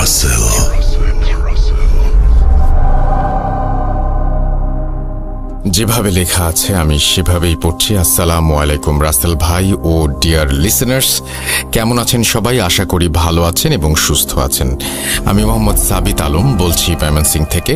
রাসেল। যেভাবে লেখা আছে আমি সেভাবেই পড়ছি। আসসালামু আলাইকুম রাসেল ভাই ও ডিয়ার লিসেনার্স, কেমন আছেন সবাই? আশা করি ভালো আছেন এবং সুস্থ আছেন। আমি মোহাম্মদ সাবিত আলম বলছি ময়মনসিংহ থেকে।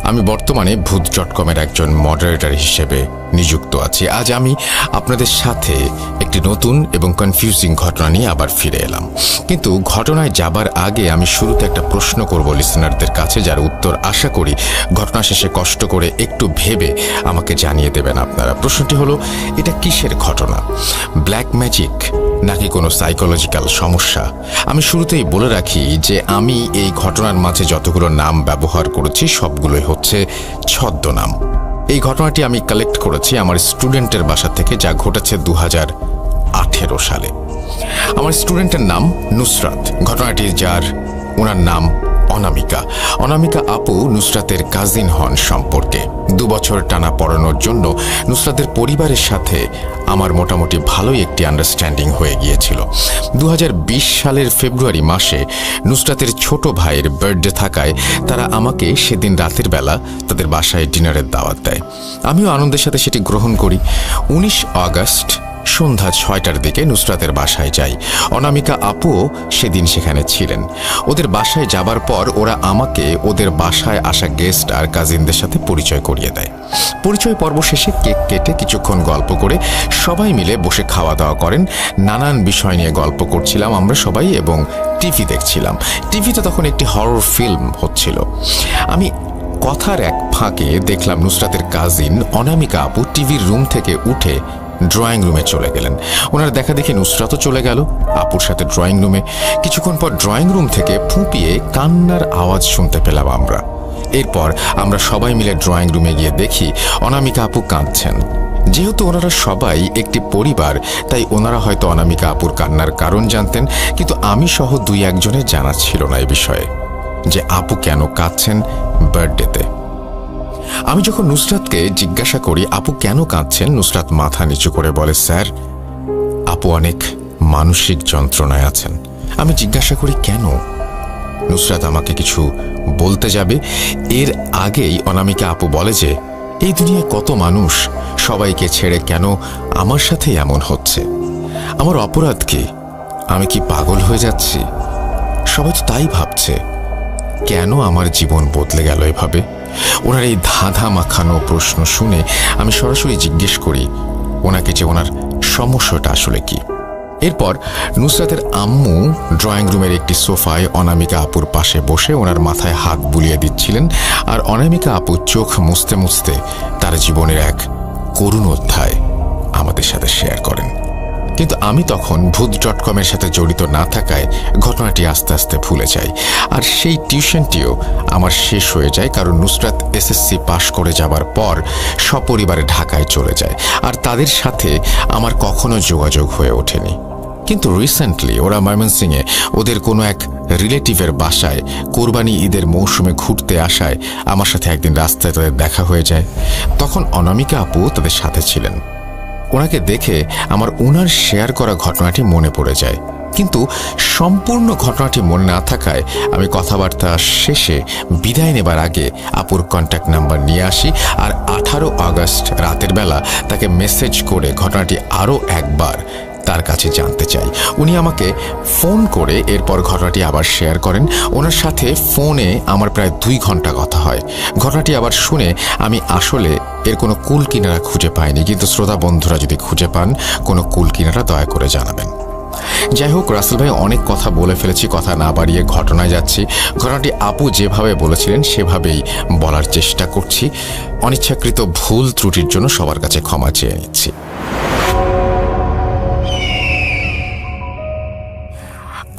আমি বর্তমানে ভূত.কমের একজন মডারেটর হিসেবে নিযুক্ত আছি। আজ আমি আপনাদের সাথে একটি নতুন এবং কনফিউজিং ঘটনা নিয়ে আবার ফিরে এলাম। কিন্তু ঘটনায় যাবার আগে আমি শুরুতে একটা প্রশ্ন করব লিসেনারদের কাছে, যার উত্তর আশা করি ঘটনা শেষে কষ্ট করে একটু ভেবে আমাকে জানিয়ে দেবেন আপনারা। প্রশ্নটি হলো, এটা কিসের ঘটনা? ব্ল্যাক ম্যাজিক নাকি কোনো সাইকোলজিক্যাল সমস্যা? আমি শুরুতেই বলে রাখি যে আমি এই ঘটনার মাঝে যতগুলো নাম ব্যবহার করেছি সবগুলোই হচ্ছে ছদ্মনাম। এই ঘটনাটি আমি কালেক্ট করেছি আমার স্টুডেন্টের বাসা থেকে, যা ঘটেছে 2018 সালে। আমার স্টুডেন্টের নাম নুসরাত। ঘটনাটি ওনার নাম অনামিকা। অনামিকা আপু নুসরাতের কাজিন হন সম্পর্কে। 2 বছর টানা পড়ানোর জন্য নুসরাতের পরিবারের সাথে আমার মোটামুটি ভালোই একটি আন্ডারস্ট্যান্ডিং হয়ে গিয়েছিল। 2020 সালের ফেব্রুয়ারি মাসে নুসরাতের ছোট ভাইয়ের বার্থডে থাকায় তারা আমাকে সেদিন রাতের বেলা তাদের বাসায় ডিনারের দাওয়াত দেয়। আমিও আনন্দের সাথে সেটি গ্রহণ করি। 19 আগস্ট সন্ধ্যা 6টার দিকে নুসরাতের বাসায় যাই। অনামিকা আপুও সেদিন সেখানে ছিলেন। ওদের বাসায় যাবার পর ওরা আমাকে ওদের বাসায় আসা গেস্ট আর কাজিনদের সাথে পরিচয় করিয়ে দেয়। পরিচয় পর্ব শেষে কেক কেটে কিছুক্ষণ গল্প করে সবাই মিলে বসে খাওয়া দাওয়া করেন। নানান বিষয় নিয়ে গল্প করছিলাম আমরা সবাই এবং টিভি দেখছিলাম। টিভিতে তখন একটি হরর ফিল্ম হচ্ছিল। আমি কথার এক ফাঁকে দেখলাম নুসরাতের কাজিন অনামিকা আপু টিভির রুম থেকে উঠে ড্রয়িং রুমে চলে গেলেন। ওনার দেখা দেখে নুসরাতও চলে গেল আপুর সাথে ড্রয়িং রুমে। কিছুক্ষণ পর ড্রয়িং রুম থেকে ফুঁপিয়ে কান্নার আওয়াজ শুনতে পেলাম আমরা। এরপর আমরা সবাই মিলে ড্রয়িং রুমে গিয়ে দেখি অনামিকা আপু কাঁদছেন। যেহেতু ওনারা সবাই একটি পরিবার, তাই ওনারা হয়তো অনামিকা আপুর কান্নার কারণ জানতেন, কিন্তু আমি সহ 2-1 জনের জানা ছিল না এ বিষয়ে যে আপু কেন কাঁদছেন বার্থডেতে। আমি যখন নুসরাতকে জিজ্ঞাসা করি আপু কেন কাঁদছেন, নুসরাত মাথা নিচু করে বলে, স্যার আপু অনেক মানসিক যন্ত্রণায় আছেন। আমি জিজ্ঞাসা করি কেন? নুসরাত আমাকে কিছু বলতে যাবে এর আগেই অনামিকা আপু বলে যে এই দুনিয়ায় কত মানুষ, সবাইকে ছেড়ে কেন আমার সাথে এমন হচ্ছে? আমার অপরাধ কি? আমি কি পাগল হয়ে যাচ্ছি? সবাই তো তাই ভাবছে। কেন আমার জীবন বদলে গেল এভাবে? ওনার এই ধাঁধা মাখানো প্রশ্ন শুনে আমি সরাসরি জিজ্ঞেস করি ওনাকে যে ওনার সমস্যাটা আসলে কি। এরপর নুসরাতের আম্মু ড্রয়িং রুমের একটি সোফায় অনামিকা আপুর পাশে বসে ওনার মাথায় হাত বুলিয়ে দিচ্ছিলেন, আর অনামিকা আপু চোখ মুছতে মুছতে তার জীবনের এক করুণ অধ্যায় আমাদের সাথে শেয়ার করেন। কিন্তু আমি তখন ভূত.কমের সাথে জড়িত না থাকায় ঘটনাটি আস্তে আস্তে ভুলে যাই। আর সেই টিউশনটিও আমার শেষ হয়ে যায়, কারণ নুসরাত এসএসসি পাশ করে যাবার পর সপরিবারে ঢাকায় চলে যায়, আর তাদের সাথে আমার কখনো যোগাযোগ হয়ে ওঠেনি। কিন্তু রিসেন্টলি ওরা ময়মনসিংহে ওদের কোনো এক রিলেটিভের বাসায় কোরবানি ঈদের মৌসুমে ঘুরতে আসায় আমার সাথে একদিন রাস্তায় তাদের দেখা হয়ে যায়। তখন অনামিকা আপু তাদের সাথে ছিলেন। ওনাকে দেখে আমার ওনার শেয়ার করা ঘটনাটি মনে পড়ে যায়, কিন্তু সম্পূর্ণ ঘটনাটি মনে না থাকায় আমি কথাবার্তা শেষে বিদায় নেবার আগে আপুর কন্ট্যাক্ট নাম্বার নিয়ে আসি, আর 18 আগস্ট রাতের বেলা তাকে মেসেজ করে ঘটনাটি আরও একবার তার কাছে জানতে চাই। উনি আমাকে ফোন করে এরপর ঘটনাটি আবার শেয়ার করেন। ওনার সাথে ফোনে আমার প্রায় 2 ঘন্টা কথা হয়। ঘটনাটি আবার শুনে আমি আসলে এর কোনো কুল কিনারা খুঁজে পাইনি, কিন্তু শ্রোতা বন্ধুরা যদি খুঁজে পান কোনো কুল কিনারা দয়া করে জানাবেন। যাই হোক, রাসেল ভাই অনেক কথা বলে ফেলেছি, কথা না বাড়িয়ে ঘটনায় যাচ্ছি। ঘটনাটি আপু যেভাবে বলেছিলেন সেভাবেই বলার চেষ্টা করছি। অনিচ্ছাকৃত ভুল ত্রুটির জন্য সবার কাছে ক্ষমা চেয়ে নিচ্ছি।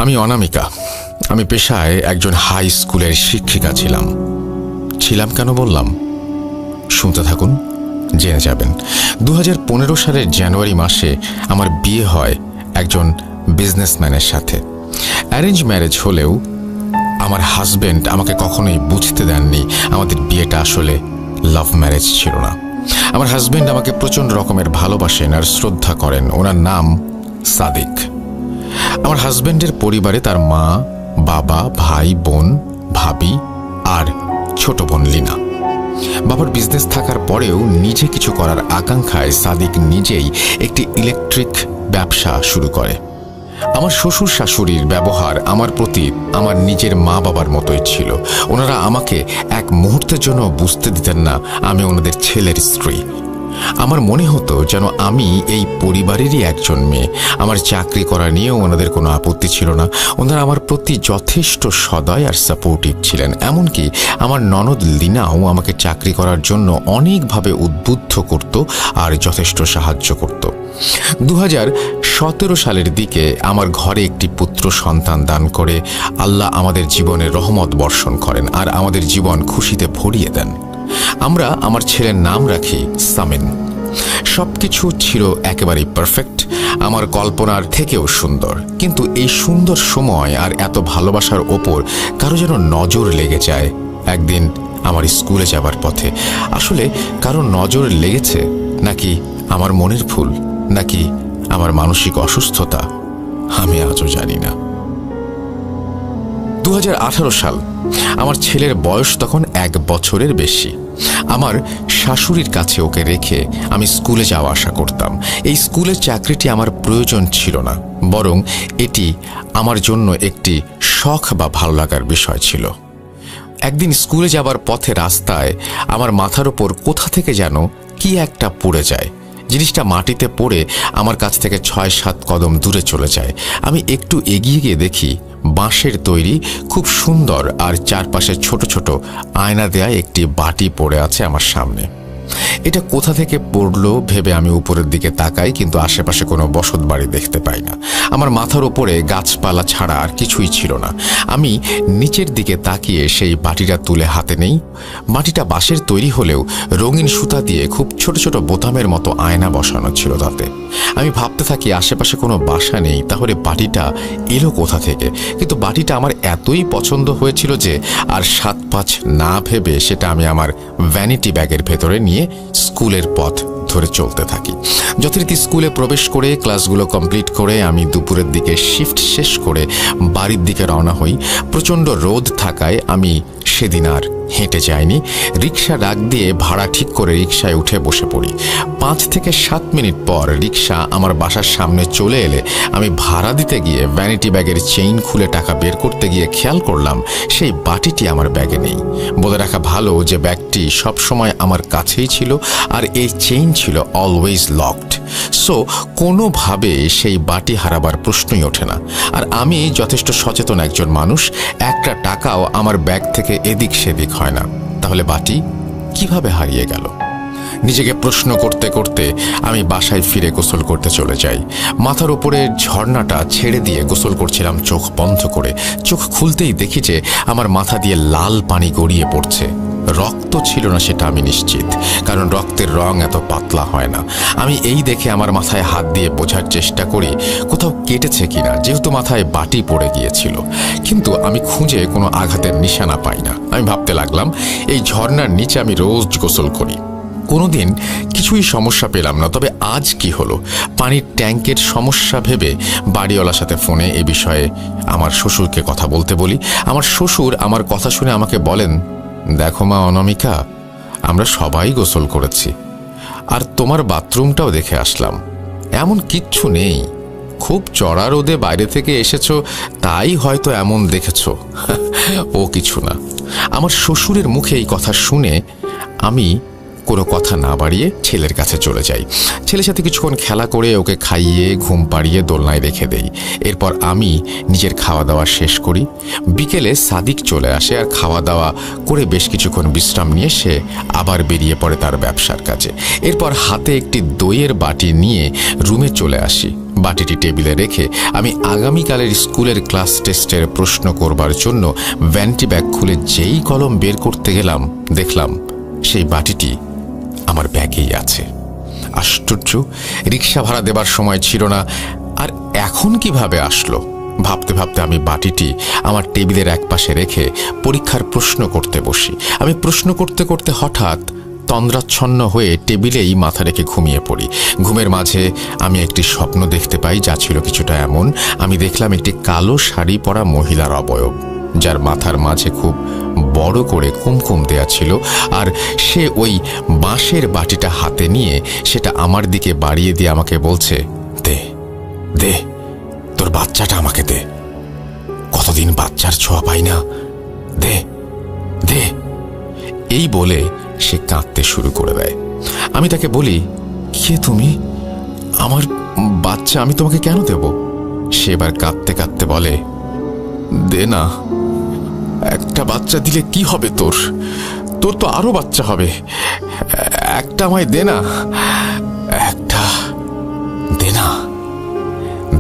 আমি অনামিকা। আমি পেশায় একজন হাই স্কুলের শিক্ষিকা ছিলাম কেন বললাম? শুনতে থাকুন, জেনে যাবেন। 2015 সালের জানুয়ারি মাসে আমার বিয়ে হয় একজন বিজনেসম্যানের সাথে। অ্যারেঞ্জ ম্যারেজ হলেও আমার হাজবেন্ড আমাকে কখনোই বুঝতে দেননি আমাদের বিয়েটা আসলে লাভ ম্যারেজ ছিল না। আমার হাজবেন্ড আমাকে প্রচণ্ড রকমের ভালোবাসেন আর শ্রদ্ধা করেন। ওনার নাম সাদিক। আমার হাজবেন্ডের পরিবারে তার মা, বাবা, ভাই, বোন, ভাবি আর ছোট বোন লিনা। বাবার বিজনেস থাকার পরেও নিজে কিছু করার আকাঙ্ক্ষায় সাদিক নিজেই একটি ইলেকট্রিক ব্যবসা শুরু করে। আমার শ্বশুর শাশুড়ির ব্যবহার আমার প্রতি আমার নিজের মা বাবার মতোই ছিল। ওনারা আমাকে এক মুহূর্তের জন্য বুঝতে দিতেন না আমি ওনাদের ছেলের স্ত্রী। আমার মনে হতো যেন আমি এই পরিবারেরই একজন মেয়ে। আমার চাকরি করা নিয়েও ওনাদের কোনো আপত্তি ছিল না। ওনারা আমার প্রতি যথেষ্ট সদয় আর সাপোর্টিভ ছিলেন। এমনকি আমার ননদ লিনাও আমাকে চাকরি করার জন্য অনেকভাবে উদ্বুদ্ধ করত আর যথেষ্ট সাহায্য করত। 2017 সালের দিকে আমার ঘরে একটি পুত্র সন্তান দান করে আল্লাহ আমাদের জীবনে রহমত বর্ষণ করেন আর আমাদের জীবন খুশিতে ভরিয়ে দেন। আমরা আমার ছেলের নাম রাখি সামিন। সবকিছু ছিল একেবারেই পারফেক্ট, আমার কল্পনার থেকেও সুন্দর। কিন্তু এই সুন্দর সময় আর এত ভালোবাসার ওপর কারো যেন নজর লেগে যায় একদিন আমার স্কুলে যাবার পথে। আসলে কারো নজর লেগেছে, নাকি আমার মনের ভুল, নাকি আমার মানসিক অসুস্থতা, আমি আজও জানি না। 2018 সাল। আমার ছেলের বয়স তখন 1 বছরের বেশি। আমার শাশুড়ির কাছে ওকে রেখে আমি স্কুলে যাওয়া আসা করতাম। এই স্কুলের চাকরিটি আমার প্রয়োজন ছিল না, বরং এটি আমার জন্য একটি শখ বা ভালো লাগার বিষয় ছিল। একদিন স্কুলে যাবার পথে রাস্তায় আমার মাথার ওপর কোথা থেকে যেন কি একটা পড়ে যায়। জিনিসটা মাটিতে পড়ে আমার কাছ থেকে 6-7 কদম দূরে চলে যায়। আমি একটু এগিয়ে গিয়ে দেখি বাঁশের তৈরি খুব সুন্দর আর চারপাশে ছোট ছোট আয়না দেয়া একটি বাটি পড়ে আছে আমার সামনে। এটা কোথা থেকে পড়লো ভেবে আমি উপরের দিকে তাকাই, কিন্তু আশেপাশে কোনো বসত বাড়ি দেখতে পাই না। আমার মাথার ওপরে গাছপালা ছাড়া আর কিছুই ছিল না। আমি নিচের দিকে তাকিয়ে সেই বাটিটা তুলে হাতে নেই। বাটিটা বাঁশের তৈরি হলেও রঙিন সুতা দিয়ে খুব ছোট ছোট বোতামের মতো আয়না বসানো ছিল তাতে। আমি ভাবতে থাকি আশেপাশে কোনো বাসা নেই, তাহলে বাটিটা এলো কোথা থেকে। কিন্তু বাটিটা আমার এতই পছন্দ হয়েছিল যে আর 7-5 না ভেবে সেটা আমি আমার ভ্যানিটি ব্যাগের ভেতরে নিয়ে স্কুলের পথ ধরে চলতে থাকি। যথারীতি স্কুলে প্রবেশ করে ক্লাসগুলো কমপ্লিট করে আমি দুপুরের দিকে শিফট শেষ করে বাড়ির দিকে রওনা হই। প্রচণ্ড রোদ থাকায় আমি সেদিন আর হেঁটে যাইনি। রিক্সা ডাক দিয়ে ভাড়া ঠিক করে রিক্সায় উঠে বসে পড়ি। 5 থেকে 7 মিনিট পর রিক্সা আমার বাসার সামনে চলে এলে আমি ভাড়া দিতে গিয়ে ভ্যানিটি ব্যাগের চেইন খুলে টাকা বের করতে গিয়ে খেয়াল করলাম সেই বাটিটি আমার ব্যাগে নেই। বলে রাখা ভালো যে ব্যাগটি সবসময় আমার কাছেই ছিল আর এই চেইন ছিল অলওয়েজ লকড। সো কোনোভাবে সেই বাটি হারাবার প্রশ্নই ওঠে না। আর আমি যথেষ্ট সচেতন একজন মানুষ, একটা টাকাও আমার ব্যাগ থেকে এদিক সেদিক হয় না। তাহলে বাটি কিভাবে হারিয়ে গেল? নিজেকে প্রশ্ন করতে করতে আমি বাসায় ফিরে গোসল করতে চলে যাই। মাথার উপরে ঝর্ণাটা ছেড়ে দিয়ে গোসল করছিলাম চোখ বন্ধ করে। চোখ খুলতেই দেখি যে আমার মাথা দিয়ে লাল পানি গড়িয়ে পড়ছে। রক্ত ছিল না সেটা আমি নিশ্চিত, কারণ রক্তের রং এত পাতলা হয় না। আমি এই দেখে আমার মাথায় হাত দিয়ে বোঝার চেষ্টা করি কোথাও কেটেছে কিনা, যেহেতু মাথায় বাটি পড়ে গিয়েছিল। কিন্তু আমি খুঁজে কোনো আঘাতের নিশানা পাই না। আমি ভাবতে লাগলাম এই ঝর্ণার নিচে আমি রোজ গোসল করি, কোনোদিন কিছুই সমস্যা পেলাম না। তবে আজ কি হলো? পানির ট্যাঙ্কের সমস্যা ভেবে বাড়িওয়ালার সাথে ফোনে এ বিষয়ে আমার শ্বশুরকে কথা বলতে বলি। আমার শ্বশুর আমার কথা শুনে আমাকে বলেন, দেখো মা অনামিকা, আমরা সবাই গোসল করেছি আর তোমার বাথরুমটাও দেখে আসলাম, এমন কিচ্ছু নেই। খুব চড়া রোদে বাইরে থেকে এসেছো তাই হয়তো এমন দেখেছো, ও কিছু না। আমার শ্বশুরের মুখে এই কথা শুনে আমি কোনো কথা না বাড়িয়ে ছেলের কাছে চলে যাই। ছেলের সাথে কিছুক্ষণ খেলা করে ওকে খাইয়ে ঘুম পাড়িয়ে দোলনায় রেখে দেই। এরপর আমি নিজের খাওয়া দাওয়া শেষ করি। বিকেলে সাদিক চলে আসে আর খাওয়া দাওয়া করে বেশ কিছুক্ষণ বিশ্রাম নিয়ে সে আবার বেরিয়ে পড়ে তার ব্যবসার কাজে। এরপর হাতে একটি দইয়ের বাটি নিয়ে রুমে চলে আসি। বাটিটি টেবিলে রেখে আমি আগামীকালের স্কুলের ক্লাস টেস্টের প্রশ্ন করবার জন্য ভ্যানিটি ব্যাগ খুলে যেই কলম বের করতে গেলাম, দেখলাম সেই বাটিটি আমার ব্যাগেই আছে। আশ্চর্য, রিক্সা ভাড়া দেবার সময় ছিল না, আর এখন কিভাবে আসলো? ভাবতে ভাবতে আমি বাটিটি আমার টেবিলের একপাশে রেখে পরীক্ষার প্রশ্ন করতে বসি। আমি প্রশ্ন করতে করতে হঠাৎ তন্দ্রাচ্ছন্ন হয়ে টেবিলেই মাথা রেখে ঘুমিয়ে পড়ি। ঘুমের মাঝে আমি একটি স্বপ্ন দেখতে পাই, যা ছিল কিছুটা এমন। আমি দেখলাম একটি কালো শাড়ি পরা মহিলার অবয়ব, যার মাথার মাঝে খুব বড় করে কুমকুম দেয়া ছিল, আর সে ওই বাঁশের বাটিটা হাতে নিয়ে সেটা আমার দিকে বাড়িয়ে দিয়ে আমাকে বলছে, দে দে, তোর বাচ্চাটা আমাকে দে, কতদিন বাচ্চার ছোঁয়া পাই না, দে দে। এই বলে সে কাঁদতে শুরু করে দেয়। আমি তাকে বলি, কে তুমি? আমার বাচ্চা আমি তোমাকে কেন দেব? সে এবার কাঁদতে কাঁদতে বলে, দে না, একটা বাচ্চা দিলে কি হবে তোর? তোর তো আরো বাচ্চা হবে, একটা আমায় দে না, একটা দে না,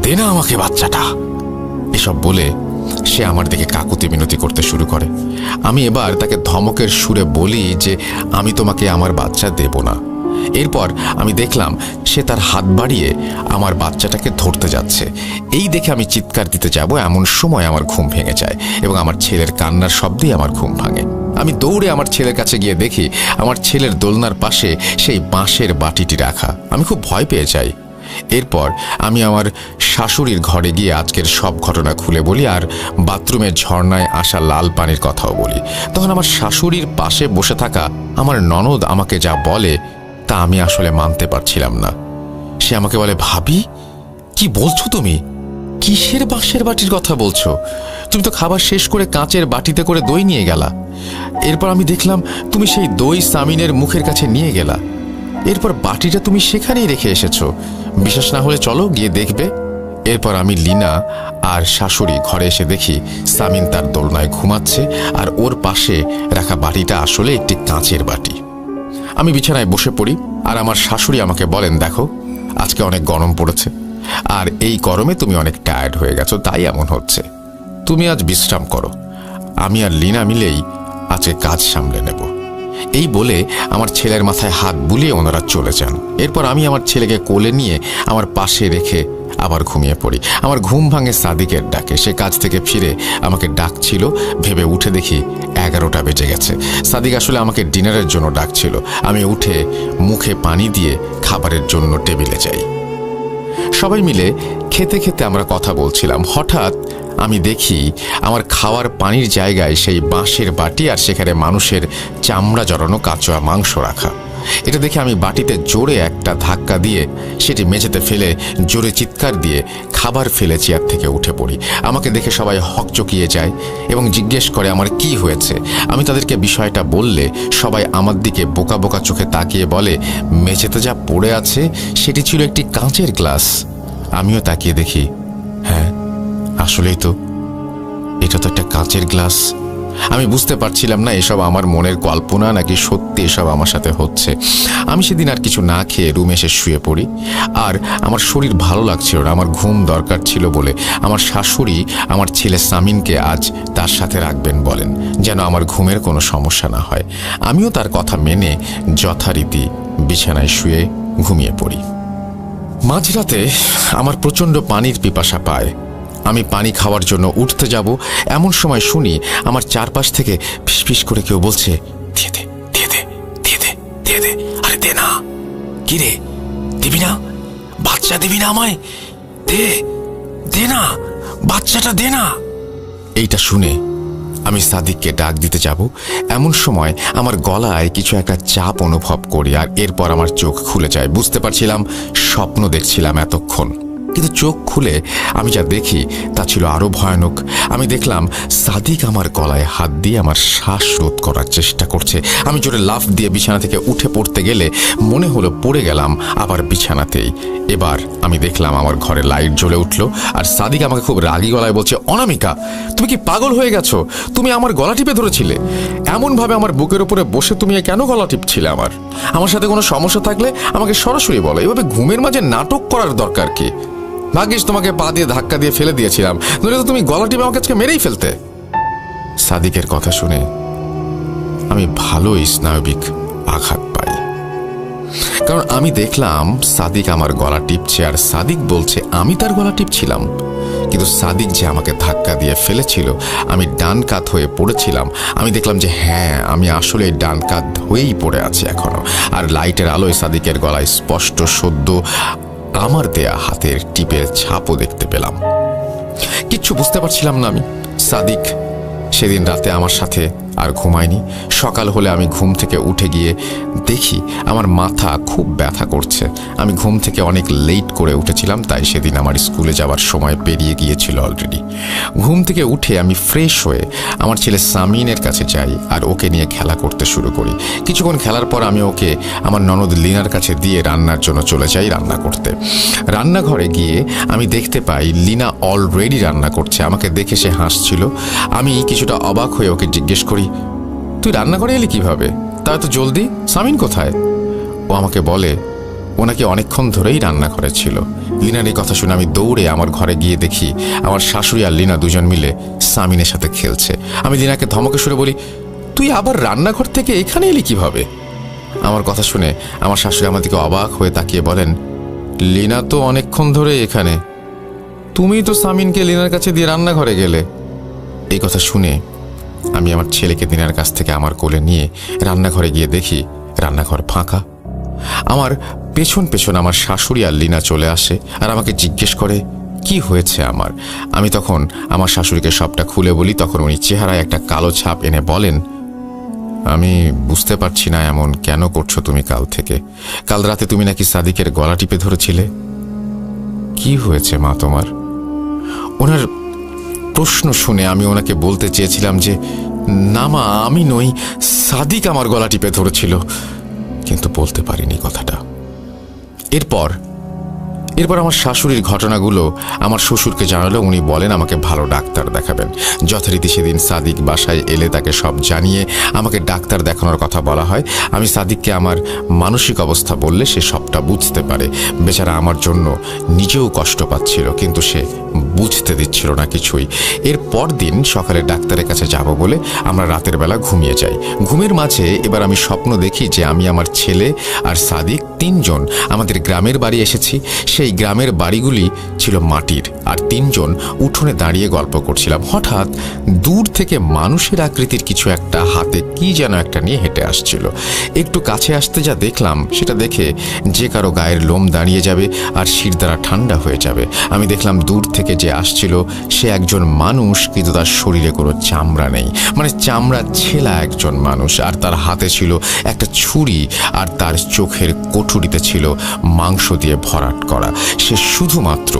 দে না আমাকে বাচ্চাটা। এসব বলে সে আমার দিকে কাকুতি মিনতি করতে শুরু করে। আমি এবার তাকে ধমকের সুরে বলি যে আমি তোমাকে আমার বাচ্চা দেব না। এরপর আমি দেখলাম সে তার হাত বাড়িয়ে আমার বাচ্চাটাকে ধরতে যাচ্ছে। এই দেখে আমি চিৎকার দিতে যাব, এমন সময় আমার ঘুম ভেঙে যায় এবং আমার ছেলের কান্নার শব্দেই আমার ঘুম ভাঙে। আমি দৌড়ে আমার ছেলের কাছে গিয়ে দেখি আমার ছেলের দোলনার পাশে সেই বাঁশের বাটিটি রাখা। আমি খুব ভয় পেয়ে যাই। এরপর আমি আমার শাশুড়ির ঘরে গিয়ে আজকের সব ঘটনা খুলে বলি, আর বাথরুমের ঝর্ণায় আসা লাল পানির কথাও বলি। তখন আমার শাশুড়ির পাশে বসে থাকা আমার ননদ আমাকে যা বলে তা আমি আসলে মানতে পারছিলাম না। সে আমাকে বলে, ভাবি, কি বলছো তুমি? কিসের বাঁশের বাটির কথা বলছো? তুমি তো খাবার শেষ করে কাঁচের বাটিতে করে দই নিয়ে গেলা। এরপর আমি দেখলাম তুমি সেই দই সামিনের মুখের কাছে নিয়ে গেলা। এরপর বাটিটা তুমি সেখানেই রেখে এসেছো। বিশ্বাস না হলে চলো গিয়ে দেখবে। এরপর আমি, লীনা আর শাশুড়ি ঘরে এসে দেখি সামিন তার দোলনায় ঘুমাচ্ছে, আর ওর পাশে রাখা বাটিটা আসলে একটি কাঁচের বাটি। আমি বিছানায় বসে পড়ি, আর আমার শাশুড়ি আমাকে বলেন, দেখো, আজকে অনেক গরম পড়েছে, আর এই গরমে তুমি অনেক টায়ার্ড হয়ে গেছো, তাই এমন হচ্ছে। তুমি আজ বিশ্রাম করো, আমি আর লীনা মিলেই আজকে কাজ সামলে নেব। এই বলে আমার ছেলের মাথায় হাত বুলিয়ে ওনারা চলে যান। এরপর আমি আমার ছেলেকে কোলে নিয়ে আমার পাশে রেখে আবার ঘুমিয়ে পড়ি। আমার ঘুম ভাঙে সাদিকের ডাকে। সে কাজ থেকে ফিরে আমাকে ডাকছিল, ভেবে উঠে দেখি 11টা বেজে গেছে। সাদিক আসলে আমাকে ডিনারের জন্য ডাকছিল। আমি উঠে মুখে পানি দিয়ে খাবারের জন্য টেবিলে যাই। সবাই মিলে খেতে খেতে আমরা কথা বলছিলাম। হঠাৎ আমি দেখি আমার খাওয়ার পানির জায়গায় সেই বাঁশের বাটি, আর সেখানে মানুষের চামড়া জড়ানো কাঁচা মাংস রাখা। এটা দেখে আমি বাটিতে জোরে একটা ধাক্কা দিয়ে সেটি মেঝেতে ফেলে জোরে চিৎকার দিয়ে খাবার ফেলে চেয়ার থেকে উঠে পড়ি। আমাকে দেখে সবাই হকচকিয়ে যায় এবং জিজ্ঞেস করে আমার কি হয়েছে। আমি তাদেরকে বিষয়টা বললে সবাই আমার দিকে বোকা বোকা চোখে তাকিয়ে বলে, মেঝেতে যা পড়ে আছে সেটি ছিল একটি কাঁচের গ্লাস। আমিও তাকিয়ে দেখি, হ্যাঁ আসলেই তো, এটা তো একটা কাঁচের গ্লাস। আমি বুঝতে পারছিলাম না এসব আমার মনের কল্পনা নাকি সত্যি এসব আমার সাথে হচ্ছে। আমি সেদিন আর কিছু না খেয়ে রুমে এসে শুয়ে পড়ি। আর আমার শরীর ভালো লাগছিল না, আমার ঘুম দরকার ছিল বলে আমার শাশুড়ি আমার ছেলে সামিনকে আজ তার সাথে রাখবেন বলেন, যেন আমার ঘুমের কোনো সমস্যা না হয়। আমিও তার কথা মেনে যথারীতি বিছানায় শুয়ে ঘুমিয়ে পড়ি। মাঝরাতে আমার প্রচণ্ড পানির পিপাসা পায়। আমি পানি খাওয়ার জন্য উঠতে যাব, এমন সময় শুনি আমার চারপাশ থেকে ফিসফিস করে কেউ বলছে, দিয়ে দে, দিয়ে দে, দিয়ে দে, দিয়ে দে, আরে দে না। কি রে, দিবি না? বাচ্চা দিবি না আমায়? দে, দে না, বাচ্চাটা দে না। এইটা শুনে আমি সাদিককে ডাক দিতে যাব, এমন সময় আমার গলায় কিছু একটা চাপ অনুভব করি, আর এরপর আমার চোখ খুলে যায়। বুঝতে পারছিলাম স্বপ্ন দেখছিলাম এতক্ষণ, কিন্তু চোখ খুলে আমি যা দেখি তা ছিল আরো ভয়ানক। আমি দেখলাম সাদিক আমার গলায় হাত দিয়ে আমার শ্বাস রোধ করার চেষ্টা করছে। আমি জোরে লাফ দিয়ে বিছানা থেকে উঠে পড়তে গেলে মনে হলো পড়ে গেলাম আবার বিছানাতেই। এবার আমি দেখলাম আমার ঘরে লাইট জ্বলে উঠলো, আর সাদিক আমাকে খুব রাগী গলায় বলছে, অনামিকা, তুমি কি পাগল হয়ে গেছো? তুমি আমার গলা টিপে ধরেছিলে, এমনভাবে আমার বুকের উপরে বসে তুমি কেন গলা টিপছিলে? আমার সাথে কোনো সমস্যা থাকলে আমাকে সরাসরি বলো, এভাবে ঘুমের মাঝে নাটক করার দরকার কি? ভাগ্যিস তোমাকে পা দিয়ে ধাক্কা দিয়ে ফেলে দিয়েছিলাম, নইলে তো তুমি গলা টিপে আমাকে আজকে মেরেই ফেলতে। সাদিকের কথা শুনে আমি ভালোই স্নায়বিক আঘাত পাই, কারণ আমি দেখলাম সাদিক আমার গলা টিপছে, আর সাদিক বলছে আমি তার গলা টিপছিলাম। কিন্তু কিন্তু সাদিক যে আমাকে ধাক্কা দিয়ে ফেলেছিল, আমি ডান কাত হয়ে পড়েছিলাম। আমি দেখলাম যে হ্যাঁ, আমি আসলে ডান কাত হয়েই পড়ে আছি এখনো। আর লাইটের আলোয় সাদিকের গলায় স্পষ্ট সদ্য আমার দেয়া হাতের টিপের ছাপও দেখতে পেলাম। কিচ্ছু বুঝতে পারছিলাম না আমি। সাদিক সেদিন রাতে আমার সাথে আর ঘুমায়নি। সকাল হলে আমি ঘুম থেকে উঠে গিয়ে দেখি আমার মাথা খুব ব্যথা করছে। আমি ঘুম থেকে অনেক লেট করে উঠেছিলাম, তাই সেদিন আমার স্কুলে যাওয়ার সময় পেরিয়ে গিয়েছিল অলরেডি। ঘুম থেকে উঠে আমি ফ্রেশ হয়ে আমার ছেলে সামিনের কাছে যাই আর ওকে নিয়ে খেলা করতে শুরু করি। কিছুক্ষণ খেলার পর আমি ওকে আমার ননদ লিনার কাছে দিয়ে রান্নার জন্য চলে যাই রান্না করতে। রান্নাঘরে গিয়ে আমি দেখতে পাই লিনা অলরেডি রান্না করছে। আমাকে দেখে সে হাসছিল। আমি কিছুটা অবাক হয়ে ওকে জিজ্ঞেস করি, তুই রান্না করে এলি কিভাবে? তা এত জলদি? সামিন কোথায়? ও আমাকে বলে ও নাকি অনেকক্ষণ ধরেই রান্নাঘরে ছিল। লিনার এই কথা শুনে আমি দৌড়ে আমার ঘরে গিয়ে দেখি আমার শাশুড়ি আর লিনা দুজন মিলে সামিনের সাথে খেলছে। আমি লিনাকে ধমকে সুরে বলি, তুই আবার রান্নাঘর থেকে এখানে এলি কিভাবে? আমার কথা শুনে আমার শাশুড়ি আমার দিকে অবাক হয়ে তাকিয়ে বলেন, লিনা তো অনেকক্ষণ ধরে এখানে, তুমি তো সামিনকে লিনার কাছে দিয়ে রান্নাঘরে গেলে। এই কথা শুনে আমি আমার ছেলেকে দিনার কাছ থেকে আমার কোলে নিয়ে রান্নাঘরে গিয়ে দেখি রান্নাঘর ফাঁকা। আমার পেছন পেছন আমার শাশুড়ি আর লিনা চলে আসে আর আমাকে জিজ্ঞেস করে কি হয়েছে আমার। আমি তখন আমার শাশুড়িকে সবটা খুলে বলি। তখন উনি চেহারায় একটা কালো ছাপ এনে বলেন, আমি বুঝতে পারছি না এমন কেন করছো তুমি কাল থেকে। কাল রাতে তুমি নাকি সাদিকের গলা টিপে ধরেছিলে। কি হয়েছে মা তোমার? ওনার প্রশ্ন শুনে আমি ওনাকে বলতে চেয়েছিলাম যে না মা, আমি নই, সাদিক আমার গলা টিপে ধরেছিল, কিন্তু বলতে পারিনি কথাটা। এরপর আমার শাশুড়ির ঘটনাগুলো আমার শ্বশুরকে জানালো। উনি বলেন আমাকে ভালো ডাক্তার দেখাবেন। যথারীতি সেদিন সাদিক বাসায় এলে তাকে সব জানিয়ে আমাকে ডাক্তার দেখানোর কথা বলা হয়। আমি সাদিককে আমার মানসিক অবস্থা বললে সে সবটা বুঝতে পারে। বেচারা আমার জন্য নিজেও কষ্ট পাচ্ছিল, কিন্তু সে বুঝতে দিচ্ছিল না কিছুই। এরপর দিন সকালে ডাক্তারের কাছে যাব বলে আমরা রাতের বেলা ঘুমিয়ে যাই। ঘুমের মাঝে এবার আমি স্বপ্ন দেখি যে আমি, আমার ছেলে আর সাদিক তিনজন আমাদের গ্রামের বাড়ি এসেছি। সেই গ্রামের বাড়িগুলি ছিল মাটির, আর তিনজন উঠোনে দাঁড়িয়ে গল্প করছিলাম। হঠাৎ দূর থেকে মানুষের আকৃতির কিছু একটা হাতে কি যেন একটা নিয়ে হেঁটে আসছিল। একটু কাছে আসতে যা দেখলাম সেটা দেখে যে কারো গায়ের লোম দাঁড়িয়ে যাবে আর শিরদাঁড়া ঠান্ডা হয়ে যাবে। আমি দেখলাম দূর থেকে যে আসছিল সে একজন মানুষ, কিন্তু তার শরীরে কোনো চামড়া নেই, মানে চামড়া ছেলা একজন মানুষ। আর তার হাতে ছিল একটা ছুরি, আর তার চোখের কোঠুরিতে ছিল মাংস দিয়ে ভরাট করা। সে শুধুমাত্র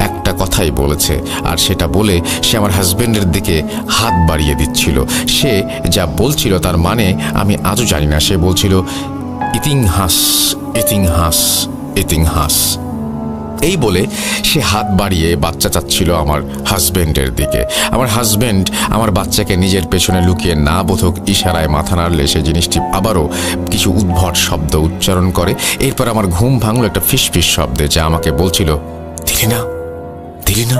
একটা কথাই বলেছে, আর সেটা বলে সে আমার হাজবেন্ডের দিকে হাত বাড়িয়ে দিচ্ছিল। সে যা বলছিল তার মানে আমি আজও জানি না। সে বলছিল ইতিহাস ইতিহাস ইতিহাস। এই বলে সে হাত বাড়িয়ে বাচ্চা চাচ্ছিল আমার হাজবেন্ডের দিকে। আমার হাজবেন্ড আমার বাচ্চাকে নিজের পেছনে লুকিয়ে না বোধক ইশারায় মাথা নাড়লে সে জিনিসটি আবারও কিছু উদ্ভট শব্দ উচ্চারণ করে। এরপর আমার ঘুম ভাঙলো একটা ফিসফিস শব্দে, যা আমাকে বলছিল দিলি না, দিলি না।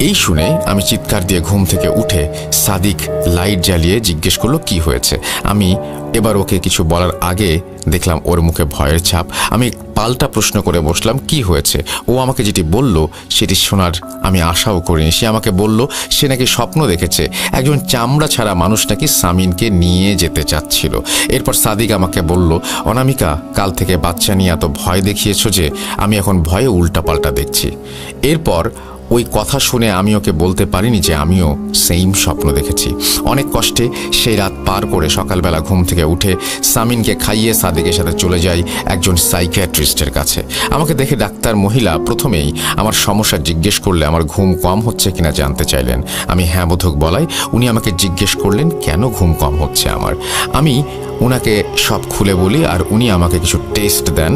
এই শুনে আমি চিৎকার দিয়ে ঘুম থেকে উঠে সাদিক লাইট জ্বালিয়ে জিজ্ঞেস করলো কি হয়েছে। আমি এবার ওকে কিছু বলার আগে দেখলাম ওর মুখে ভয়ের ছাপ। আমি পাল্টা প্রশ্ন করে বসলাম কি হয়েছে। ও আমাকে যেটি বলল সেটি শোনার আমি আশাও করিনি। সে আমাকে বলল সে নাকি স্বপ্ন দেখেছে একজন চামড়া ছাড়া মানুষ নাকি সামিনকে নিয়ে যেতে চাচ্ছিল। এরপর সাদিক আমাকে বলল, অনামিকা, কাল থেকে বাচ্চা নিয়ে এত ভয় দেখিয়েছ যে আমি এখন ভয়ে উল্টাপাল্টা দেখছি। এরপর ওই কথা শুনে আমি ওকে বলতে পারিনি যে আমিও সেম স্বপ্ন দেখেছি। অনেক কষ্টে সেই রাত পার করে সকালবেলা ঘুম থেকে উঠে সামিনকে খাইয়ে সাদিকের সাথে চলে যাই একজন সাইকিয়াট্রিস্টের কাছে। আমাকে দেখে ডাক্তার মহিলা প্রথমেই আমার সমস্যা জিজ্ঞেস করলে আমার ঘুম কম হচ্ছে কিনা জানতে চাইলেন। আমি হ্যাঁ বোধক বলাই উনি আমাকে জিজ্ঞেস করলেন কেন ঘুম কম হচ্ছে আমার। আমি ওনাকে সব খুলে বলি আর উনি আমাকে কিছু টেস্ট দেন।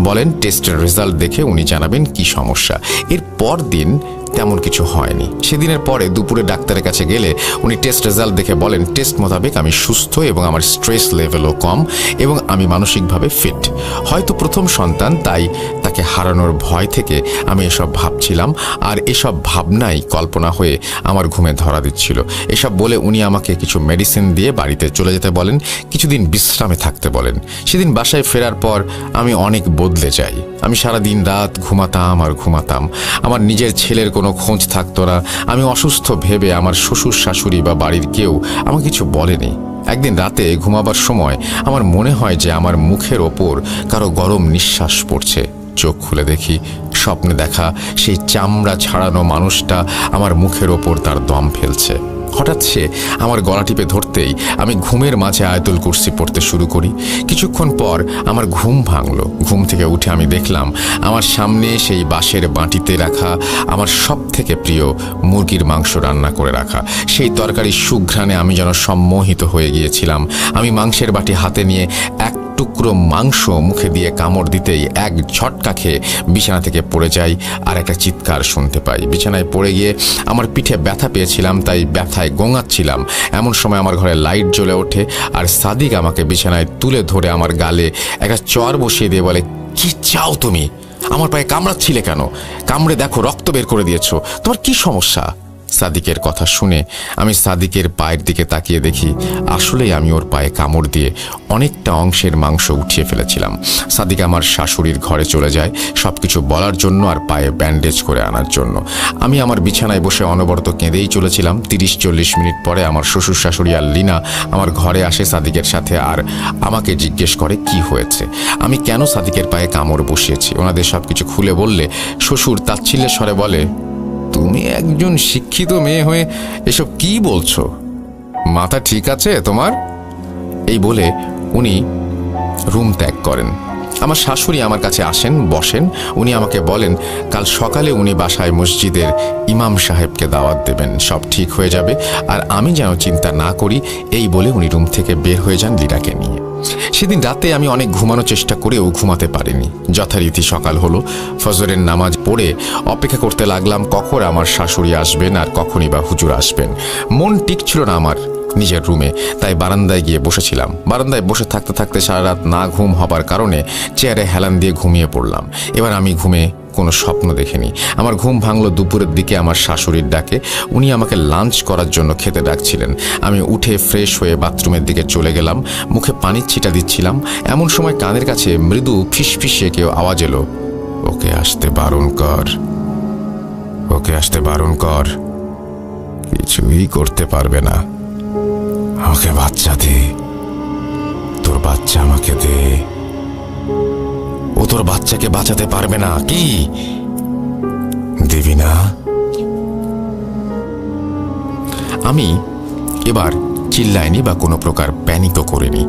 বলেন টেস্টের রেজাল্ট দেখে উনি জানাবেন কি সমস্যা। এর পর দিন তেমন কিছু হয়নি। সেদিনের পরে দুপুরে ডাক্তারের কাছে গেলে উনি টেস্ট রেজাল্ট দেখে বলেন টেস্ট মোতাবেক আমি সুস্থ এবং আমার স্ট্রেস লেভেলও কম এবং আমি মানসিকভাবে ফিট। হয়তো প্রথম সন্তান, তাই তাকে হারানোর ভয় থেকে আমি এসব ভাবছিলাম, আর এসব ভাবনাই কল্পনা হয়ে আমার ঘুমে ধরা দিচ্ছিল। এসব বলে উনি আমাকে কিছু মেডিসিন দিয়ে বাড়িতে চলে যেতে বলেন, কিছুদিন বিশ্রামে থাকতে বলেন। সেদিন বাসায় ফেরার পর আমি অনেক বদলে যাই। আমি সারা দিন রাত ঘুমাতাম আর ঘুমাতাম। আমার নিজের ছেলের কোনো কোনো খোঁজ থাকতো না। আমি অসুস্থ ভেবে আমার শ্বশুর শাশুড়ি বা বাড়ির কেউ আমাকে কিছু বলেনি। একদিন রাতে ঘুমাবার সময় আমার মনে হয় যে আমার মুখের ওপর কারো গরম নিঃশ্বাস পড়ছে। চোখ খুলে দেখি স্বপ্নে দেখা সেই চামড়া ছাড়ানো মানুষটা আমার মুখের ওপর তার দম ফেলছে। হঠাৎ সে আমার গলা টিপে ধরতেই আমি ঘুমের মাঝে আয়াতুল কুরসি পড়তে শুরু করি। কিছুক্ষণ পর আমার ঘুম ভাঙল। ঘুম থেকে উঠে আমি দেখলাম আমার সামনে সেই বাঁশের বাটিতে রাখা আমার সব থেকে প্রিয় মুরগির মাংস রান্না করে রাখা। সেই তরকারির সুঘ্রাণে আমি যেন সম্মোহিত হয়ে গিয়েছিলাম। আমি মাংসের বাটি হাতে নিয়ে এক টুকরো মাংস মুখে দিয়ে কামড় দিতেই এক ঝটকা খেয়ে বিছানা থেকে পড়ে যাই আর একটা চিৎকার শুনতে পাই। বিছানায় পড়ে গিয়ে আমার পিঠে ব্যথা পেয়েছিলাম, তাই ব্যথায় গোঙাচ্ছিলাম। এমন সময় আমার ঘরে লাইট জ্বলে ওঠে আর সাদিক আমাকে বিছানায় তুলে ধরে আমার গালে একটা চর বসিয়ে দিয়ে বলে, কি চাও তুমি? আমার পায়ে কামড়াচ্ছিলে কেন? কামড়ে দেখো রক্ত বের করে দিয়েছো, তোমার কি সমস্যা? সাদিকের কথা শুনে আমি সাদিকের পায়ের দিকে তাকিয়ে দেখি আসলেই আমি ওর পায়ে কামড় দিয়ে অনেকটা অংশের মাংস উঠিয়ে ফেলেছিলাম। সাদিক আমার শাশুড়ির ঘরে চলে যায় সবকিছু বলার জন্য আর পায়ে ব্যান্ডেজ করে আনার জন্য। আমি আমার বিছানায় বসে অনবরত কেঁদেই চলেছিলাম। 30-40 মিনিট পরে আমার শ্বশুর শাশুড়ি আর লিনা আমার ঘরে আসে সাদিকের সাথে আর আমাকে জিজ্ঞেস করে কি হয়েছে, আমি কেন সাদিকের পায়ে কামড় বসিয়েছি। ওনাদের সবকিছু খুলে বললে শ্বশুর তাচ্ছিল্যের স্বরে বলে, তুমি একজন শিক্ষিত মেয়ে হয়ে এসব কি বলছো? মাথা ঠিক আছে তোমার? এই বলে উনি রুম ত্যাগ করেন। আমার শাশুড়ি আমার কাছে আসেন, বসেন। উনি আমাকে বলেন কাল সকালে উনি বাসায় মসজিদের ইমাম সাহেবকে দাওয়াত দেবেন, সব ঠিক হয়ে যাবে আর আমি যেন চিন্তা না করি। এই বলে উনি রুম থেকে বের হয়ে যান লিনাকে নিয়ে। সেদিন রাতে আমি অনেক ঘুমানোর চেষ্টা করেও ঘুমাতে পারিনি। যথারীতি সকাল হলো। ফজরের নামাজ পড়ে অপেক্ষা করতে লাগলাম কখন আমার শাশুড়ি আসবেন আর কখনই বা হুজুর আসবেন। মন টিকছিল না আমার নিজের রুমে, তাই বারান্দায় গিয়ে বসেছিলাম। বারান্দায় বসে থাকতে থাকতে সারা রাত না ঘুম হবার কারণে চেয়ারে হেলান দিয়ে ঘুমিয়ে পড়লাম। এবার আমি ঘুমে কোনো স্বপ্ন দেখিনি। আমার ঘুম ভাঙলো দুপুরের দিকে আমার শাশুড়ির ডাকে। উনি আমাকে লাঞ্চ করার জন্য খেতে ডাকছিলেন। আমি উঠে ফ্রেশ হয়ে বাথরুমের দিকে চলে গেলাম। মুখে পানির ছিটা দিচ্ছিলাম, এমন সময় কানের কাছে মৃদু ফিসফিসে কেউ আওয়াজ এলো, ওকে আসতে বারণ কর, ওকে আসতে বারণ কর, কিছুই করতে পারবে না, ওকে বাচ্চা দে, তোর বাচ্চা আমাকে দে, ও তোর বাচ্চাকে বাঁচাতে পারবে না, কি দিবি না? আমি এবার চিল্লাইনি বা কোনো প্রকার প্যানিকও করিনি।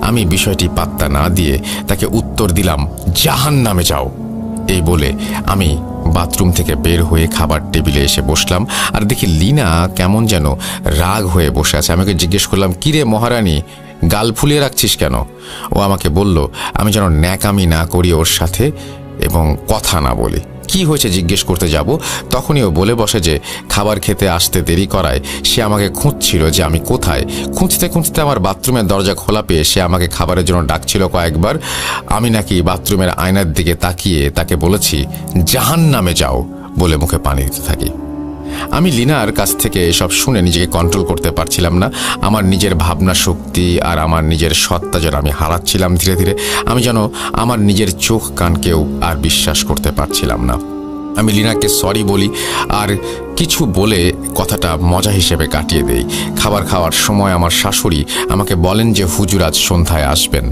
আমি বিষয়টি পাত্তা না দিয়ে তাকে উত্তর দিলাম, জাহান্নামে যাও। এই বলে আমি বাথরুম থেকে বের হয়ে খাবার টেবিলে এসে বসলাম আর দেখি লিনা কেমন যেন রাগ হয়ে বসে আছে। আমাকে জিজ্ঞেস করলাম, কিরে মহারানী, গাল ফুলিয়ে রাখছিস কেন? ও আমাকে বলল আমি যেন ন্যাকামি না করি ওর সাথে এবং কথা না বলি। কি হয়েছে জিজ্ঞেস করতে যাব, তখনই ও বলে বসে যে খাবার খেতে আসতে দেরি করায় সে আমাকে খুঁজছিল যে আমি কোথায়। খুঁজতে খুঁজতে আমার বাথরুমের দরজা খোলা পেয়ে সে আমাকে খাবারের জন্য ডাকছিল কয়েকবার। আমি নাকি বাথরুমের আয়নার দিকে তাকিয়ে তাকে বলেছি, জাহান্নামে যাও বলে মুখে পানি দিতে থাকি। আমি লিনার কাছ থেকে এসব শুনে নিজেকে কন্ট্রোল করতে পারছিলাম না। আমার নিজের ভাবনা শক্তি আর আমার নিজের সত্তা যেন আমি হারাচ্ছিলাম ধীরে ধীরে। আমি যেন আমার নিজের চোখ কানকেও আর বিশ্বাস করতে পারছিলাম না। আমি লিনাকে সরি বলি আর কিছু বলে কথাটা মজা হিসেবে কাটিয়ে দেই। খাবার খাওয়ার সময় আমার শাশুড়ি আমাকে বলেন যে হুজুর আজ সন্ধ্যায় আসবেন।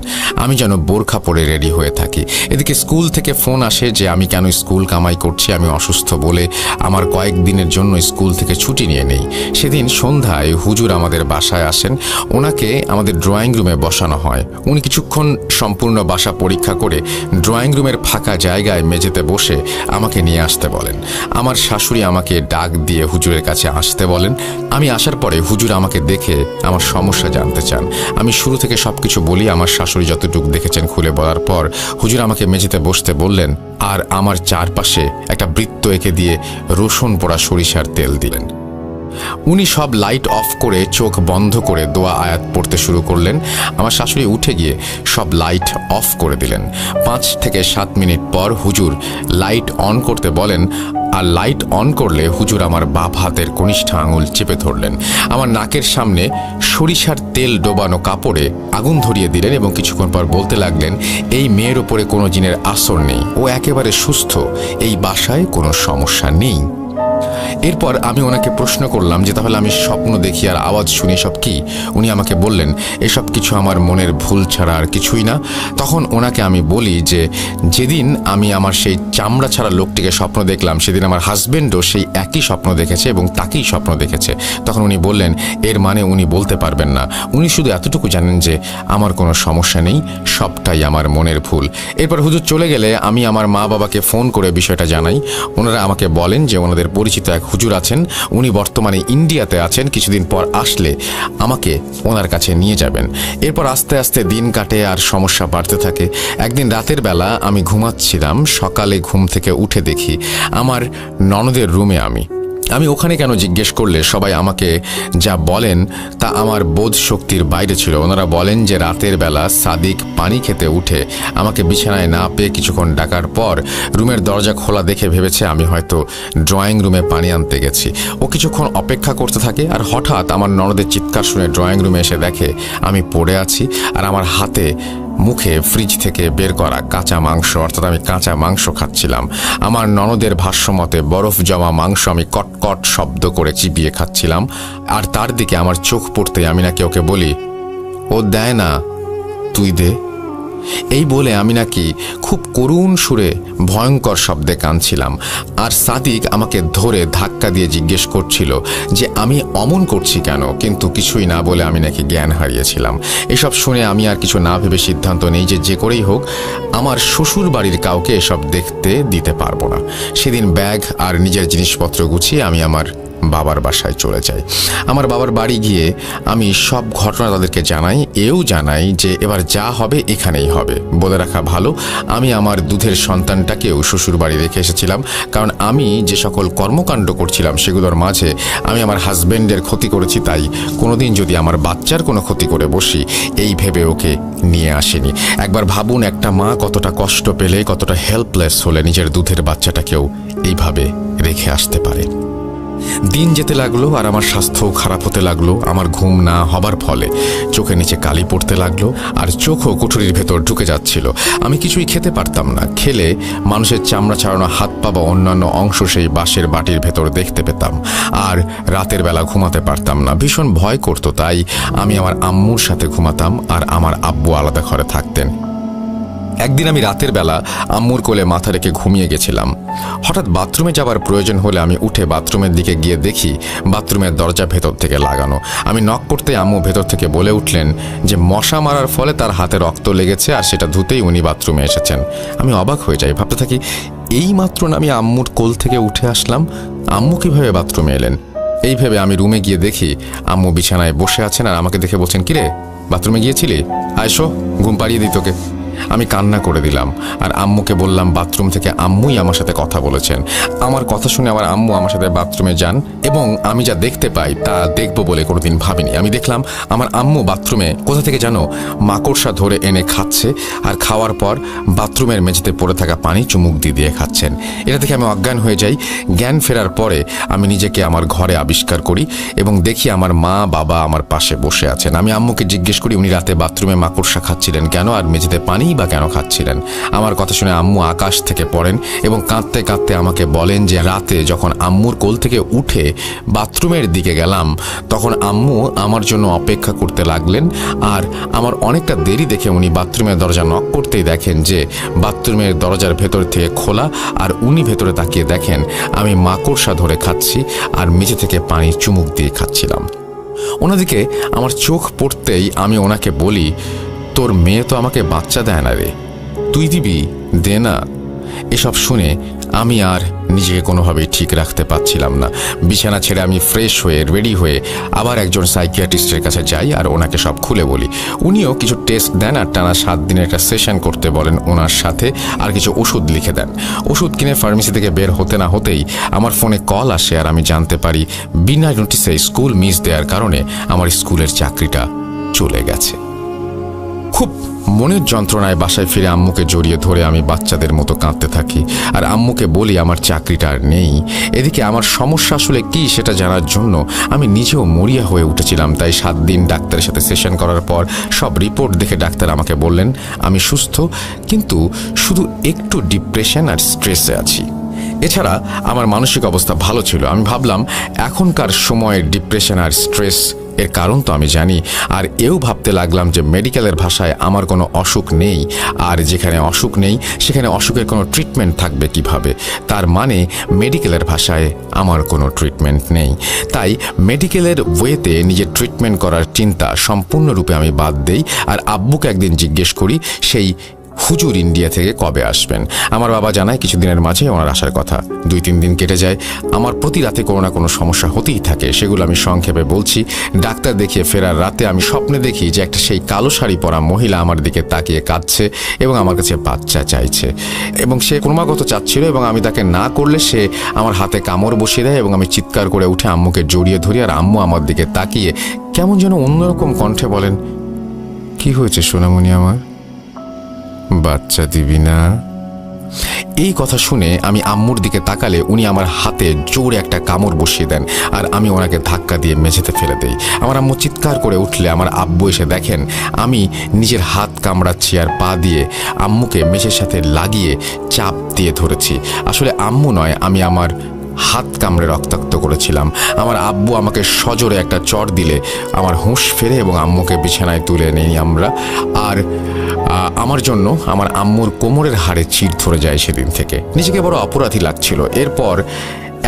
আমি যেন বোরখা পরে রেডি হয়ে থাকি। এদিকে স্কুল থেকে ফোন আসে যে আমি কেন স্কুল কামাই করছি, আমি অসুস্থ বলে আমার কয়েকদিনের জন্য স্কুল থেকে ছুটি নিয়ে নেই। সেদিন সন্ধ্যায় হুজুর আমাদের বাসায় আসেন। ওনাকে আমাদের ড্রয়িং রুমে বসানো হয়। উনি কিছুক্ষণ সম্পূর্ণ বাসা পরীক্ষা করে ড্রয়িং রুমের ফাঁকা জায়গায় মেঝেতে বসে আমাকে নিয়ে আসতে বলেন। আমার শাশুড়ি আমাকে ডাক দিয়ে হুজুরের কাছে আসতে বলেন। আমি আসার পরে হুজুর আমাকে দেখে আমার সমস্যা জানতে চান। আমি শুরু থেকে সবকিছু বলি। আমার শাশুড়ি যতটুকু দেখেছেন খুলে বলার পর হুজুর আমাকে মেঝেতে বসতে বললেন আর আমার চারপাশে একটা বৃত্ত এঁকে দিয়ে রসুন পোড়া সরিষার তেল দিলেন। উনি সব লাইট অফ করে চোখ বন্ধ করে দোয়া আয়াত পড়তে শুরু করলেন। আমার শাশুড়ি উঠে গিয়ে সব লাইট অফ করে দিলেন। 5 থেকে 7 মিনিট পর হুজুর লাইট অন করতে বলেন আর লাইট অন করলে হুজুর আমার বাম হাতের কনিষ্ঠ আঙুল চেপে ধরলেন। আমার নাকের সামনে সরিষার তেল ডোবানো কাপড়ে আগুন ধরিয়ে দিলেন এবং কিছুক্ষণ পর বলতে লাগলেন, এই মেয়ের ওপরে কোনো জিনের আসর নেই, ও একেবারে সুস্থ, এই বাসায় কোনো সমস্যা নেই। এরপর আমি ওনাকে প্রশ্ন করলাম যে তাহলে আমি স্বপ্ন দেখি আর আওয়াজ শুনি সব কি? উনি আমাকে বললেন এসব কিছু আমার মনের ভুল ছাড়া আর কিছুই না। তখন ওনাকে আমি বলি যে যেদিন আমি আমার সেই চামড়া ছাড়া লোকটিকে স্বপ্ন দেখলাম সেদিন আমার হাজবেন্ডও সেই একই স্বপ্ন দেখেছে এবং তাকেই স্বপ্ন দেখেছে। তখন উনি বললেন এর মানে উনি বলতে পারবেন না, উনি শুধু এতটুকু জানেন যে আমার কোনো সমস্যা নেই, সবটাই আমার মনের ভুল। এরপর হুজুর চলে গেলে আমি আমার মা বাবাকে ফোন করে বিষয়টা জানাই। ওনারা আমাকে বলেন যে ওনাদের পরিচিত এক হুজুর আছেন, উনি বর্তমানে ইন্ডিয়াতে আছেন, কিছুদিন পর আসলে আমাকে ওনার কাছে নিয়ে যাবেন। এরপর আস্তে আস্তে দিন কাটে আর সমস্যা বাড়তে থাকে। একদিন রাতের বেলা আমি ঘুমাচ্ছিলাম, সকালে ঘুম থেকে উঠে দেখি আমার ননদের রুমে আমি ওখানে কেন জিজ্ঞেস করলে সবাই আমাকে যা বলেন তা আমার বোধ শক্তির বাইরে ছিল। ওনারা বলেন যে রাতের বেলা সাদিক পানি খেতে উঠে আমাকে বিছানায় না পেয়ে কিছুক্ষণ ডাকার পর রুমের দরজা খোলা দেখে ভেবেছে আমি হয়তো ড্রয়িং রুমে পানি আনতে গেছি। ও কিছুক্ষণ অপেক্ষা করতে থাকে আর হঠাৎ আমার ননদের চিৎকার শুনে ড্রয়িং রুমে এসে দেখে আমি পড়ে আছি আর আমার হাতে মুখে ফ্রিজ থেকে বের করা কাঁচা মাংস, অর্থাৎ আমি কাঁচা মাংস খাচ্ছিলাম। আমার ননদের ভাষ্যমতে বরফ জমা মাংস আমি কটকট শব্দ করে চিবিয়ে খাচ্ছিলাম। আর তার দিকে আমার চোখ পড়তে আমি নাকি ওকে বলি ও দেয় না, তুই দে। এই বলে আমি নাকি খুব করুণ সুরে ভয়ঙ্কর শব্দে কাঁদছিলাম। আর সাদিক আমাকে ধরে ধাক্কা দিয়ে জিজ্ঞেস করছিল যে আমি অমন করছি কেন, কিন্তু কিছুই না বলে আমি নাকি জ্ঞান হারিয়েছিলাম। এসব শুনে আমি আর কিছু না ভেবে সিদ্ধান্ত নেই যে করেই হোক আমার শ্বশুর বাড়ির কাউকে এসব দেখতে দিতে পারবো না। সেদিন ব্যাগ আর নিজের জিনিসপত্র গুছিয়ে আমি আমার বাবার বাসায় চলে যাই। আমার বাবার বাড়ি গিয়ে আমি সব ঘটনা তাদেরকে জানাই, জানাই যে এবার যা হবে এখানেই হবে। বলে রাখা ভালো, আমি আমার দুধের সন্তানটাকেও শ্বশুর বাড়ি রেখে এসেছিলাম, কারণ আমি যে সকল কর্মকাণ্ড করছিলাম সেগুলোর মাঝে আমি আমার হাজবেন্ডের ক্ষতি করেছি, তাই কোনোদিন যদি আমার বাচ্চার কোনো ক্ষতি করে বসি এই ভেবে ওকে নিয়ে আসেনি। একবার ভাবুন, একটা মা কতটা কষ্ট পেলে, কতটা হেল্পলেস হলে নিজের দুধের বাচ্চাটাকেও এইভাবে রেখে আসতে পারে। দিন যেতে লাগলো আর আমার স্বাস্থ্যও খারাপ হতে লাগলো। আমার ঘুম না হবার ফলে চোখের নিচে কালি পড়তে লাগলো আর চোখও কুঠুরির ভেতর ঢুকে যাচ্ছিল। আমি কিছুই খেতে পারতাম না। খেলে মানুষের চামড়া ছাড়ানো হাত পা বা অন্যান্য অংশ সেই বাঁশের বাটির ভেতর দেখতে পেতাম। আর রাতের বেলা ঘুমাতে পারতাম না, ভীষণ ভয় করতো। তাই আমি আমার আম্মুর সাথে ঘুমাতাম আর আমার আব্বু আলাদা ঘরে থাকতেন। একদিন আমি রাতের বেলা আম্মুর কোলে মাথা রেখে ঘুমিয়ে গেছিলাম। হঠাৎ বাথরুমে যাবার প্রয়োজন হলে আমি উঠে বাথরুমের দিকে গিয়ে দেখি বাথরুমের দরজা ভেতর থেকে লাগানো। আমি নক করতে আম্মু ভেতর থেকে বলে উঠলেন যে মশা মারার ফলে তার হাতে রক্ত লেগেছে আর সেটা ধুতেই উনি বাথরুমে এসেছেন। আমি অবাক হয়ে যাই, ভাবতে থাকি এই মাত্র আমি আম্মুর কোল থেকে উঠে আসলাম, আম্মু কিভাবে বাথরুমে এলেন? এই ভেবে আমি রুমে গিয়ে দেখি আম্মু বিছানায় বসে আছেন আর আমাকে দেখে বলছেন, কিরে বাথরুমে গিয়েছিলি, আয়সো ঘুম পাড়িয়ে দিই তোকে। আমি কান্না করে দিলাম আর আম্মুকে বললাম বাথরুম থেকে আম্মুই আমার সাথে কথা বলেছেন। আমার কথা শুনে আমার আম্মু আমার সাথে বাথরুমে যান এবং আমি যা দেখতে পাই তা দেখব বলে কোনোদিন ভাবিনি। আমি দেখলাম আমার আম্মু বাথরুমে কোথা থেকে যেন মাকড়সা ধরে এনে খাচ্ছে আর খাওয়ার পর বাথরুমের মেঝেতে পড়ে থাকা পানি চুমুক দিয়ে খাচ্ছেন। এটা দেখে আমি অজ্ঞান হয়ে যাই। জ্ঞান ফেরার পরে আমি নিজেকে আমার ঘরে আবিষ্কার করি এবং দেখি আমার মা বাবা আমার পাশে বসে আছেন। আমি আম্মুকে জিজ্ঞেস করি উনি রাতে বাথরুমে মাকড়সা খাচ্ছিলেন কেন আর মেঝেতে পানি বা কেন খাচ্ছিলেন। আমার কথা শুনে আম্মু আকাশ থেকে পড়েন এবং কাঁদতে কাঁদতে আমাকে বলেন যে রাতে যখন আম্মুর কোল থেকে উঠে বাথরুমের দিকে গেলাম তখন আম্মু আমার জন্য অপেক্ষা করতে লাগলেন আর আমার অনেকটা দেরি দেখে উনি বাথরুমের দরজা নক করতেই দেখেন যে বাথরুমের দরজার ভেতর থেকে খোলা আর উনি ভেতরে তাকিয়ে দেখেন আমি মাকড়সা ধরে খাচ্ছি আর মেঝে থেকে পানি চুমুক দিয়ে খাচ্ছিলাম। ওনাদিকে আমার চোখ পড়তেই আমি ওনাকে বলি, তোর মেয়ে তো আমাকে বাচ্চা দেয় না রে, তুই দিবি, দে না। এসব শুনে আমি আর নিজেকে কোনোভাবেই ঠিক রাখতে পারছিলাম না। বিছানা ছেড়ে আমি ফ্রেশ হয়ে রেডি হয়ে আবার একজন সাইকিয়াট্রিস্টের কাছে যাই আর ওনাকে সব খুলে বলি। উনিও কিছু টেস্ট দেন আর টানা 7 দিনের একটা সেশন করতে বলেন ওনার সাথে, আর কিছু ওষুধ লিখে দেন। ওষুধ কিনে ফার্মেসি থেকে বের হতে না হতেই আমার ফোনে কল আসে আর আমি জানতে পারি বিনা নোটিসে স্কুল মিস দেওয়ার কারণে আমার স্কুলের চাকরিটা চলে গেছে। খুব মনের যন্ত্রণায় বাসায় ফিরে আম্মুকে জড়িয়ে ধরে আমি বাচ্চাদের মতো কাঁদতে থাকি আর আম্মুকে বলি আমার চাকরিটা আর নেই। এদিকে আমার সমস্যা আসলে কি সেটা জানার জন্য আমি নিজেও মরিয়া হয়ে উঠেছিলাম। তাই 7 দিন ডাক্তারের সাথে সেশন করার পর সব রিপোর্ট দেখে ডাক্তার আমাকে বললেন আমি সুস্থ, কিন্তু শুধু একটু ডিপ্রেশন আর স্ট্রেসে আছি। এছাড়া আমার মানসিক অবস্থা ভালো ছিল। আমি ভাবলাম এখনকার সময়ের ডিপ্রেশন আর স্ট্রেস এর কারণ তো আমি জানি, আর এও ভাবতে লাগলাম যে মেডিকেলের ভাষায় আমার কোনো অসুখ নেই, আর যেখানে অসুখ নেই সেখানে অসুখের কোনো ট্রিটমেন্ট থাকবে কিভাবে? তার মানে মেডিকেলের ভাষায় আমার কোনো ট্রিটমেন্ট নেই। তাই মেডিকেলের ওয়েতে নিজের ট্রিটমেন্ট করার চিন্তা সম্পূর্ণরূপে আমি বাদ দেই, আর আব্বুকে একদিন জিজ্ঞেস করি সেই হুজুর ইন্ডিয়া থেকে কবে আসবেন। আমার বাবা জানায় কিছুদিনের মাঝে ওনার আসার কথা। 2-3 দিন কেটে যায়। আমার প্রতি রাতে কোনো না কোনো সমস্যা হতেই থাকে, সেগুলো আমি সংক্ষেপে বলছি। ডাক্তার দেখিয়ে ফেরার রাতে আমি স্বপ্নে দেখি যে একটা সেই কালো শাড়ি পরা মহিলা আমার দিকে তাকিয়ে কাঁদছে এবং আমার কাছে বাচ্চা চাইছে, এবং সে ক্রমাগত চাচ্ছিল, এবং আমি তাকে না করলে সে আমার হাতে কামড় বসিয়ে দেয়, এবং আমি চিৎকার করে উঠে আম্মুকে জড়িয়ে ধরি, আর আম্মু আমার দিকে তাকিয়ে কেমন যেন অন্যরকম কণ্ঠে বলেন, কি হয়েছে সোনামণি আমার, বাচ্চা দিবি না? এই কথা শুনে আমি আম্মুর দিকে তাকালে উনি আমার হাতে জোরে একটা কামড় বসিয়ে দেন, আর আমি ওনাকে ধাক্কা দিয়ে মেঝেতে ফেলে দেই। আমার আম্মু চিৎকার করে উঠলে আমার আব্বু এসে দেখেন আমি নিজের হাত কামড়াচ্ছি আর পা দিয়ে আম্মুকে মেঝের সাথে লাগিয়ে চাপ দিয়ে ধরেছি। আসলে আম্মু নয়, আমি আমার হাত কামড়ে রক্তাক্ত করেছিলাম। আমার আব্বু আমাকে সজোরে একটা চড় দিলে আমার হুঁশ ফেরে এবং আম্মুকে বিছানায় তুলে নেই আমরা। আর আমার জন্য আমার আম্মুর কোমরের হাড়ে চিড় ধরে যায় সেদিন থেকে। নিজেকে বড় অপরাধী লাগছিল। এরপর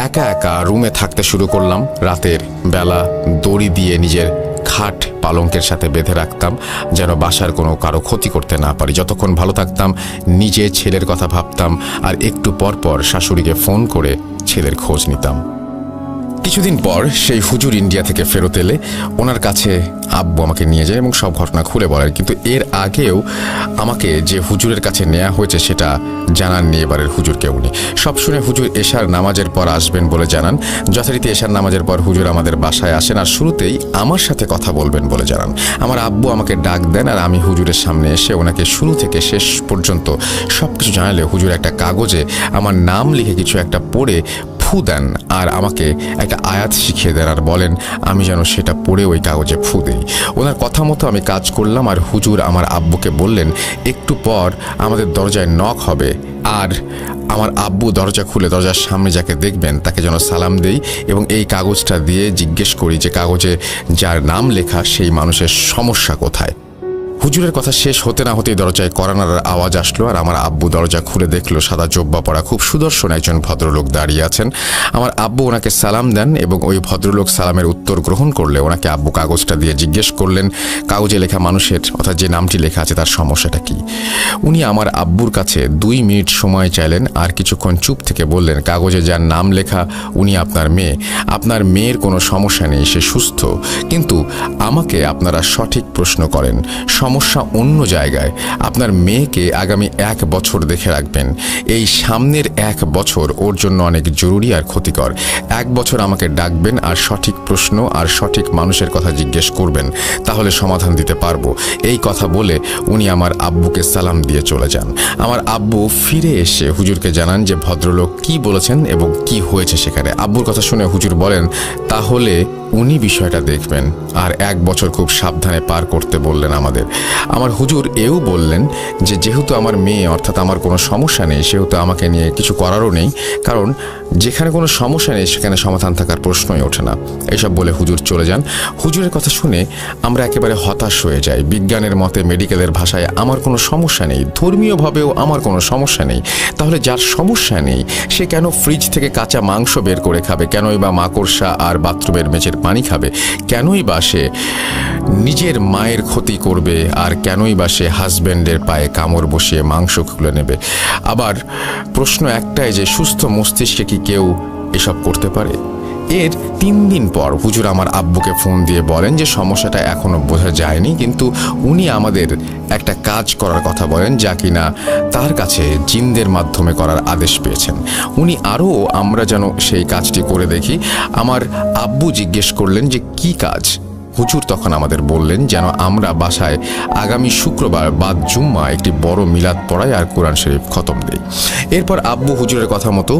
একা একা রুমে থাকতে শুরু করলাম। রাতের বেলা দড়ি দিয়ে নিজের খাট পালঙ্কের সাথে বেঁধে রাখতাম যেন বাসার কোনো কারো ক্ষতি করতে না পারি। যতক্ষণ ভালো থাকতাম নিজে ছেলের কথা ভাবতাম, আর একটু পর পর শাশুড়িকে ফোন করে ছেলের খোঁজ নিতাম। কিছুদিন পর সেই হুজুর ইন্ডিয়া থেকে ফেরত এলে ওনার কাছে আব্বু আমাকে নিয়ে যায় এবং সব ঘটনা খুলে বলেন। কিন্তু এর আগেও আমাকে যে হুজুরের কাছে নেওয়া হয়েছে সেটা জানাননি এবারের হুজুরকে উনি। সব শুনে হুজুর এশার নামাজের পর আসবেন বলে জানান। যথারীতি এশার নামাজের পর হুজুর আমাদের বাসায় আসেন, আর শুরুতেই আমার সাথে কথা বলবেন বলে জানান। আমার আব্বু আমাকে ডাক দেন, আর আমি হুজুরের সামনে এসে ওনাকে শুরু থেকে শেষ পর্যন্ত সব কিছু জানালে হুজুর একটা কাগজে আমার নাম লিখে কিছু একটা পড়ে ফু দেন, আর আমাকে একটা আয়াত শিখিয়ে দেন, আর বলেন আমি যেন সেটা পড়ে ওই কাগজে ফু দেই। ওনার কথা মতো আমি কাজ করলাম, আর হুজুর আমার আব্বুকে বললেন একটু পর আমাদের দরজায় নক হবে, আর আমার আব্বু দরজা খুলে দরজার সামনে যাকে দেখবেন তাকে যেন সালাম দেই, এবং এই কাগজটা দিয়ে জিজ্ঞেস করি যে কাগজে যার নাম লেখা সেই মানুষের সমস্যা কোথায়। হুজুরের কথা শেষ হতে না হতেই দরজায় করানার আওয়াজ আসলো, আর আমার আব্বু দরজা খুলে দেখলো সাদা জোব্বা পরা খুব সুদর্শন একজন ভদ্রলোক দাঁড়িয়ে আছেন। আমার আব্বু ওনাকে সালাম দেন, এবং ওই ভদ্রলোক সালামের উত্তর গ্রহণ করলে ওনাকে আব্বু কাগজটা দিয়ে জিজ্ঞেস করলেন কাগজে লেখা মানুষের, অর্থাৎ যে নামটি লেখা আছে তার সমস্যাটা কি। উনি আমার আব্বুর কাছে 2 মিনিট সময় চাইলেন, আর কিছুক্ষণ চুপ থেকে বললেন কাগজে যার নাম লেখা উনি আপনার মেয়ে। আপনার মেয়ের কোনো সমস্যা নেই, সে সুস্থ, কিন্তু আমাকে আপনারা সঠিক প্রশ্ন করেন, সমস্যা অন্য জায়গায়। আপনার মেয়েকে আগামী 1 বছর দেখে রাখবেন। এই সামনের 1 বছর ওর জন্য অনেক জরুরি আর ক্ষতিকর। 1 বছর আমাকে ডাকবেন আর সঠিক প্রশ্ন আর সঠিক মানুষের কথা জিজ্ঞেস করবেন, তাহলে সমাধান দিতে পারবো। এই কথা বলে উনি আমার আব্বুকে সালাম দিয়ে চলে যান। আমার আব্বু ফিরে এসে হুজুরকে জানান যে ভদ্রলোক কি বলেছেন এবং কি হয়েছে সেখানে। আব্বুর কথা শুনে হুজুর বলেন তাহলে উনি বিষয়টা দেখবেন, আর 1 বছর খুব সাবধানে পার করতে বললেন আমাদের। আমার হুজুর এও বললেন যে যেহেতু আমার মেয়ে অর্থাৎ আমার কোনো সমস্যা নেই, সেহেতু আমাকে নিয়ে কিছু করারও নেই, কারণ যেখানে কোনো সমস্যা নেই সেখানে সমাধান থাকার প্রশ্নই ওঠে না। এইসব বলে হুজুর চলে যান। হুজুরের কথা শুনে আমরা একেবারে হতাশ হয়ে যাই। বিজ্ঞানের মতে মেডিকেলের ভাষায় আমার কোনো সমস্যা নেই, ধর্মীয়ভাবেও আমার কোনো সমস্যা নেই। তাহলে যার সমস্যা নেই সে কেন ফ্রিজ থেকে কাঁচা মাংস বের করে খাবে? কেনই বা মাকড়সা আর বাথরুমের মেঝের পানি খাবে? কেনই বা সে নিজের মায়ের ক্ষতি করবে? আর কেনই বা সে হাজব্যান্ডের পায়ে কামড় বসিয়ে মাংস খুলে নেবে? আবার প্রশ্ন একটাই যে সুস্থ মস্তিষ্কে কি কেউ এসব করতে পারে? এর 3 দিন পর হুজুর আমার আব্বুকে ফোন দিয়ে বলেন যে সমস্যাটা এখনো বোঝা যায়নি, কিন্তু উনি আমাদের একটা কাজ করার কথা বলেন যা কিনা তার কাছে জিনদের মাধ্যমে করার আদেশ পেয়েছেন। উনি আরও আমরা যেন সেই কাজটি করে দেখি। আমার আব্বু জিজ্ঞেস করলেন যে কি কাজ। হুজুর তখন আমাদের বললেন যেন আমরা বাসায় আগামী শুক্রবার বাদ জুম্মা একটি বড় মিলাদ পড়াই আর কোরআন শরীফ খতম দেই। এরপর আব্বু হুজুরের কথা মতো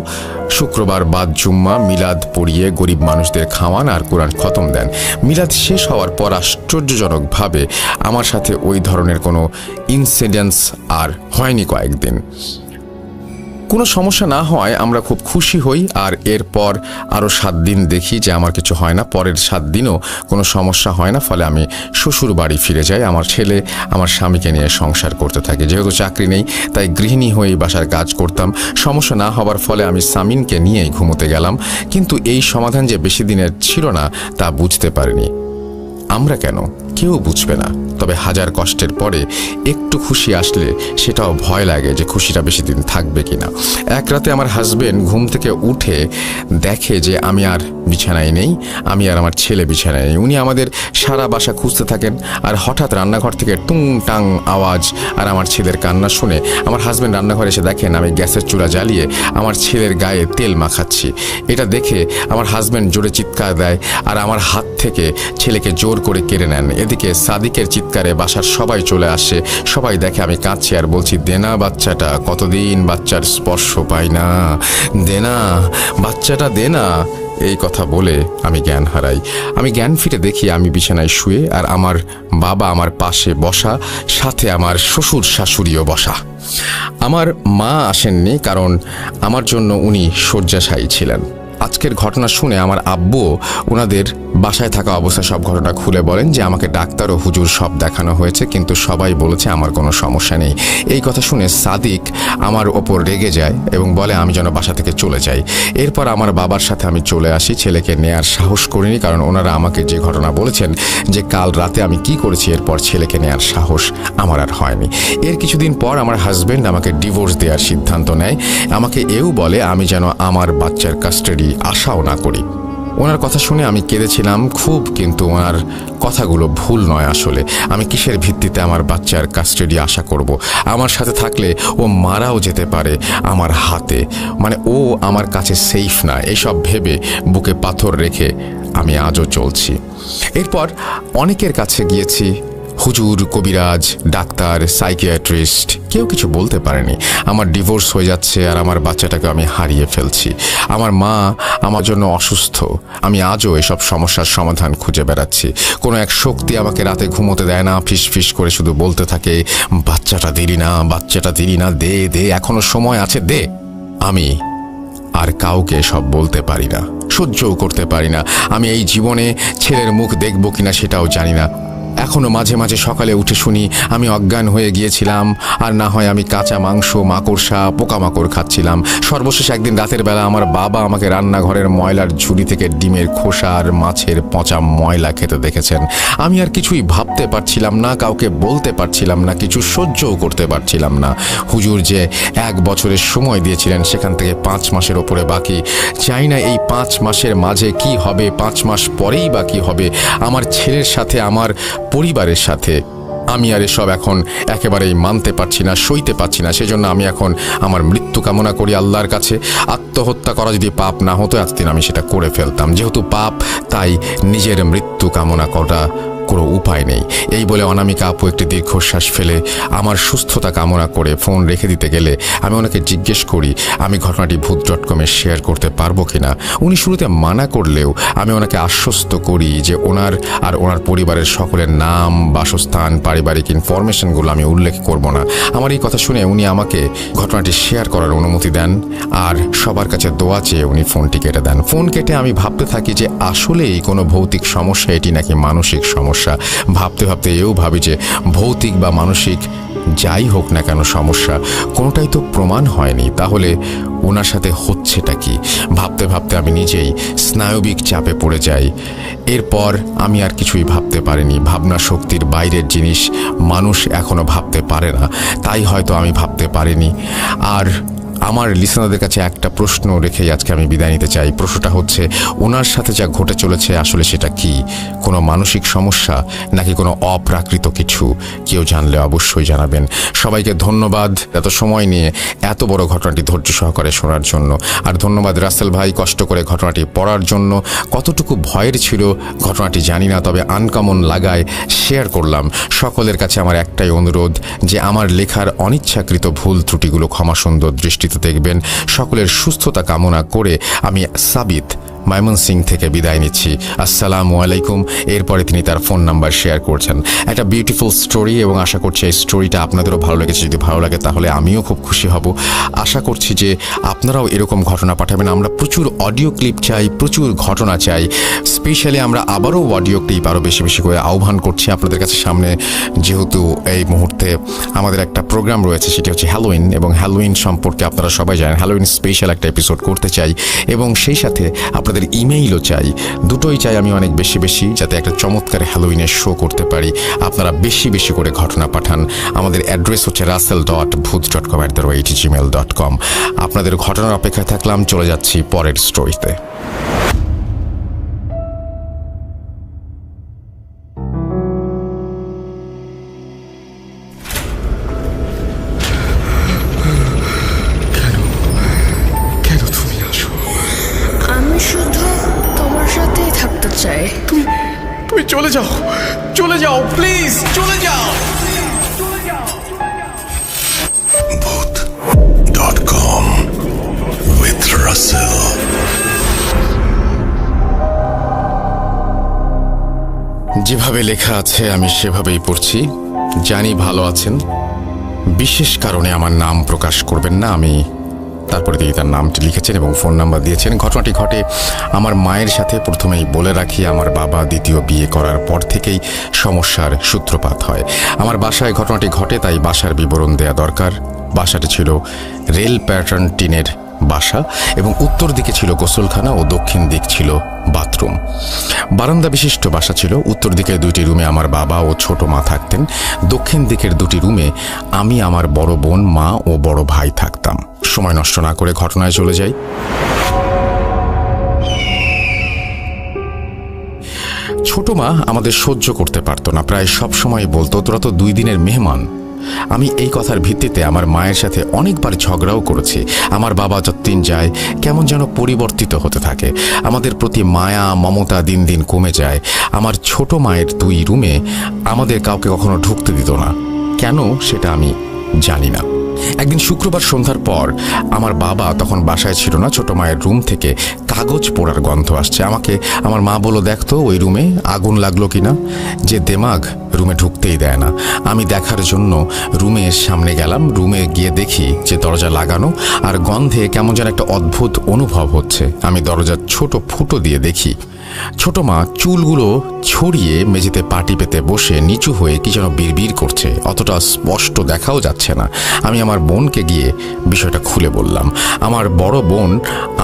শুক্রবার বাদ জুম্মা মিলাদ পড়িয়ে গরিব মানুষদের খাওয়ান আর কোরআন খতম দেন। মিলাদ শেষ হওয়ার পর আশ্চর্যজনকভাবে আমার সাথে ওই ধরনের কোনো ইনসিডেন্টস আর হয়নি কয়েকদিন। কোনো সমস্যা না হয় আমরা খুব খুশি হই, আর এরপর আরও 7 দিন দেখি যে আমার কিছু হয় না। পরের 7 দিনও কোনো সমস্যা হয় না, ফলে আমি শ্বশুর বাড়ি ফিরে যাই। আমার ছেলে আমার স্বামীকে নিয়ে সংসার করতে থাকে। যেহেতু চাকরি নেই তাই গৃহিণী হয়েই বাসার কাজ করতাম। সমস্যা না হবার ফলে আমি সামিনকে নিয়েই ঘুমোতে গেলাম। কিন্তু এই সমাধান যে বেশি দিনের ছিল না তা বুঝতে পারিনি। আমরা কেন, কেউ বুঝবে না। তবে হাজার কষ্টের পরে একটু খুশি আসলে সেটাও ভয় লাগে যে খুশিটা বেশি দিন থাকবে কিনা। এক রাতে আমার হাজবেন্ড ঘুম থেকে উঠে দেখে যে আমি আর বিছানায় নেই, আমি আর আমার ছেলে বিছানায় নেই। উনি আমাদের সারা বাসা খুঁজতে থাকেন, আর হঠাৎ রান্নাঘর থেকে টুং টাং আওয়াজ আর আমার ছেলের কান্না শুনে আমার হাজবেন্ড রান্নাঘরে এসে দেখেন আমি গ্যাসের চুলা জ্বালিয়ে আমার ছেলের গায়ে তেল মাখাচ্ছি। এটা দেখে আমার হাজবেন্ড জোরে চিৎকার দেয় আর আমার হাত থেকে ছেলেকে জোর করে কেড়ে নেন। এদিকে সাদিকের চিৎকারে বাসার সবাই চলে আসে। সবাই দেখে আমি কাঁদছি আর বলছি, দেনা বাচ্চাটা, কতদিন বাচ্চার স্পর্শ পাই না, দেনা বাচ্চাটা, দেনা। এই কথা বলে আমি জ্ঞান হারাই। আমি জ্ঞান ফিরে দেখি আমি বিছানায় শুয়ে, আর আমার বাবা আমার পাশে বসা, সাথে আমার শ্বশুর শাশুড়িও বসা। আমার মা আসেননি, কারণ আমার জন্য উনি শয্যাশায়ী ছিলেন। আজকের ঘটনা শুনে আমার আব্বুও ওনাদের বাসায় থাকা অবস্থায় সব ঘটনা খুলে বলেন যে আমাকে ডাক্তার ও হুজুর সব দেখানো হয়েছে, কিন্তু সবাই বলেছে আমার কোনো সমস্যা নেই। এই কথা শুনে সাদিক আমার ওপর রেগে যায় এবং বলে আমি যেন বাসা থেকে চলে যাই। এরপর আমার বাবার সাথে আমি চলে আসি। ছেলেকে নেয়ার সাহস করিনি, কারণ ওনারা আমাকে যে ঘটনা বলেছেন যে কাল রাতে আমি কি করেছি, এরপর ছেলেকে নেয়ার সাহস আমার আর হয়নি। এর কিছুদিন পর আমার হাজবেন্ড আমাকে ডিভোর্স দেওয়ার সিদ্ধান্ত নেয়। আমাকে এও বলে আমি যেন আমার বাচ্চার কাস্টাডি আশাও না করি। ওনার কথা শুনে আমি কেঁদেছিলাম খুব, কিন্তু ওনার কথাগুলো ভুল নয়। আসলে আমি কিসের ভিত্তিতে আমার বাচ্চার কাস্টাডি আশা করব? আমার সাথে থাকলে ও মারাও যেতে পারে আমার হাতে, মানে ও আমার কাছে সেফ না। এসব ভেবে বুকে পাথর রেখে আমি আজও চলছি। এরপর অনেকের কাছে গিয়েছি, হুজুর, কবিরাজ, ডাক্তার, সাইকিয়াট্রিস্ট, কেউ কিছু বলতে পারেনি। আমার ডিভোর্স হয়ে যাচ্ছে আর আমার বাচ্চাটাকে আমি হারিয়ে ফেলছি। আমার মা আমার জন্য অসুস্থ। আমি আজও এসব সমস্যার সমাধান খুঁজে বেড়াচ্ছি। কোনো এক শক্তি আমাকে রাতে ঘুমোতে দেয় না, ফিস ফিস করে শুধু বলতে থাকে, বাচ্চাটা দিলি না, বাচ্চাটা দিলি না, দে দে, এখনো সময় আছে, দে। আমি আর কাউকে সব বলতে পারি না, সহ্যও করতে পারি না। আমি এই জীবনে ছেলের মুখ দেখব কিনা সেটাও জানি না। এখনও মাঝে মাঝে সকালে উঠে শুনি আমি অজ্ঞান হয়ে গিয়েছিলাম, আর না হয় আমি কাঁচা মাংস, মাকড়সা, পোকামাকড় খাচ্ছিলাম। সর্বশেষ একদিন রাতের বেলা আমার বাবা আমাকে রান্নাঘরের ময়লার ঝুড়ি থেকে ডিমের খোসা আর মাছের পচা ময়লা খেতে দেখেছেন। আমি আর কিছুই ভাবতে পারছিলাম না, কাউকে বলতে পারছিলাম না, কিছু সহ্যও করতে পারছিলাম না। হুজুর যে 1 বছরের সময় দিয়েছিলেন সেখান থেকে 5 মাসের ওপরে বাকি। চাই না এই 5 মাসের মাঝে কি হবে, 5 মাস পরেই বা কি হবে আমার ছেলের সাথে, আমার পরিবারের সাথে। আমি আর এসব এখন একেবারেই মানতে পারছি না, সইতে পারছি না। সেজন্য আমি এখন আমার মৃত্যু কামনা করি আল্লাহর কাছে। আত্মহত্যা করা যদি পাপ না হতো এতদিন আমি সেটা করে ফেলতাম। যেহেতু পাপ, তাই নিজের মৃত্যু কামনা করা কোনো উপায় নেই। এই বলে অনামিকা আপু একটি দীর্ঘশ্বাস ফেলে আমার সুস্থতা কামনা করে ফোন রেখে দিতে গেলে আমি ওনাকে জিজ্ঞেস করি আমি ঘটনাটি ভূত.com-এ শেয়ার করতে পারবো কিনা। উনি শুরুতে মানা করলেও আমি ওনাকে আশ্বস্ত করি যে ওনার আর ওনার পরিবারের সকলের নাম, বাসস্থান, পারিবারিক ইনফরমেশনগুলো আমি উল্লেখ করব না। আমার এই কথা শুনে উনি আমাকে ঘটনাটি শেয়ার করার অনুমতি দেন, আর সবার কাছে দোয়া চেয়ে উনি ফোনটি কেটে দেন। ফোন কেটে আমি ভাবতে থাকি যে আসলেই কোনো ভৌতিক সমস্যা এটি নাকি মানসিক সমস্যা। ভাবতে ভাবতে এও ভাবি যে ভৌতিক বা মানসিক যাই হোক না কেন সমস্যা, কোনোটাই তো প্রমাণ হয়নি, তাহলে ওনার সাথে হচ্ছেটা কি? ভাবতে ভাবতে আমি নিজেই স্নায়বিক চাপে পড়ে যাই। এরপর আমি আর কিছুই ভাবতে পারিনি। ভাবনা শক্তির বাইরের জিনিস মানুষ এখনো ভাবতে পারে না, তাই হয়তো আমি ভাবতে পারিনি। আর আমার লিসনারদের কাছে একটা প্রশ্ন রেখেই আজকে আমি বিদায় নিতে চাই। প্রশ্নটা হচ্ছে, ওনার সাথে যা ঘটে চলেছে আসলে সেটা কি? কোনো মানসিক সমস্যা নাকি কোনো অপ্রাকৃত কিছু? কেউ জানলে অবশ্যই জানাবেন। সবাইকে ধন্যবাদ এত সময় নিয়ে এত বড় ঘটনাটি ধৈর্য সহকারে শোনার জন্য। আর ধন্যবাদ রাসেল ভাই কষ্ট করে ঘটনাটি পড়ার জন্য। কতটুকু ভয়ের ছিল ঘটনাটি জানি না, তবে আনকমন লাগায় শেয়ার করলাম। সকলের কাছে আমার একটাই অনুরোধ যে আমার লেখার অনিচ্ছাকৃত ভুল ত্রুটিগুলো ক্ষমা সুন্দর দৃষ্টিতে দেখবেন। সকলের সুস্থতা কামনা করে আমি সাবিত ময়মনসিং থেকে বিদায় নিচ্ছি। আসসালামু আলাইকুম। এরপরে তিনি তার ফোন নাম্বার শেয়ার করছেন। একটা বিউটিফুল স্টোরি, এবং আশা করছি এই স্টোরিটা আপনাদেরও ভালো লেগেছে। যদি ভালো লাগে তাহলে আমিও খুব খুশি হব। আশা করছি যে আপনারাও এরকম ঘটনা পাঠাবেন। আমরা প্রচুর অডিও ক্লিপ চাই, প্রচুর ঘটনা চাই। স্পেশালি আমরা আবারও অডিও ক্লিপ আরও বেশি বেশি করে আহ্বান করছি আপনাদের কাছে সামনে, যেহেতু এই মুহূর্তে আমাদের একটা প্রোগ্রাম রয়েছে, সেটি হচ্ছে হ্যালোইন, এবং হ্যালোইন সম্পর্কে আপনারা সবাই জানেন। হ্যালোইন স্পেশাল একটা এপিসোড করতে চাই, এবং সেই সাথে আপনাদের ইমেইলও চাই। দুটোই চাই আমি অনেক বেশি বেশি, যাতে একটা চমৎকার হ্যালোইনের শো করতে পারি। আপনারা বেশি বেশি করে ঘটনা পাঠান। আমাদের অ্যাড্রেস হচ্ছে russell.booth.com@gmail.com। আপনাদের ঘটনার অপেক্ষায় থাকলাম। চলে যাচ্ছি পরের স্টোরিতে। চাই তুমি চলে যাও, চলে যাও, প্লিজ চলে যাও। Booth.com with Russell. যেভাবে লেখা আছে আমি সেভাবেই পড়ছি। জানি ভালো আছেন। বিশেষ কারণে আমার নাম প্রকাশ করবেন না। আমি তারপরে তিনি তার নামটি লিখেছেন এবং ফোন নাম্বার দিয়েছেন। ঘটনাটি ঘটে আমার মায়ের সাথে। প্রথমেই বলে রাখি, আমার বাবা দ্বিতীয় বিয়ে করার পর থেকেই সমস্যার সূত্রপাত হয়। আমার বাসায় ঘটনাটি ঘটে, তাই বাসার বিবরণ দেয়া দরকার। বাসাটি ছিল রেল প্যাটার্ন টিনের বাসা, এবং উত্তর দিকে ছিল গোসলখানা ও দক্ষিণ দিক ছিল বাথরুম। বারান্দা বিশিষ্ট বাসা ছিল। উত্তর দিকের দুইটি রুমে আমার বাবা ও ছোট মা থাকতেন। দক্ষিণ দিকের দুটি রুমে আমি, আমার বড় বোন, মা ও বড় ভাই থাকতাম। সময় নষ্ট না করে ঘটনায় চলে যাই। ছোট মা আমাদের সহ্য করতে পারত না। প্রায় সব সময় বলতো, তোরা তো 2 দিনের মেহমান। আমি এই কথার ভিত্তিতে আমার মায়ের সাথে অনেকবার ঝগড়াও করেছি। আমার বাবা যতদিন যায় কেমন যেন পরিবর্তিত হতে থাকে। আমাদের প্রতি মায়া মমতা দিন দিন কমে যায়। আমার ছোট মায়ের 2 রুমে আমাদের কাউকে কখনো ঢুকতে দিত না। কেন সেটা আমি জানি না। একদিন শুক্রবার সন্ধ্যার পর আমার বাবা তখন বাসায় ছিল না। ছোট মায়ের রুম থেকে কাগজ পোড়ার গন্ধ আসছে। আমাকে আমার মা বলল, দেখতো ওই রুমে আগুন লাগলো কিনা। যে দেমাগ রুমে ঢুকতেই দেয় না। আমি দেখার জন্য রুমের সামনে গেলাম। রুমে গিয়ে দেখি যে দরজা লাগানো, আর গন্ধে কেমন যেন একটা অদ্ভুত অনুভব হচ্ছে। আমি দরজার ছোট ফুটো দিয়ে দেখি ছোট মা চুলগুলো ছড়িয়ে মেঝেতে পাটি পেতে বসে নিচু হয়ে কি যেন বিড়বিড় করছে। অতটা স্পষ্ট দেখাও যাচ্ছে না। আমি আমার বোনকে গিয়ে বিষয়টা খুলে বললাম। আমার বড় বোন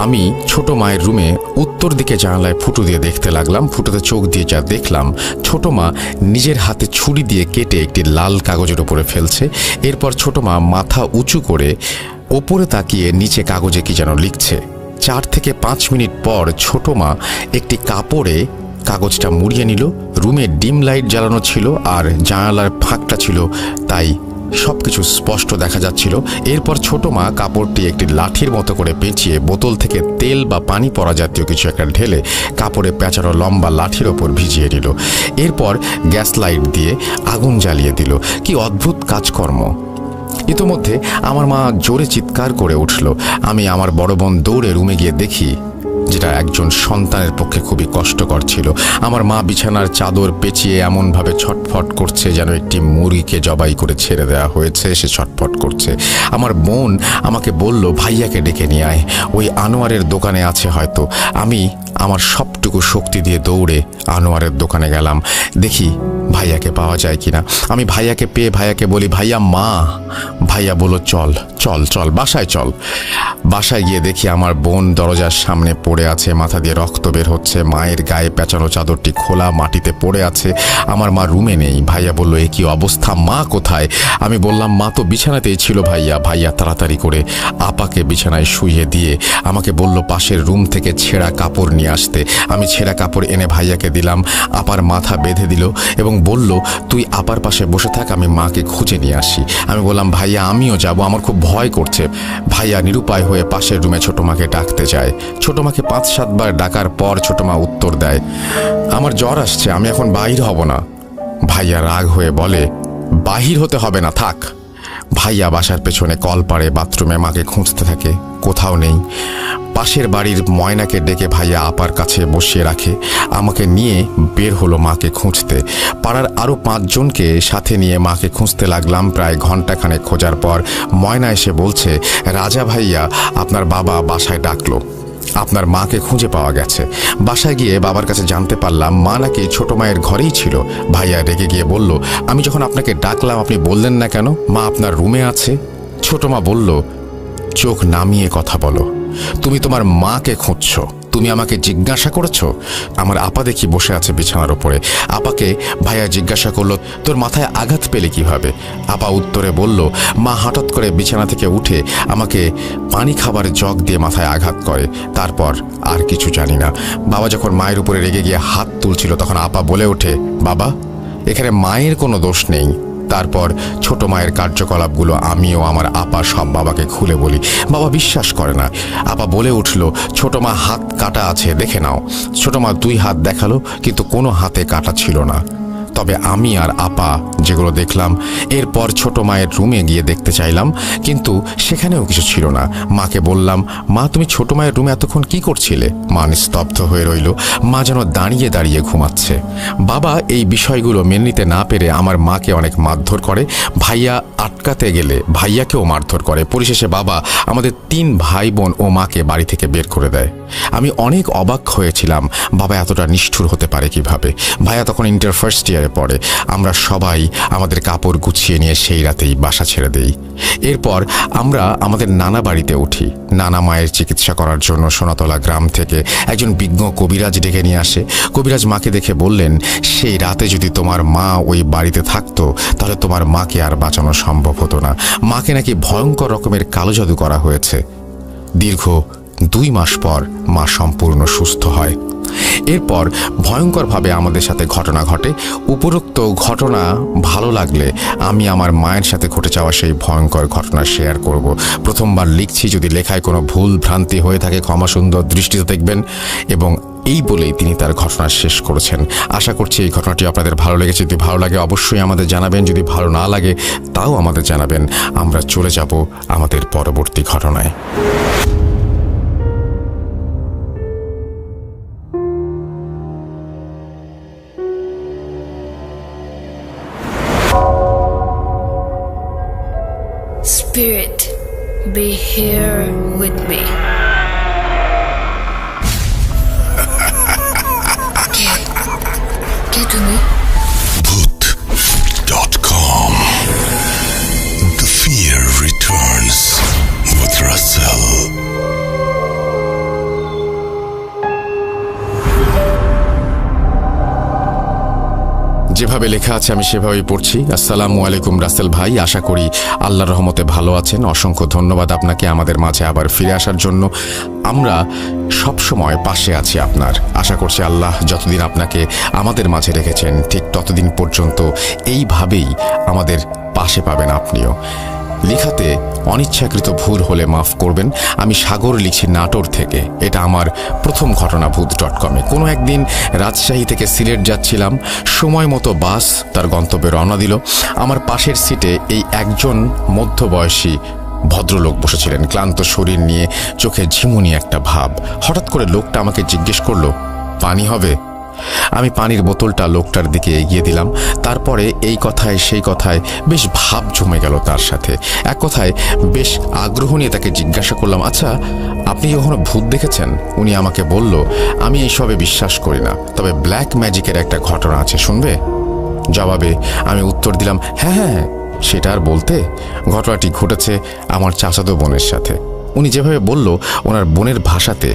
আমি ছোট মায়ের রুমে উত্তর দিকে জানালায় ফুটো দিয়ে দেখতে লাগলাম। ফুটোতে চোখ দিয়ে যা দেখলাম, ছোট মা নিজের হাতে ছুরি দিয়ে কেটে একটি লাল কাগজের উপরে ফেলছে। এরপর ছোট মা মাথা উঁচু করে ওপরে তাকিয়ে নিচে কাগজে কি যেন লিখছে। 4 থেকে 5 মিনিট পর ছোট মা একটি কাপড়ে কাগজটা মুড়িয়ে নিল। রুমে ডিম লাইট জ্বালানো ছিল আর জানালার ফাঁকটা ছিল, তাই সবকিছু স্পষ্ট দেখা যাচ্ছিল। এরপর ছোট মা কাপড়টি একটি লাঠির মতো করে পেঁচিয়ে বোতল থেকে তেল বা পানি পড়া জাতীয় কিছু একটা ঢেলে কাপড়ে পেঁচানো লম্বা লাঠির ওপর ভিজিয়ে দিল। এরপর গ্যাস লাইট দিয়ে আগুন জ্বালিয়ে দিল। কি অদ্ভুত কাজকর্ম! ইতোমধ্যে আমার মা জোরে চিৎকার করে উঠল। আমি আমার বড় বোন দৌড়ে রুমে গিয়ে দেখি, যেটা একজন সন্তানের পক্ষে খুবই কষ্টকর ছিল। আমার মা বিছানার চাদর পেঁচিয়ে এমনভাবে ছটফট করছে যেন একটি মুরগিকে জবাই করে ছেড়ে দেওয়া হয়েছে, সে ছটফট করছে। আমার বোন আমাকে বলল, ভাইয়াকে ডেকে নিয়ে আয়, ওই আনোয়ারের দোকানে আছে হয়তো। আমি আমার সবটুকু শক্তি দিয়ে দৌড়ে আনোয়ারের দোকানে গেলাম, দেখি ভাইয়াকে পাওয়া যায় কিনা। আমি ভাইয়াকে পেয়ে ভাইয়াকে বলি, ভাইয়া মা। ভাইয়া বলল, চল চল চল বাসায় চল। বাসায় গিয়ে দেখি আমার বোন দরজার সামনে পড়ে আছে, মাথা দিয়ে রক্ত বের হচ্ছে। মায়ের গায়ে পেঁচানো চাদরটি খোলা মাটিতে পড়ে আছে। আমার মা রুমে নেই। ভাইয়া বলল, এ কি অবস্থা, মা কোথায়? আমি বললাম, মা তো বিছানাতেই ছিল ভাইয়া। ভাইয়া তাড়াতাড়ি করে আপাকে বিছানায় শুইয়ে দিয়ে আমাকে বলল পাশের রুম থেকে ছেঁড়া কাপড় নিয়ে আসতে। আমি ছেঁড়া কাপড় এনে ভাইয়াকে দিলাম। আপার মাথা বেঁধে দিল এবং বলল, তুই আপার পাশে বসে থাক, আমি মাকে খুঁজে নিয়ে আসি। আমি বললাম, ভাইয়া আমিও যাব, আমার খুব ভয় করছে। ভাইয়া নিরুপায় হয়ে পাশের রুমে ছোট মাকে ডাকতে যায়। ছোট মাকে 5-7 বার ডাকার পর ছোট মা উত্তর দেয়, আমার জ্বর আসছে, আমি এখন বাহির হব না। ভাইয়া রাগ হয়ে বলে, বাহির হতে হবে না, থাক। ভাইয়া বাসার পেছনে কলপাড়ে বাথরুমে মাকে খুঁজতে থাকে, কোথাও নেই। পাশের বাড়ির ময়নাকে ডেকে ভাইয়া আপার কাছে বসিয়ে রাখে। আমাকে নিয়ে বের হলো মাকে খুঁজতে। পাড়ার আরও 5 জনকে সাথে নিয়ে মাকে খুঁজতে লাগলাম। প্রায় ঘন্টাখানেক খোঁজার পর ময়না এসে বলছে, রাজা ভাইয়া আপনার বাবা বাসায় ডাকলো, আপনার মাকে খুঁজে পাওয়া গেছে। বাসায় গিয়ে বাবার কাছে জানতে পারলাম মা নাকি ছোট মায়ের ঘরেই ছিল। ভাইয়া রেগে গিয়ে বলল, আমি যখন আপনাকে ডাকলাম আপনি বললেন না কেন মা আপনার রুমে আছে? ছোট মা বলল, চোখ নামিয়ে কথা বলো, তুমি তোমার মাকে খুঁজছো, তুমি আমাকে জিজ্ঞাসা করেছো? আমার আপা দেখি বসে আছে বিছানার উপরে। আপাকে ভাইয়া জিজ্ঞাসা করলো, তোর মাথায় আঘাত পেলে কিভাবে? আপা উত্তরে বলল, মা হঠাৎ করে বিছানা থেকে উঠে আমাকে পানি খাবার জগ দিয়ে মাথায় আঘাত করে, তারপর আর কিছু জানি না। বাবা যখন মায়ের উপরে রেগে গিয়ে হাত তুলছিল তখন আপা বলে ওঠে, বাবা এখানে মায়ের কোনো দোষ নেই। তারপর ছোট মায়ের কার্যকলাপগুলো আমিও আমার আপা সব বাবাকে খুলে বলি। বাবা বিশ্বাস করে না। আপা বলে উঠল, ছোট মা হাত কাটা আছে, দেখে নাও। ছোট মা 2 হাত দেখালো, কিন্তু কোনো হাতে কাটা ছিল না। তবে আমি আর আপা যেগুলো দেখলাম, এরপর ছোট মায়ের রুমে গিয়ে দেখতে চাইলাম, কিন্তু সেখানেও কিছু ছিল না। মাকে বললাম, মা তুমি ছোট মায়ের রুমে এতক্ষণ কি করছিলে? মা নিস্তব্ধ হয়ে রইল, মা যেন দাঁড়িয়ে দাঁড়িয়ে ঘুমাচ্ছে। বাবা এই বিষয়গুলো মেনে নিতে না পেরে আমার মাকে অনেক মারধর করে। ভাইয়া আটকাতে গেলে ভাইয়াকেও মারধর করে। পরিশেষে বাবা আমাদের 3 ভাই বোন ও মাকে বাড়ি থেকে বের করে দেয়। আমি অনেক অবাক হয়েছিলাম, বাবা এতটা নিষ্ঠুর হতে পারে কিভাবে। ভাইয়া তখন ইন্টার ফার্স্ট ইয়ারে পড়ে। আমরা সবাই আমাদের কাপড় গুছিয়ে নিয়ে সেই রাতেই বাসা ছেড়ে দেই। এরপর আমরা আমাদের নানা বাড়িতে উঠি। নানা মায়ের চিকিৎসা করার জন্য সোনাতলা গ্রাম থেকে একজন বিজ্ঞ কবিরাজ ডেকে নিয়ে আসে। কবিরাজ মাকে দেখে বললেন, সেই রাতে যদি তোমার মা ওই বাড়িতে থাকতো তাহলে তোমার মাকে আর বাঁচানো সম্ভব হতো না। মাকে নাকি ভয়ঙ্কর রকমের কালো জাদু করা হয়েছে। দীর্ঘ 2 মাস পর মা সম্পূর্ণ সুস্থ হয়। এরপর ভয়ঙ্করভাবে আমাদের সাথে ঘটনা ঘটে। উপরোক্ত ঘটনা ভালো লাগলে আমি আমার মায়ের সাথে ঘটে যাওয়া সেই ভয়ঙ্কর ঘটনা শেয়ার করব। প্রথমবার লিখছি, যদি লেখায় কোনো ভুল ভ্রান্তি হয়ে থাকে ক্ষমা সুন্দর দৃষ্টিতে দেখবেন। এবং এই বলেই তিনি তার ঘটনা শেষ করেছেন। আশা করছি এই ঘটনাটি আপনাদের ভালো লেগেছে। যদি ভালো লাগে অবশ্যই আমাদের জানাবেন, যদি ভালো না লাগে তাও আমাদের জানাবেন। আমরা চলে যাব আমাদের পরবর্তী ঘটনায়। Spirit, be here with me. কে তুমি? Bhoot.com. The fear returns with Russell. যেভাবে লেখা আছে আমি সেভাবেই পড়ছি। আসসালামু আলাইকুম রাসেল ভাই, আশা করি আল্লাহর রহমতে ভালো আছেন। অসংখ্য ধন্যবাদ আপনাকে আমাদের মাঝে আবার ফিরে আসার জন্য। আমরা সব সময় পাশে আছি আপনার। আশা করছি আল্লাহ যতদিন আপনাকে আমাদের মাঝে রেখেছেন ঠিক ততদিন পর্যন্ত এইভাবেই আমাদের পাশে পাবেন আপনিও। লেখাতে অনিচ্ছাকৃত ভুল হলে মাফ করবেন। আমি সাগর লিখছি নাটোর থেকে। এটা আমার প্রথম ঘটনা ভূত.com-এ। কোনো একদিন রাজশাহী থেকে সিলেট যাচ্ছিলাম। সময় মতো বাস তার গন্তব্যে রওনা দিল। আমার পাশের সিটে এই একজন মধ্যবয়সী ভদ্রলোক বসেছিলেন, ক্লান্ত শরীর নিয়ে, চোখে ঝিমুনি একটা ভাব। হঠাৎ করে লোকটা আমাকে জিজ্ঞেস করলো, পানি হবে? আমি পানির বোতলটা লোকটার দিকে এগিয়ে দিলাম। তারপরে এই কথায় সেই কথায় বেশ ভাব জমে গেল তার সাথে। এক কথায় বেশ আগ্রহ নিয়ে তাকে জিজ্ঞাসা করলাম, আচ্ছা আপনি কখনো ভূত দেখেছেন? উনি আমাকে বলল, আমি এইসবে বিশ্বাস করি না, তবে ব্ল্যাক ম্যাজিকের একটা ঘটনা আছে, শুনবে? জবাবে আমি উত্তর দিলাম, হ্যাঁ হ্যাঁ, সেটা আর বলতে। ঘটনাটি ঘটেছে আমার চাচাতো বোনের সাথে। উনি যেভাবে বলল ওনার বোনের ভাষাতে।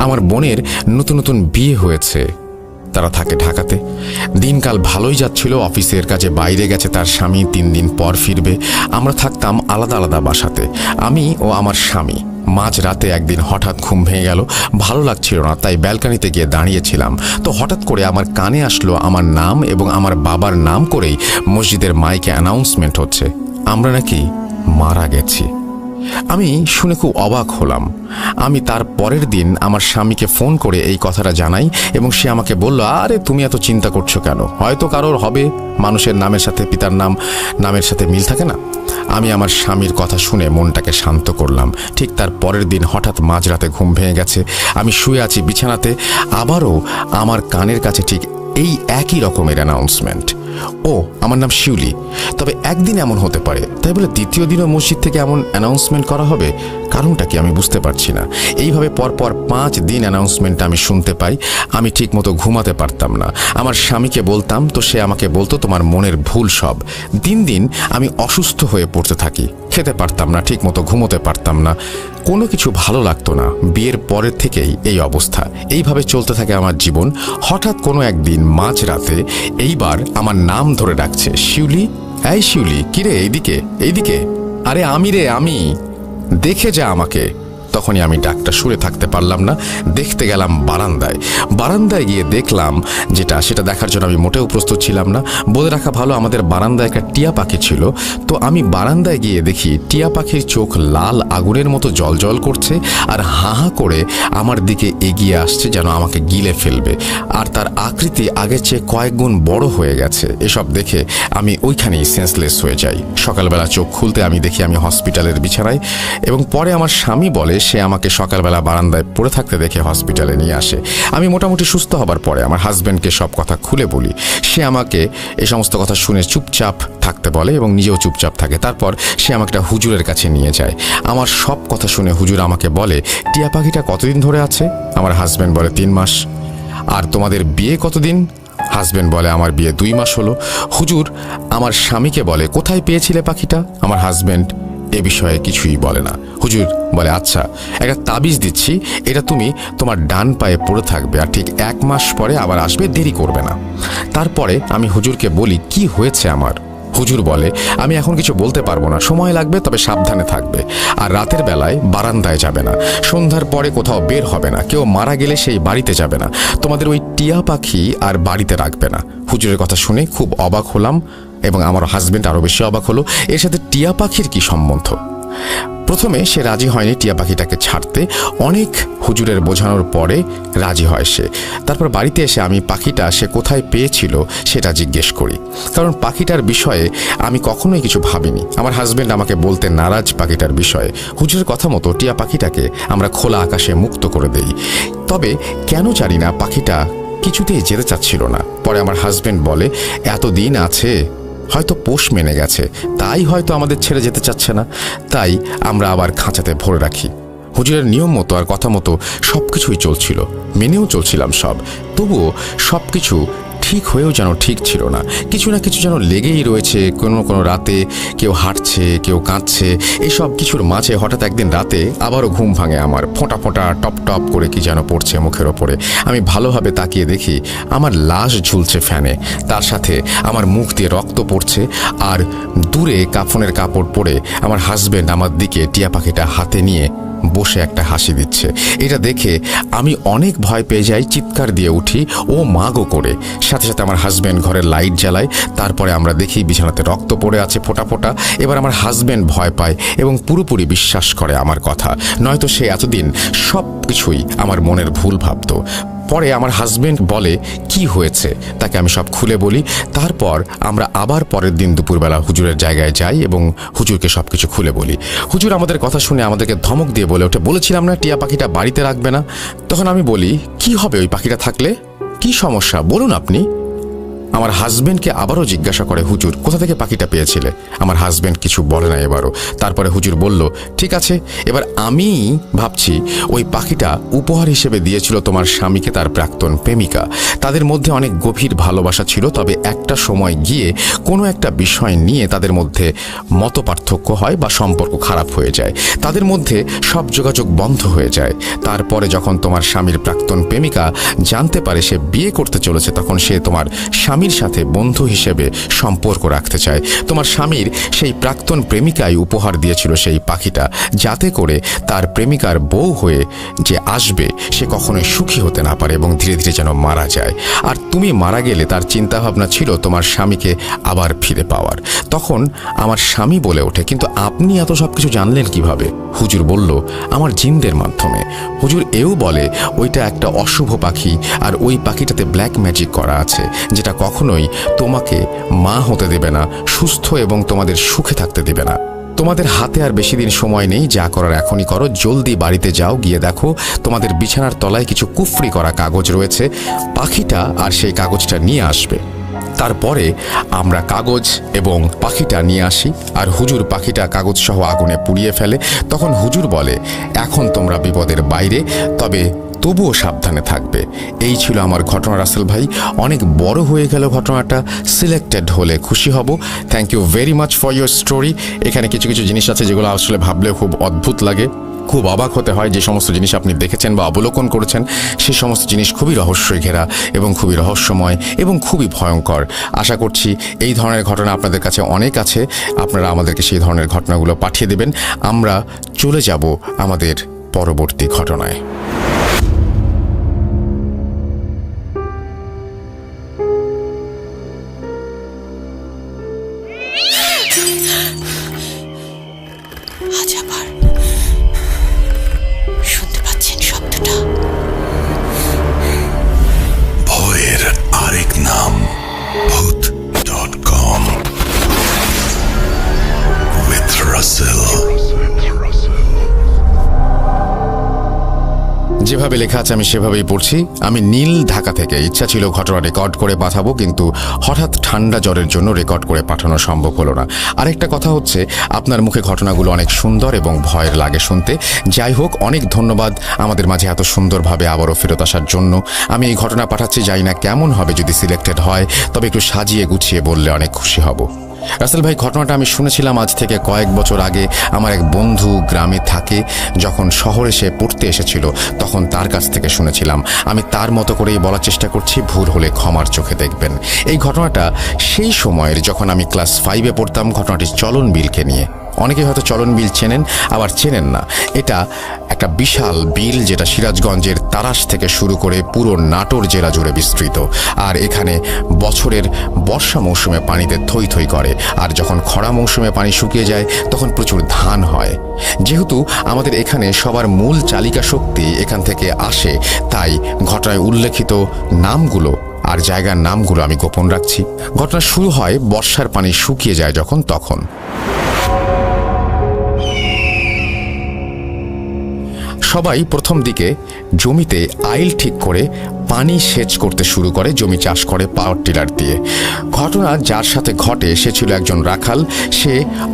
আমার বোনের নতুন নতুন বিয়ে হয়েছে, তারা থাকে ঢাকাতে। দিনকাল ভালোই যাচ্ছিল, অফিসের কাজে বাইরে গেছে তার স্বামী, 3 দিন পর ফিরবে। আমরা থাকতাম আলাদা আলাদা বাসাতে, আমি ও আমার স্বামী। মাঝ রাতে একদিন হঠাৎ ঘুম ভেঙে গেল, ভালো লাগছিল না, তাই ব্যালকনিতে গিয়ে দাঁড়িয়েছিলাম। তো হঠাৎ করে আমার কানে আসলো আমার নাম এবং আমার বাবার নাম করেই মসজিদের মাইকে অ্যানাউন্সমেন্ট হচ্ছে আমরা নাকি মারা গেছি। আমি শুনে খুব অবাক হলাম। আমি তার পরের দিন আমার স্বামীকে ফোন করে এই কথাটা জানাই এবং সে আমাকে বলল, আরে তুমি এত চিন্তা করছো কেন, হয়তো কারোর হবে, মানুষের নামের সাথে পিতার নামের সাথে মিল থাকে না। আমি আমার স্বামীর কথা শুনে মনটাকে শান্ত করলাম। ঠিক তার পরের দিন হঠাৎ মাঝরাতে ঘুম ভেঙে গেছে। আমি শুয়ে আছি বিছানাতে, আবারও আমার কানের কাছে ঠিক এই একই রকমের অ্যানাউন্সমেন্ট, ও আমার নাম শিউলি। তবে একদিন এমন হতে পারে, তাই বলে দ্বিতীয় দিনও মসজিদ থেকে এমন অ্যানাউন্সমেন্ট করা হবে? কারণটা কি আমি বুঝতে পারছি না। এইভাবে পরপর 5 দিন অ্যানাউন্সমেন্ট আমি শুনতে পাই। আমি ঠিক মতো ঘুমাতে পারতাম না। আমার স্বামীকে বলতাম তো সে আমাকে বলতো তোমার মনের ভুল সব। দিন দিন আমি অসুস্থ হয়ে পড়তে থাকি, খেতে পারতাম না, ঠিক মতো ঘুমোতে পারতাম না, কোনো কিছু ভালো লাগতো না। বিয়ের পরের থেকেই এই অবস্থা। এইভাবে চলতে থাকে আমার জীবন। হঠাৎ কোনো একদিন মাঝরাতে এইবার আমার নাম ধরে ডাকছে, শিউলি, এই শিউলি, কিরে এইদিকে এইদিকে, আরে আমি রে, আমি, দেখে যা আমাকে। তখনই আমি ডাকটা শুনে থাকতে পারলাম না, দেখতে গেলাম বারান্দায় গিয়ে দেখলাম সেটা দেখার জন্য আমি মোটেও প্রস্তুত ছিলাম না। বলে রাখা ভালো, আমাদের বারান্দায় একটা টিয়া পাখি ছিল। তো আমি বারান্দায় গিয়ে দেখি টিয়া পাখির চোখ লাল আগুনের মতো জল করছে আর হা হা করে আমার দিকে এগিয়ে আসছে, যেন আমাকে গিলে ফেলবে। আর তার আকৃতি আগের চেয়ে কয়েক গুণ বড় হয়ে গেছে। এসব দেখে আমি ওইখানেই সেন্সলেস হয়ে যাই। সকালবেলা চোখ খুলতে আমি দেখি আমি হসপিটালের বিছানায়, এবং পরে আমার স্বামী বলে সে আমাকে সকালবেলা বারান্দায় পড়ে থাকতে দেখে হসপিটালে নিয়ে আসে। আমি মোটামুটি সুস্থ হবার পরে আমার হাজব্যান্ডকে সব কথা খুলে বলি। সে আমাকে এই সমস্ত কথা শুনে চুপচাপ থাকতে বলে এবং নিজেও চুপচাপ থাকে। তারপর সে আমাকে একটা হুজুরের কাছে নিয়ে যায়। আমার সব কথা শুনে হুজুর আমাকে বলে, টিয়া পাখিটা কতদিন ধরে আছে? আমার হাজব্যান্ড বলে 3 মাস। আর তোমাদের বিয়ে কতদিন? হাজব্যান্ড বলে আমার বিয়ে 2 মাস হলো। হুজুর আমার স্বামীকে বলে, কোথায় পেয়েছিলে পাখিটা? আমার হাজব্যান্ড এ বিষয়ে কিছুই বলে না। হুজুর বলে, আচ্ছা, একটা তাবিজ দিচ্ছি, এটা তুমি তোমার ডান পায়ে পড়ে থাকবে, আর ঠিক 1 মাস পরে আবার আসবে, দেরি করবে না। তারপরে আমি হুজুরকে বলি, কি হয়েছে আমার? হুজুর বলে, আমি এখন কিছু বলতে পারবো না, সময় লাগবে, তবে সাবধানে থাকবে। আর রাতের বেলায় বারান্দায় যাবে না, সন্ধ্যার পরে কোথাও বের হবে না, কেউ মারা গেলে সেই বাড়িতে যাবে না, তোমাদের ওই টিয়া পাখি আর বাড়িতে রাখবে না। হুজুরের কথা শুনে খুব অবাক হলাম, এবং আমার হাজবেন্ড আরও বেশি অবাক হলো। এর সাথে টিয়া পাখির কি সম্বন্ধ? প্রথমে সে রাজি হয়নি টিয়া পাখিটাকে ছাড়তে। অনেক হুজুরের বোঝানোর পরে রাজি হয় সে। তারপর বাড়িতে এসে আমি পাখিটা সে কোথায় পেয়েছিল সেটা জিজ্ঞেস করি, কারণ পাখিটার বিষয়ে আমি কখনোই কিছু ভাবিনি। আমার হাজবেন্ড আমাকে বলতে নারাজ পাখিটার বিষয়ে। হুজুরের কথা মতো টিয়া পাখিটাকে আমরা খোলা আকাশে মুক্ত করে দেই। তবে কেন জানি না পাখিটা কিছুতেই যেতে চাচ্ছিল না। পরে আমার হাজবেন্ড বলে, এতদিন আছে, হয়তো পোষ মেনে গেছে, তাই হয়তো আমাদের ছেড়ে যেতে চাচ্ছে না, তাই আমরা আবার খাঁচাতে ভরে রাখি। হুজুরের নিয়ম মতো আর কথা মতো সব কিছুই চলছিল, মেনেও চলছিলাম সব। তবুও সব কিছু ঠিক হয়েও যেন ঠিক ছিল না, কিছু না কিছু যেন লেগেই রয়েছে। কোনো রাতে কেউ হাঁটছে, কেউ কাঁদছে, এইসব কিছুর মাঝে হঠাৎ একদিন রাতে আবারও ঘুম ভাঙে আমার। ফোঁটা ফোঁটা টপ টপ করে কি যেন পড়ছে মুখের ওপরে। আমি ভালোভাবে তাকিয়ে দেখি আমার লাশ ঝুলছে ফ্যানে, তার সাথে আমার মুখ দিয়ে রক্ত পড়ছে, আর দূরে কাফনের কাপড় পরে আমার হাজবেন্ড আমার দিকে টিয়া পাখিটা হাতে নিয়ে বসে একটা হাসি দিচ্ছে। এটা দেখে আমি অনেক ভয় পেয়ে যাই, চিৎকার দিয়ে উঠি, ও মা গো করে। সাথে সাথে আমার হাজব্যান্ড ঘরের লাইট জ্বালায়। তারপরে আমরা দেখি বিছানাতে রক্ত পড়ে আছে ফোঁটা ফোঁটা। এবার আমার হাজব্যান্ড ভয় পায় এবং পুরোপুরি বিশ্বাস করে আমার কথা, নয়তো সে এতদিন সব কিছুই আমার মনের ভুল ভাবত। পরে আমার হাজবেন্ড বলে কি হয়েছে, তাকে আমি সব খুলে বলি। তারপর আমরা আবার পরের দিন দুপুরবেলা হুজুরের জায়গায় যাই এবং হুজুরকে সব কিছু খুলে বলি। হুজুর আমাদের কথা শুনে আমাদেরকে ধমক দিয়ে বলে ওঠে, বলেছিলাম না টিয়া পাখিটা বাড়িতে রাখবে না। তখন আমি বলি, কি হবে ওই পাখিটা থাকলে, কি সমস্যা বলুন আপনি। আমার হাজবেন্ডকে আবারও জিজ্ঞাসা করে, হুজুর কোথা থেকে পাখিটা পেয়েছিলে? আমার হাজবেন্ড কিছু বলে না এবারও। তারপরে হুজুর বলল, ঠিক আছে, এবার আমি ভাবছি ওই পাখিটা উপহার হিসেবে দিয়েছিল তোমার স্বামীকে তার প্রাক্তন প্রেমিকা। তাদের মধ্যে অনেক গভীর ভালোবাসা ছিল, তবে একটা সময় গিয়ে কোনো একটা বিষয় নিয়ে তাদের মধ্যে মতপার্থক্য হয় বা সম্পর্ক খারাপ হয়ে যায়, তাদের মধ্যে সব যোগাযোগ বন্ধ হয়ে যায়। তারপরে যখন তোমার স্বামীর প্রাক্তন প্রেমিকা জানতে পারে সে বিয়ে করতে চলেছে, তখন সে তোমার স্বামী স্বামীর সাথে বন্ধু হিসেবে সম্পর্ক রাখতে চায়। তোমার স্বামীর সেই প্রাক্তন প্রেমিকাই উপহার দিয়েছিল সেই পাখিটা, যাতে করে তার প্রেমিকার বউ হয়ে যে আসবে সে কখনোই সুখী হতে না পারে এবং ধীরে ধীরে যেন মারা যায়। আর তুমি মারা গেলে তার চিন্তাভাবনা ছিল তোমার স্বামীকে আবার ফিরে পাওয়ার। তখন আমার স্বামী বলে ওঠে, কিন্তু আপনি এত সব কিছু জানলেন কিভাবে? হুজুর বলল, আমার জিনদের মাধ্যমে। হুজুর এও বলে ওইটা একটা অশুভ পাখি, আর ওই পাখিটাতে ব্ল্যাক ম্যাজিক করা আছে, যেটা কখনোই তোমাকে মা হতে দেবে না, সুস্থ এবং তোমাদের সুখে থাকতে দেবে না। তোমাদের হাতে আর বেশি দিন সময় নেই, যা করার এখনই করো। জলদি বাড়িতে যাও, গিয়ে দেখো তোমাদের বিছানার তলায় কিছু কুফরি করা কাগজ রয়েছে। পাখিটা আর সেই কাগজটা নিয়ে আসবে। তারপরে আমরা কাগজ এবং পাখিটা নিয়ে আসি, আর হুজুর পাখিটা কাগজ সহ আগুনে পুড়িয়ে ফেলে। তখন হুজুর বলে, এখন তোমরা বিপদের বাইরে, তবে তবুও সাবধানে থাকবে। এই ছিল আমার ঘটনা রাসেল ভাই। অনেক বড় হয়ে গেল ঘটনাটা, সিলেক্টেড হলে খুশি হব। Thank you very much for your story. এখানে কিছু কিছু জিনিস আছে যেগুলো আসলে ভাবলে খুব অদ্ভুত লাগে, খুব অবাক হতে হয়। যে সমস্ত জিনিস আপনি দেখেছেন বা অবলোকন করেছেন সেই সমস্ত জিনিস খুবই রহস্যই ঘেরা এবং খুবই রহস্যময় এবং খুবই ভয়ঙ্কর। আশা করছি এই ধরনের ঘটনা আপনাদের কাছে অনেক আছে, আপনারা আমাদেরকে সেই ধরনের ঘটনাগুলো পাঠিয়ে দেবেন। আমরা চলে যাব আমাদের পরবর্তী ঘটনায়। আজ আবার শুনতে পাচ্ছেন শব্দটা? ভয়ের আরেক নাম ভূত.com with Russell। যেভাবে লেখা আছে আমি সেভাবেই পড়ছি। আমি নীল, ঢাকা থেকে। ইচ্ছা ছিল ঘটনা রেকর্ড করে পাঠাবো, কিন্তু হঠাৎ ঠান্ডা জ্বরের জন্য রেকর্ড করে পাঠানো সম্ভব হলো না। আরেকটা কথা হচ্ছে, আপনার মুখে ঘটনাগুলো অনেক সুন্দর এবং ভয়ের লাগে শুনতে। যাই হোক, অনেক ধন্যবাদ আমাদের মাঝে এত সুন্দরভাবে আবারও ফেরত আসার জন্য। আমি এই ঘটনা পাঠাচ্ছি, জানি না কেমন হবে। যদি সিলেক্টেড হয় তবে একটু সাজিয়ে গুছিয়ে বললে অনেক খুশি হব। রাসেল ভাই, ঘটনাটা আমি শুনেছিলাম আজ থেকে কয়েক বছর আগে। আমার এক বন্ধু গ্রামে থাকে, যখন শহরে সে পড়তে এসেছিল তখন তার কাছ থেকে শুনেছিলাম। আমি তার মতো করেই বলার চেষ্টা করছি, ভুল হলে ক্ষমার চোখে দেখবেন। এই ঘটনাটা সেই সময়ের যখন আমি ক্লাস 5-এ পড়তাম। ঘটনাটি চলন বিলকে নিয়ে। অনেকেই হয়তো চলন বিল চেনেন, আবার চেনেন না। এটা একটা বিশাল বিল যেটা সিরাজগঞ্জের তারাস থেকে শুরু করে পুরো নাটোর জেলা জুড়ে বিস্তৃত। আর এখানে বছরের বর্ষা মৌসুমে পানিতে থই থই করে, আর যখন খরা মৌসুমে পানি শুকিয়ে যায় তখন প্রচুর ধান হয়। যেহেতু আমাদের এখানে সবার মূল চালিকা শক্তি এখান থেকে আসে, তাই ঘটনায় উল্লেখিত নামগুলো আর জায়গার নামগুলো আমি গোপন রাখছি। ঘটনা শুরু হয় বর্ষার পানি শুকিয়ে যায় যখন, তখন সবাই প্রথম দিকে জমিতে আইল ঠিক করে পানি সেচ করতে শুরু করে, জমি চাষ করে পাওয়ার টিলার দিয়ে। ঘটনা যার সাথে ঘটে সে ছিল একজন রাখাল। সে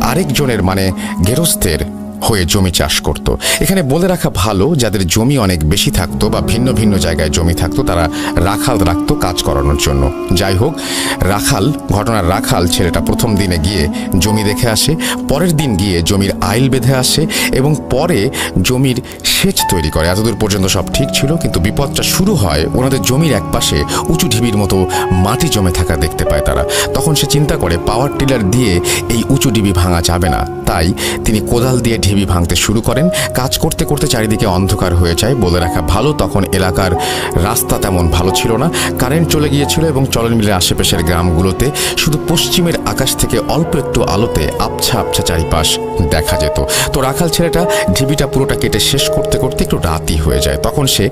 আরেকজনের মানে গেরস্থের হয়ে জমি চাষ করত। এখানে বলে রাখা ভালো, যাদের জমি অনেক বেশি থাকতো বা ভিন্ন ভিন্ন জায়গায় জমি থাকতো তারা রাখাল রাখতো কাজ করানোর জন্য। যাই হোক, ঘটনার রাখাল ছেলেটা প্রথম দিনে গিয়ে জমি দেখে আসে, পরের দিন গিয়ে জমির আইল বেঁধে আসে এবং পরে জমির সেচ তৈরি করে। এতদূর পর্যন্ত সব ঠিক ছিল, কিন্তু বিপদটা শুরু হয় ওনাদের জমির একপাশে উঁচু ঢিবির মতো মাটি জমে থাকা দেখতে পায় তারা। তখন সে চিন্তা করে পাওয়ার টিলার দিয়ে এই উঁচু ঢিবি ভাঙা যাবে না, তাই তিনি কোদাল দিয়ে ঢিবি ভাঙতে শুরু করেন। কাজ করতে করতে চারিদিকে অন্ধকার হয়ে যায়। বলে রাখা ভালো, তখন এলাকার রাস্তা তেমন ভালো ছিল না, কারেন্ট চলে গিয়েছিল এবং চলন বিলের আশেপাশের গ্রামগুলোতে শুধু পশ্চিমের আকাশ থেকে অল্প একটু আলোতে আবছা আবছা চারিপাশ দেখা যেত। তো রাখাল ছেলেটা ঢিবিটা পুরোটা কেটে শেষ করতে করতে একটু রাতই হয়ে যায়। তখন সে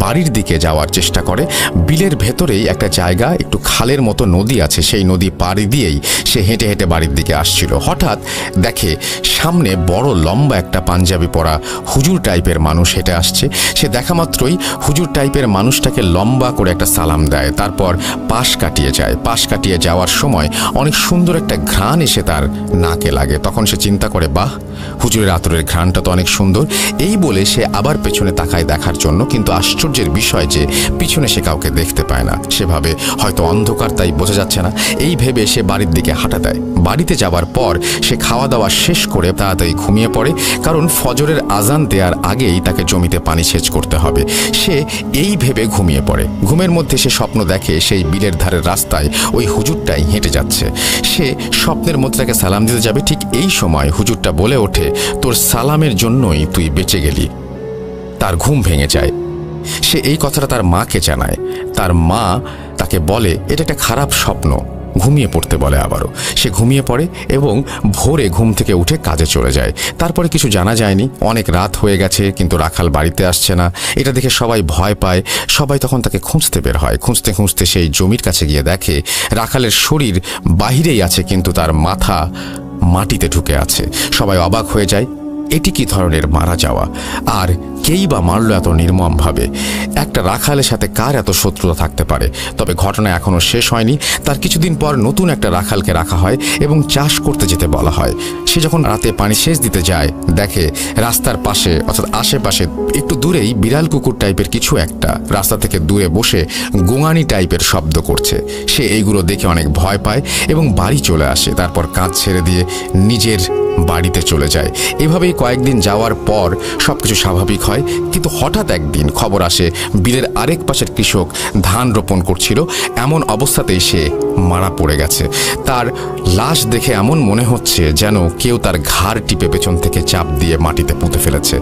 বাড়ির দিকে যাওয়ার চেষ্টা করে। বিলের ভেতরেই একটা জায়গা, একটু খালের মতো নদী আছে, সেই নদী পাড়ি দিয়েই সে হেঁটে হেঁটে বাড়ির দিকে আসছিল। হঠাৎ দেখে সামনে বড় লম্বা একটা পাঞ্জাবি পরা হুজুর টাইপের মানুষ হেঁটে আসছে। সে দেখা মাত্রই হুজুর টাইপের মানুষটাকে লম্বা করে একটা সালাম দেয়, তারপর পাশ কাটিয়ে যায়। পাশ কাটিয়ে যাওয়ার সময় অনেক সুন্দর একটা ঘ্রাণ এসে তার নাকে লাগে। তখন সে চিন্তা করে, বাহ, হুজুরের আতরের ঘ্রাণটা তো অনেক সুন্দর। এই বলে সে আবার পেছনে তাকায় দেখার জন্য, কিন্তু আশ্চর্যের বিষয় যে পিছনে সে কাউকে দেখতে পায় না। সেভাবে হয়তো অন্ধকার, তাই বোঝা যাচ্ছে না, এই ভেবে সে বাড়ির দিকে হাঁটা দেয়। বাড়িতে যাবার পর সে খাওয়া দাওয়া শেষ করে তাড়াতাড়ি ঘুমিয়ে পড়ে, কারণ ফজরের আজান দেওয়ার আগেই তাকে জমিতে পানি সেচ করতে হবে। সে এই ভেবে ঘুমিয়ে পড়ে। ঘুমের মধ্যে সে স্বপ্ন দেখে সেই বিলের ধারের রাস্তায় ওই হুজুরটাই হেঁটে যাচ্ছে। সে স্বপ্নের মধ্যে তাকে সালাম দিতে যাবে, ঠিক এই সময় হুজুরটা বলে ওঠে, তোর সালামের জন্যই তুই বেঁচে গেলি। তার ঘুম ভেঙে যায়। সে এই কথাটা তার মাকে জানায়। তার মা তাকে বলে এটা একটা খারাপ স্বপ্ন, ঘুমিয়ে পড়তে বলে আবারও। সে ঘুমিয়ে পড়ে এবং ভোরে ঘুম থেকে উঠে কাজে চলে যায়। তারপরে কিছু জানা যায়নি, অনেক রাত হয়ে গেছে কিন্তু রাখাল বাড়িতে আসছে না। এটা দেখে সবাই ভয় পায়। সবাই তখন তাকে খুঁজতে বের হয়। খুঁজতে খুঁজতে সেই জমির কাছে গিয়ে দেখে রাখালের শরীর বাহিরেই আছে, কিন্তু তার মাথা মাটিতে ঢুকে আছে। সবাই অবাক হয়ে যায়, এটি কি ধরনের মারা যাওয়া, আর কেই বা মারল এত নির্মমভাবে? একটা রাখালের সাথে কার এত শত্রুতা থাকতে পারে? তবে ঘটনা এখনো শেষ হয়নি। তার কিছুদিন পর নতুন একটা রাখালকে রাখা হয় এবং চাষ করতে যেতে বলা হয়। সে যখন রাতে পানি সেচ দিতে যায়, দেখে রাস্তার পাশে অর্থাৎ আশেপাশে একটু দূরেই বিড়াল কুকুর টাইপের কিছু একটা রাস্তা থেকে দূরে বসে গোঙানি টাইপের শব্দ করছে। সে এইগুলো দেখে অনেক ভয় পায় এবং বাড়ি চলে আসে। তারপর কাজ ছেড়ে দিয়ে নিজের বাড়িতে চলে যায়। এভাবেই কয়েকদিন যাওয়ার পর সবকিছু স্বাভাবিক হয়, কিন্তু হঠাৎ একদিন খবর আসে বিলের আরেক পাশের কৃষক ধান রোপণ করছিল, এমন অবস্থাতেই সে মারা পড়ে গেছে। তার লাশ দেখে এমন মনে হচ্ছে যেন কেউ তার ঘাড় টিপে পেছন থেকে চাপ দিয়ে মাটিতে পুঁতে ফেলেছে।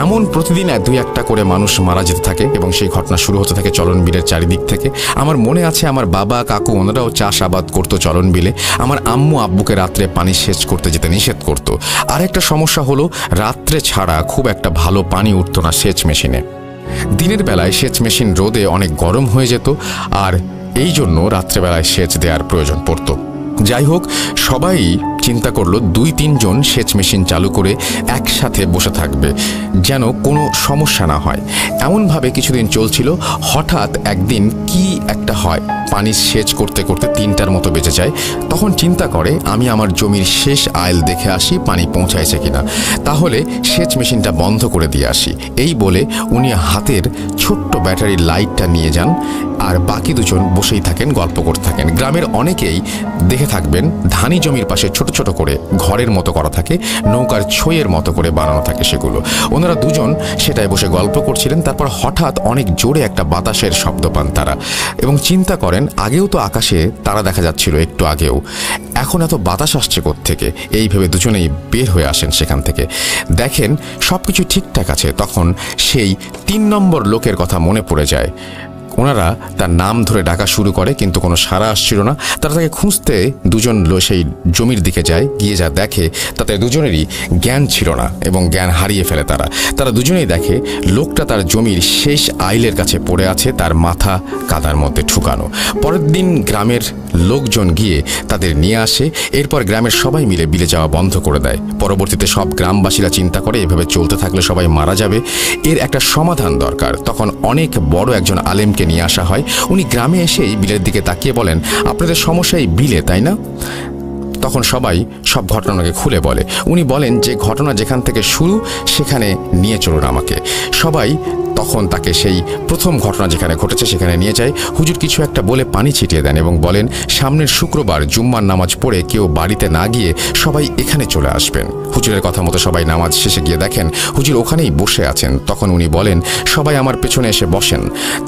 এমন প্রতিদিন দুই একটা করে মানুষ মারা যেতে থাকে এবং সেই ঘটনা শুরু হতে থাকে চলন বিলের চারিদিক থেকে। আমার মনে আছে আমার বাবা কাকু ওনারাও চাষাবাদ করতো চলন বিলে। আমার আম্মু আব্বুকে রাত্রে পানি সেচ করতে যেতে নিষেধ করতো। আরেকটা সমস্যা হলো রাত্রে ছাড়া খুব একটা ভালো পানি উঠতো না সেচ মেশিনে। দিনের বেলায় সেচ মেশিন রোদে অনেক গরম হয়ে যেত, আর এই জন্য রাত্রেবেলায় সেচ দেওয়ার প্রয়োজন পড়তো। যাই হোক, সবাই চিন্তা করলো 2-3 জন সেচ মেশিন চালু করে একসাথে বসে থাকবে যেন কোনো সমস্যা না হয়। এমনভাবে কিছুদিন চলছিল। হঠাৎ একদিন কি একটা হয়, পানি সেচ করতে করতে 3টার মতো বেজে যায়। তখন চিন্তা করে আমি আমার জমির শেষ আইল দেখে আসি পানি পৌঁছাইছে কিনা, তাহলে সেচ মেশিনটা বন্ধ করে দিয়ে আসি। এই বলে উনি হাতের ছোট্ট ব্যাটারির লাইটটা নিয়ে যান, আর বাকি দুজন বসেই থাকেন, গল্প করতে থাকেন। গ্রামের অনেকেই দেখে থাকবেন ধানি জমির পাশে ছোট ছোট করে ঘরের মতো করা থাকে, নৌকার ছইয়ের মতো করে বানানো থাকে সেগুলো। ওনারা দুজন সেটাই বসে গল্প করছিলেন। তারপর হঠাৎ অনেক জোরে একটা বাতাসের শব্দ পান তারা এবং চিন্তা করেন আগেও তো আকাশে তারা দেখা যাচ্ছিল একটু আগেও, এখন এত বাতাস আসছে কোত্থেকে? এই ভেবে দুজনেই বের হয়ে আসেন সেখান থেকে। দেখেন সবকিছু ঠিকঠাক আছে। তখন সেই 3 নম্বর লোকের কথা মনে পড়ে যায়। ওনারা তার নাম ধরে ডাকা শুরু করে, কিন্তু কোনো সাড়া আসছিল না। তারা তাকে খুঁজতে দুজন সেই জমির দিকে যায়। গিয়ে যা দেখে তাতে দুজনেরই জ্ঞান ছিল না এবং জ্ঞান হারিয়ে ফেলে তারা দুজনেই দেখে লোকটা তার জমির শেষ আইলের কাছে পড়ে আছে, তার মাথা কাদার মধ্যে ঠুকানো। পরের দিন গ্রামের লোকজন গিয়ে তাদের নিয়ে আসে। এরপর গ্রামের সবাই মিলে বিলে যাওয়া বন্ধ করে দেয়। পরবর্তীতে সব গ্রামবাসীরা চিন্তা করে এভাবে চলতে থাকলে সবাই মারা যাবে, এর একটা সমাধান দরকার। তখন অনেক বড় একজন আলেমকে নিয়ে আসা হয়। উনি গ্রামে এসেই বিলের দিকে তাকিয়ে বলেন, আপনাদের সমস্যা এই বিলে, তাই না? তখন সবাই সব ঘটনাকে খুলে বলে। উনি বলেন যে ঘটনা যেখান থেকে শুরু সেখানে নিয়ে চলুন আমাকে। সবাই তখন তাকে সেই প্রথম ঘটনা যেখানে ঘটেছে সেখানে নিয়ে যায়। হুজুর কিছু একটা বলে পানি ছিটিয়ে দেন এবং বলেন সামনের শুক্রবার জুম্মার নামাজ পড়ে কেউ বাড়িতে না গিয়ে সবাই এখানে চলে আসবেন। হুজুরের কথা মতো সবাই নামাজ শেষে গিয়ে দেখেন হুজুর ওখানেই বসে আছেন। তখন উনি বলেন সবাই আমার পেছনে এসে বসেন।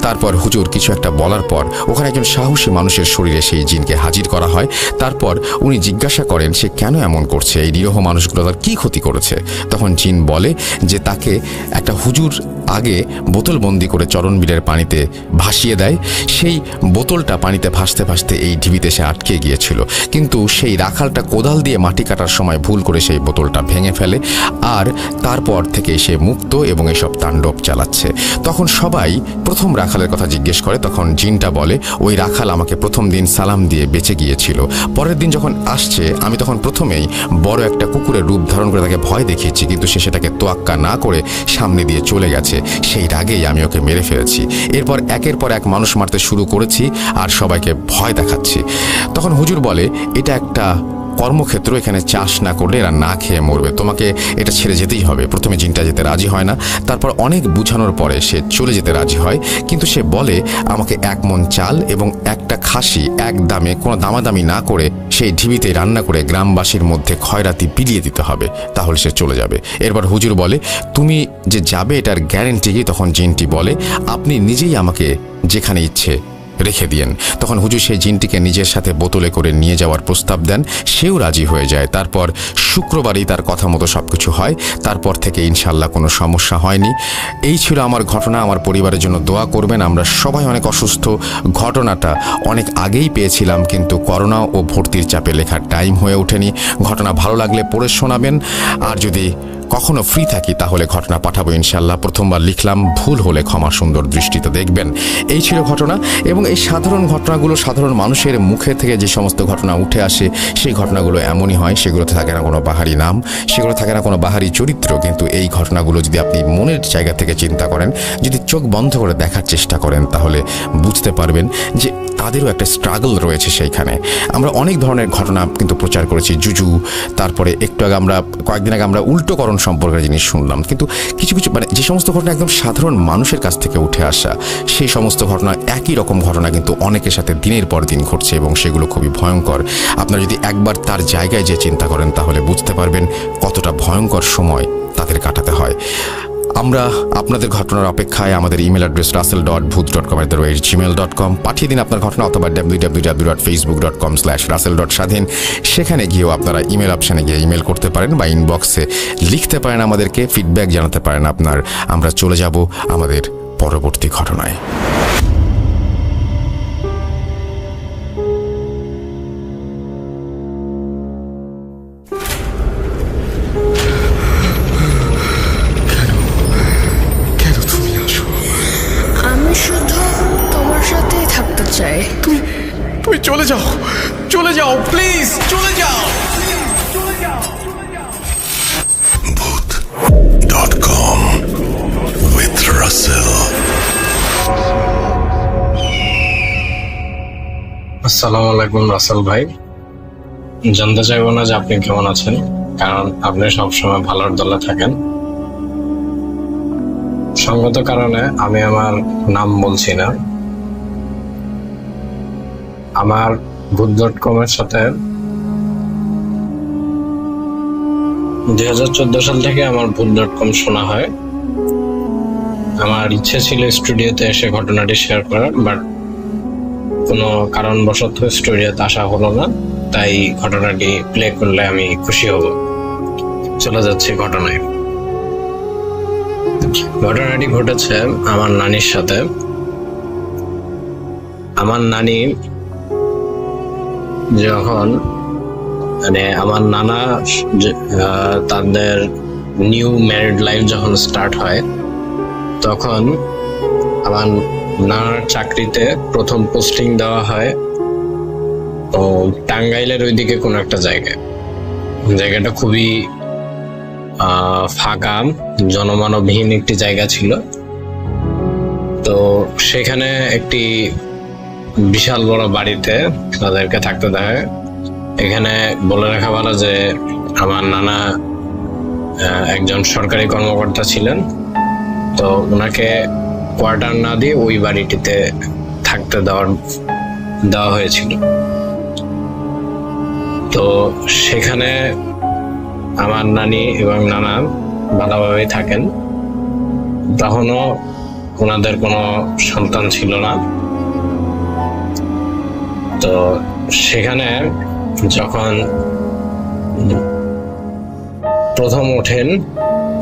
তারপর হুজুর কিছু একটা বলার পর ওখানে একজন সাহসী মানুষের শরীরে সেই জিনকে হাজির করা হয়। তারপর উনি জিজ্ঞাসা করেন সে কেন এমন করছে, এই নিরীহ মানুষগুলো তার কী ক্ষতি করেছে। তখন জিন বলে যে তাকে একটা হুজুর আগে বোতলবন্দি করে চরণ বিলের পানিতে ভাসিয়ে দেয়। সেই বোতলটা পানিতে ভাসতে ভাসতে এই ঢিবিতে সে আটকে গিয়েছিল, কিন্তু সেই রাখালটা কোদাল দিয়ে মাটি কাটার সময় ভুল করে সেই বোতলটা ভেঙে ফেলে, আর তারপর থেকে সে মুক্ত এবং এসব তাণ্ডব চালাচ্ছে। তখন সবাই প্রথম রাখালের কথা জিজ্ঞেস করে। তখন জিনটা বলে ওই রাখাল আমাকে প্রথম দিন সালাম দিয়ে বেঁচে গিয়েছিল। পরের দিন যখন আসছে আমি তখন প্রথমেই বড় একটা কুকুরের রূপ ধারণ করে তাকে ভয় দেখিয়েছি, কিন্তু সে সেটাকে তোয়াক্কা না করে সামনে দিয়ে চলে গেছে। সেই রাগেই আমি ওকে মেরে ফেলেছি। এরপর একের পর এক মানুষ মারতে শুরু করেছি আর সবাইকে ভয় দেখাচ্ছি। তখন হুজুর বলে এটা একটা কর্মক্ষেত্র, এখানে চাষ না করলে এরা না খেয়ে মরবে, তোমাকে এটা ছেড়ে যেতেই হবে। প্রথমে জিনটা যেতে রাজি হয় না, তারপর অনেক বুঝানোর পরে সে চলে যেতে রাজি হয়, কিন্তু সে বলে আমাকে 1 মণ চাল এবং একটা খাসি এক দামে, কোনো দামাদামি না করে সেই ঢিবিতে রান্না করে গ্রামবাসীর মধ্যে খয়রাতি বিলিয়ে দিতে হবে, তাহলে সে চলে যাবে। এরপর হুজুর বলে তুমি যে যাবে এটার গ্যারেন্টি কি? তখন জিনটি বলে আপনি নিজেই আমাকে যেখানে ইচ্ছে রেখে দিয়েন। তখন হুজুর সেই জিনটিকে নিজের সাথে বোতলে করে নিয়ে যাওয়ার প্রস্তাব দেন, সেও রাজি হয়ে যায়। তারপর শুক্রবারই তার কথা মতো সব কিছু হয়, তারপর থেকে ইনশাল্লাহ কোনো সমস্যা হয়নি। এই ছিল আমার ঘটনা। আমার পরিবারের জন্য দোয়া করবেন। আমরা সবাই অনেক অসুস্থ, ঘটনাটা অনেক আগেই পেয়েছিলাম, কিন্তু করোনা ও ভর্তির চাপে লেখার টাইম হয়ে ওঠেনি। ঘটনা ভালো লাগলে পড়ে শোনাবেন, আর যদি কখনো ফ্রি থাকি তাহলে ঘটনা পাঠাবো ইনশাল্লাহ। প্রথমবার লিখলাম, ভুল হলে ক্ষমা সুন্দর দৃষ্টিতে দেখবেন। এই ছিল ঘটনা, এবং এই সাধারণ ঘটনাগুলো, সাধারণ মানুষের মুখে থেকে যে সমস্ত ঘটনা উঠে আসে সেই ঘটনাগুলো এমনই হয়। সেগুলোতে থাকে না কোনো বাহারি নাম, সেগুলো থাকে না কোনো বাহারি চরিত্র, কিন্তু এই ঘটনাগুলো যদি আপনি মনের জায়গা থেকে চিন্তা করেন, যদি চোখ বন্ধ করে দেখার চেষ্টা করেন, তাহলে বুঝতে পারবেন যে তাদেরও একটা স্ট্রাগল রয়েছে সেইখানে। আমরা অনেক ধরনের ঘটনা কিন্তু প্রচার করেছি, জুজু, তারপরে একটু আগে কয়েকদিন আগে আমরা উল্টোকরণ সম্পর্কের জিনিস শুনলাম, কিন্তু কিছু কিছু যে সমস্ত ঘটনা একদম সাধারণ মানুষের কাছ থেকে উঠে আসা, সেই সমস্ত ঘটনা, একই রকম ঘটনা কিন্তু অনেকের সাথে দিনের পর দিন ঘটছে, এবং সেগুলো খুবই ভয়ঙ্কর। আপনারা যদি একবার তার জায়গায় যে চিন্তা করেন তাহলে বুঝতে পারবেন কতটা ভয়ঙ্কর সময় তাদের কাটাতে হয়। আমরা আপনাদের ঘটনার অপেক্ষায়। আমাদের ইমেল অ্যাড্রেস russell.booth.com@gmail.com পাঠিয়ে দিন আপনার ঘটনা, অথবা www.facebook.com/russell.স্বাধীন, সেখানে গিয়েও আপনারা ইমেল অপশানে গিয়ে ইমেল করতে পারেন, বা ইনবক্সে লিখতে পারেন, আমাদেরকে ফিডব্যাক জানাতে পারেন আপনার। আমরা চলে যাব আমাদের পরবর্তী ঘটনায়। আমি শুধু তোমার সাথেই থাকতে চাই। তুমি চলে যাও, চলে যাও, প্লিজ চলে যাও। Booth.com with Russell. আসসালামু আলাইকুম রাসেল ভাই। জানতে চাইবো না যে আপনি কেমন আছেন, কারণ আপনি সবসময় ভালোর দলে থাকেন। সঙ্গত কারণে আমি আমার নাম বলছি না। আমার Booth.com এর সাথে 2014 সাল থেকে আমার Booth.com শোনা হয়। আমার ইচ্ছে ছিল স্টুডিওতে এসে ঘটনাটি শেয়ার করার, বাট কোনো কারণবশত স্টুডিওতে আসা হলো না, তাই ঘটনাটি প্লে করলে আমি খুশি হব। চলে যাচ্ছি ঘটনায়। ঘটনাটি ঘটেছে আমার নানির সাথে। আমার নানি যখন আমার নানা তাদের নিউ ম্যারিড লাইফ যখন স্টার্ট হয়, তখন আমার নানার চাকরিতে প্রথম পোস্টিং দেওয়া হয় ও টাঙ্গাইলের ওইদিকে কোনো একটা জায়গাটা খুবই ফাঁকা, জনমানবহীন একটি জায়গা ছিল। তো সেখানে একটি বিশাল বড় বাড়িতে তাদেরকে থাকতে দেয়। এখানে বলে রাখা ভালো যে আমার নানা একজন সরকারি কর্মকর্তা ছিলেন, তো ওনাকে কোয়ার্টার না দিয়ে ওই বাড়িটিতে থাকতে দেওয়া হয়েছিল। তো সেখানে আমার নানি এবং নানা ভালোভাবেই থাকেন। তখনও ওনাদের কোনো সন্তান ছিল না। তো সেখানে যখন প্রথম ওঠেন,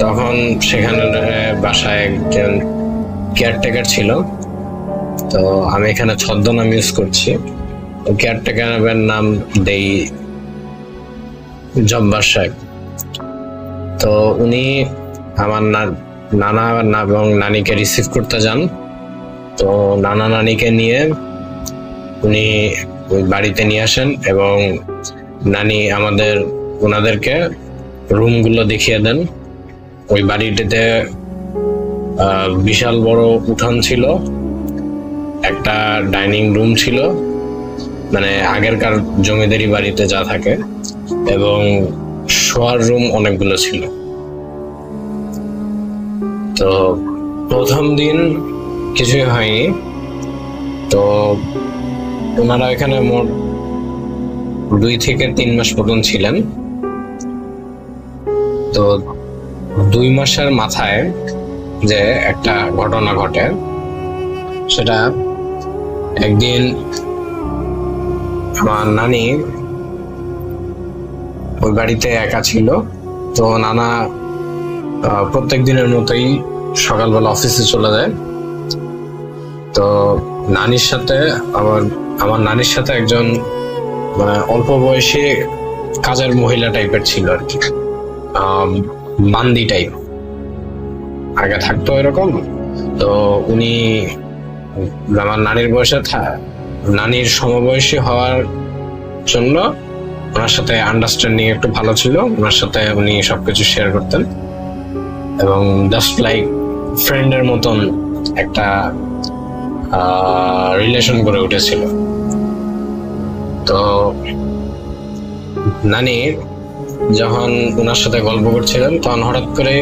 তখন সেখানে বাসায় একজন কেয়ারটেকার ছিল। তো আমি এখানে ছদ্মনাম ইউজ করছি। কেয়ারটেকারের নাম দেই জব্বার সাহেব। তো উনি আমার নানা এবং নানিকে রিসিভ করতে যান। তো নানা নানিকে নিয়ে উনি ওই বাড়িতে নিয়ে আসেন, এবং নানি ওনাদেরকে রুমগুলো দেখিয়ে দেন। ওই বাড়িটিতে বিশাল বড় উঠান ছিল, একটা ডাইনিং রুম ছিল, মানে আগেরকার জমিদারি বাড়িতে যা থাকে এবং শোয়ার রুম অনেকগুলো ছিল। তো প্রথম দিন কিছুই হয়নি। তো ওনারা এখানে মোট 2 থেকে 3 মাস মতন ছিলেন। তো 2 মাসের মাথায় যে একটা ঘটনা ঘটে, সেটা একদিন আমার নানি ওই বাড়িতে একা ছিল। তো নানা প্রত্যেক দিনের মতোই সকালবেলা অফিসে চলে যায়। তো নানির সাথে আমার নানির সাথে একজন মানে অল্প বয়সী কাজের মহিলা টাইপের ছিল আর কি, বান্দি টাইপ আগে থাকতো এরকম। তো উনি আমার নানির নানির সমবয়সী হওয়ার জন্য ওনার সাথে আন্ডারস্ট্যান্ডিং একটু ভালো ছিল। ওনার সাথে উনি সবকিছু শেয়ার করতেন এবং জাস্ট লাইক ফ্রেন্ডের মতন একটা রিলেশন গড়ে উঠেছিল। তো নানি যখন ওনার সাথে গল্প করছিলেন, তখন হঠাৎ করে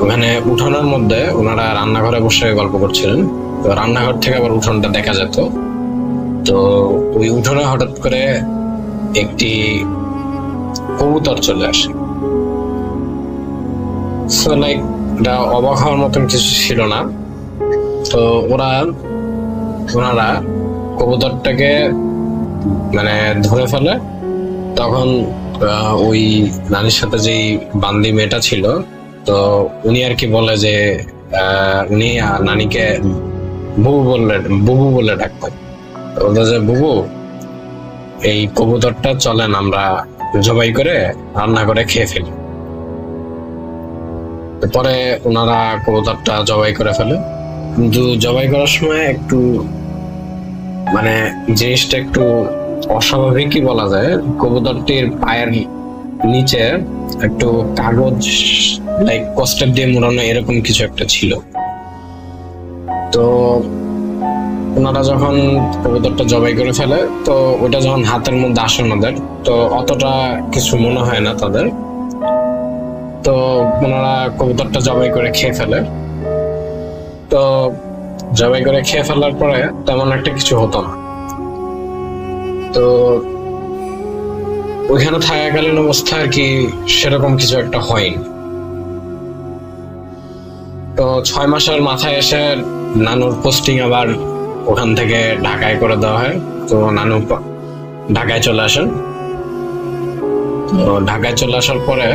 ওখানে উঠোনের মধ্যে ওনারা রান্নাঘরে বসে গল্প করছিলেন। তো রান্নাঘর থেকে আবার উঠোনটা দেখা যেত। তো ওই উঠোনে হঠাৎ করে একটি কবুতর চলে আসে। সো লাইক এটা অবাক হওয়ার মতন কিছু ছিল না। তো ওনারা কবুতরটাকে মানে ধরে ফেলে। তখন ওই নানির সাথে যেই বান্দি মেয়েটা ছিল, তো উনি আর কি বলে যে উনি নানিকে বুবু বলে ডাকতেন। বলতো যে বুবু, এই কবুতরটা চলেন আমরা জবাই করে রান্না করে খেয়ে ফেলি। পরে ওনারা কবুতরটা জবাই করে ফেলে। কিন্তু জবাই করার সময় একটু মানে জিনিসটা একটু অস্বাভাবিকই বলা যায়। কবুতরটির পায়ের নিচে একটু কাগজ লাইক কস্টেপ দিয়ে মোড়ানো এরকম কিছু একটা ছিল। তো ওনারা যখন কবুতরটা জবাই করে ফেলে, তো ওটা যখন হাতের মধ্যে আসে ওনাদের, তো অতটা কিছু মনে হয় না তাদের। তো ওনারা কবুতরটা জবাই করে খেয়ে ফেলে। তো জবাই করে খেয়ে ফেলার পরে তেমন একটা কিছু হতো না। তো ওইখানে থাকাকালীন অবস্থা আর কি সেরকম কিছু একটা হয়নি। তো 6 মাসের মাথায় এসে নানুর পোস্টিং আবার ওখান থেকে ঢাকায় করে দেওয়া হয়। তো নানু ঢাকায় চলে আসেন। তো ঢাকায় চলে আসার পরে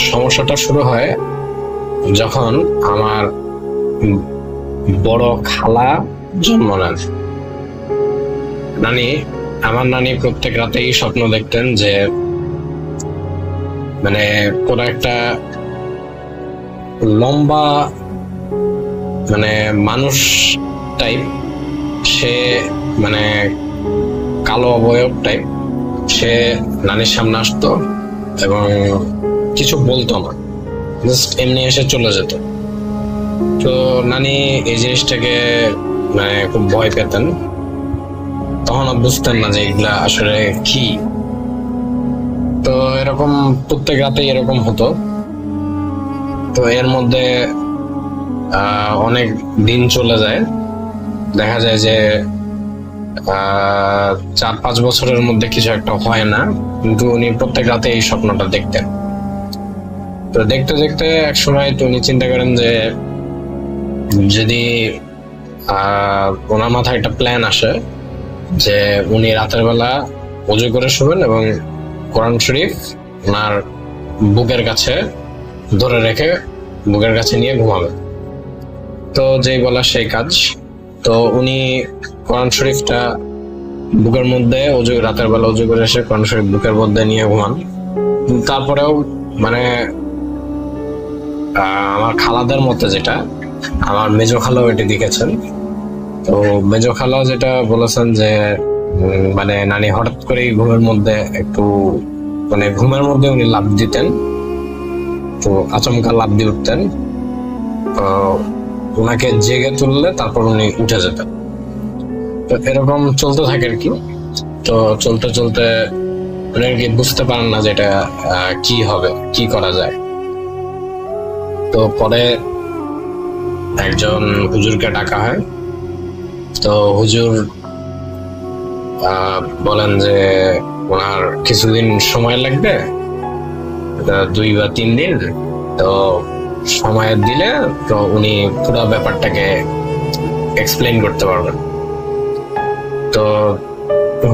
সমস্যাটা শুরু হয় যখন আমার বড় খালা জন্ম নেন। আমার নানি প্রত্যেক রাতেই স্বপ্ন দেখতেন যে মানে কোন একটা লম্বা মানে মানুষ টাইপ, সে মানে কালো অবয়ব টাইপ, সে নানির সামনে আসতো এবং কিছু বলতো না, জাস্ট এমনি এসে চলে যেত। তো নানি এই জিনিসটাকে মানে খুব ভয় পেতেন। তখন বুঝতেন না যে এগুলা আসলে কি। তো এরকম প্রত্যেক রাতেই এরকম হতো। তো এর মধ্যে অনেক দিন চলে যায়। দেখা যায় যে 4-5 বছরের মধ্যে কিছু একটা হয় না, কিন্তু উনি প্রত্যেক রাতে এই স্বপ্নটা দেখতেন। তো দেখতে দেখতে এক সময় তো উনি চিন্তা করেন যে যদি ওনার মাথায় একটা প্ল্যান আসে যে উনি রাতের বেলা ওযু করে শুবেন এবং কোরআন শরীফ ওনার বুকের কাছে ধরে রেখে বুকের কাছে নিয়ে ঘুমাবেন। তো যেই বলা সেই কাজ। তো উনি কোরআন শরীফটা বুকের মধ্যে রাতের বেলা ওযু করে এসে কোরআন শরীফ বুকের মধ্যে নিয়ে ঘুমান। তারপরেও মানে আমার খালাদের মতে, যেটা আমার মেজো খালাও এটি দেখেছেন, তো মেজো খালাও যেটা বলেছেন যে মানে নানি হঠাৎ করেই ঘুমের মধ্যে একটু মানে ঘুমের মধ্যে উনি লাফ দিতেন, তো আচমকা লাফ দিয়ে উঠতেন। ওনাকে জেগে তুললে তারপর উনি উঠে যেতেন। তো এরকম চলতে থাকে আর কি। তো চলতে চলতে উনি আর কি বুঝতে পারেন না যে এটা কি হবে, কি করা যায়। তো পরে একজন হুজুরকে ডাকা হয়। তো হুজুর বলেন যে ওনার কিছুদিন সময় লাগবে, 2 বা 3 দিন। তো সময় দিলে তো উনি পুরো ব্যাপারটাকে এক্সপ্লেইন করতে পারবেন। তো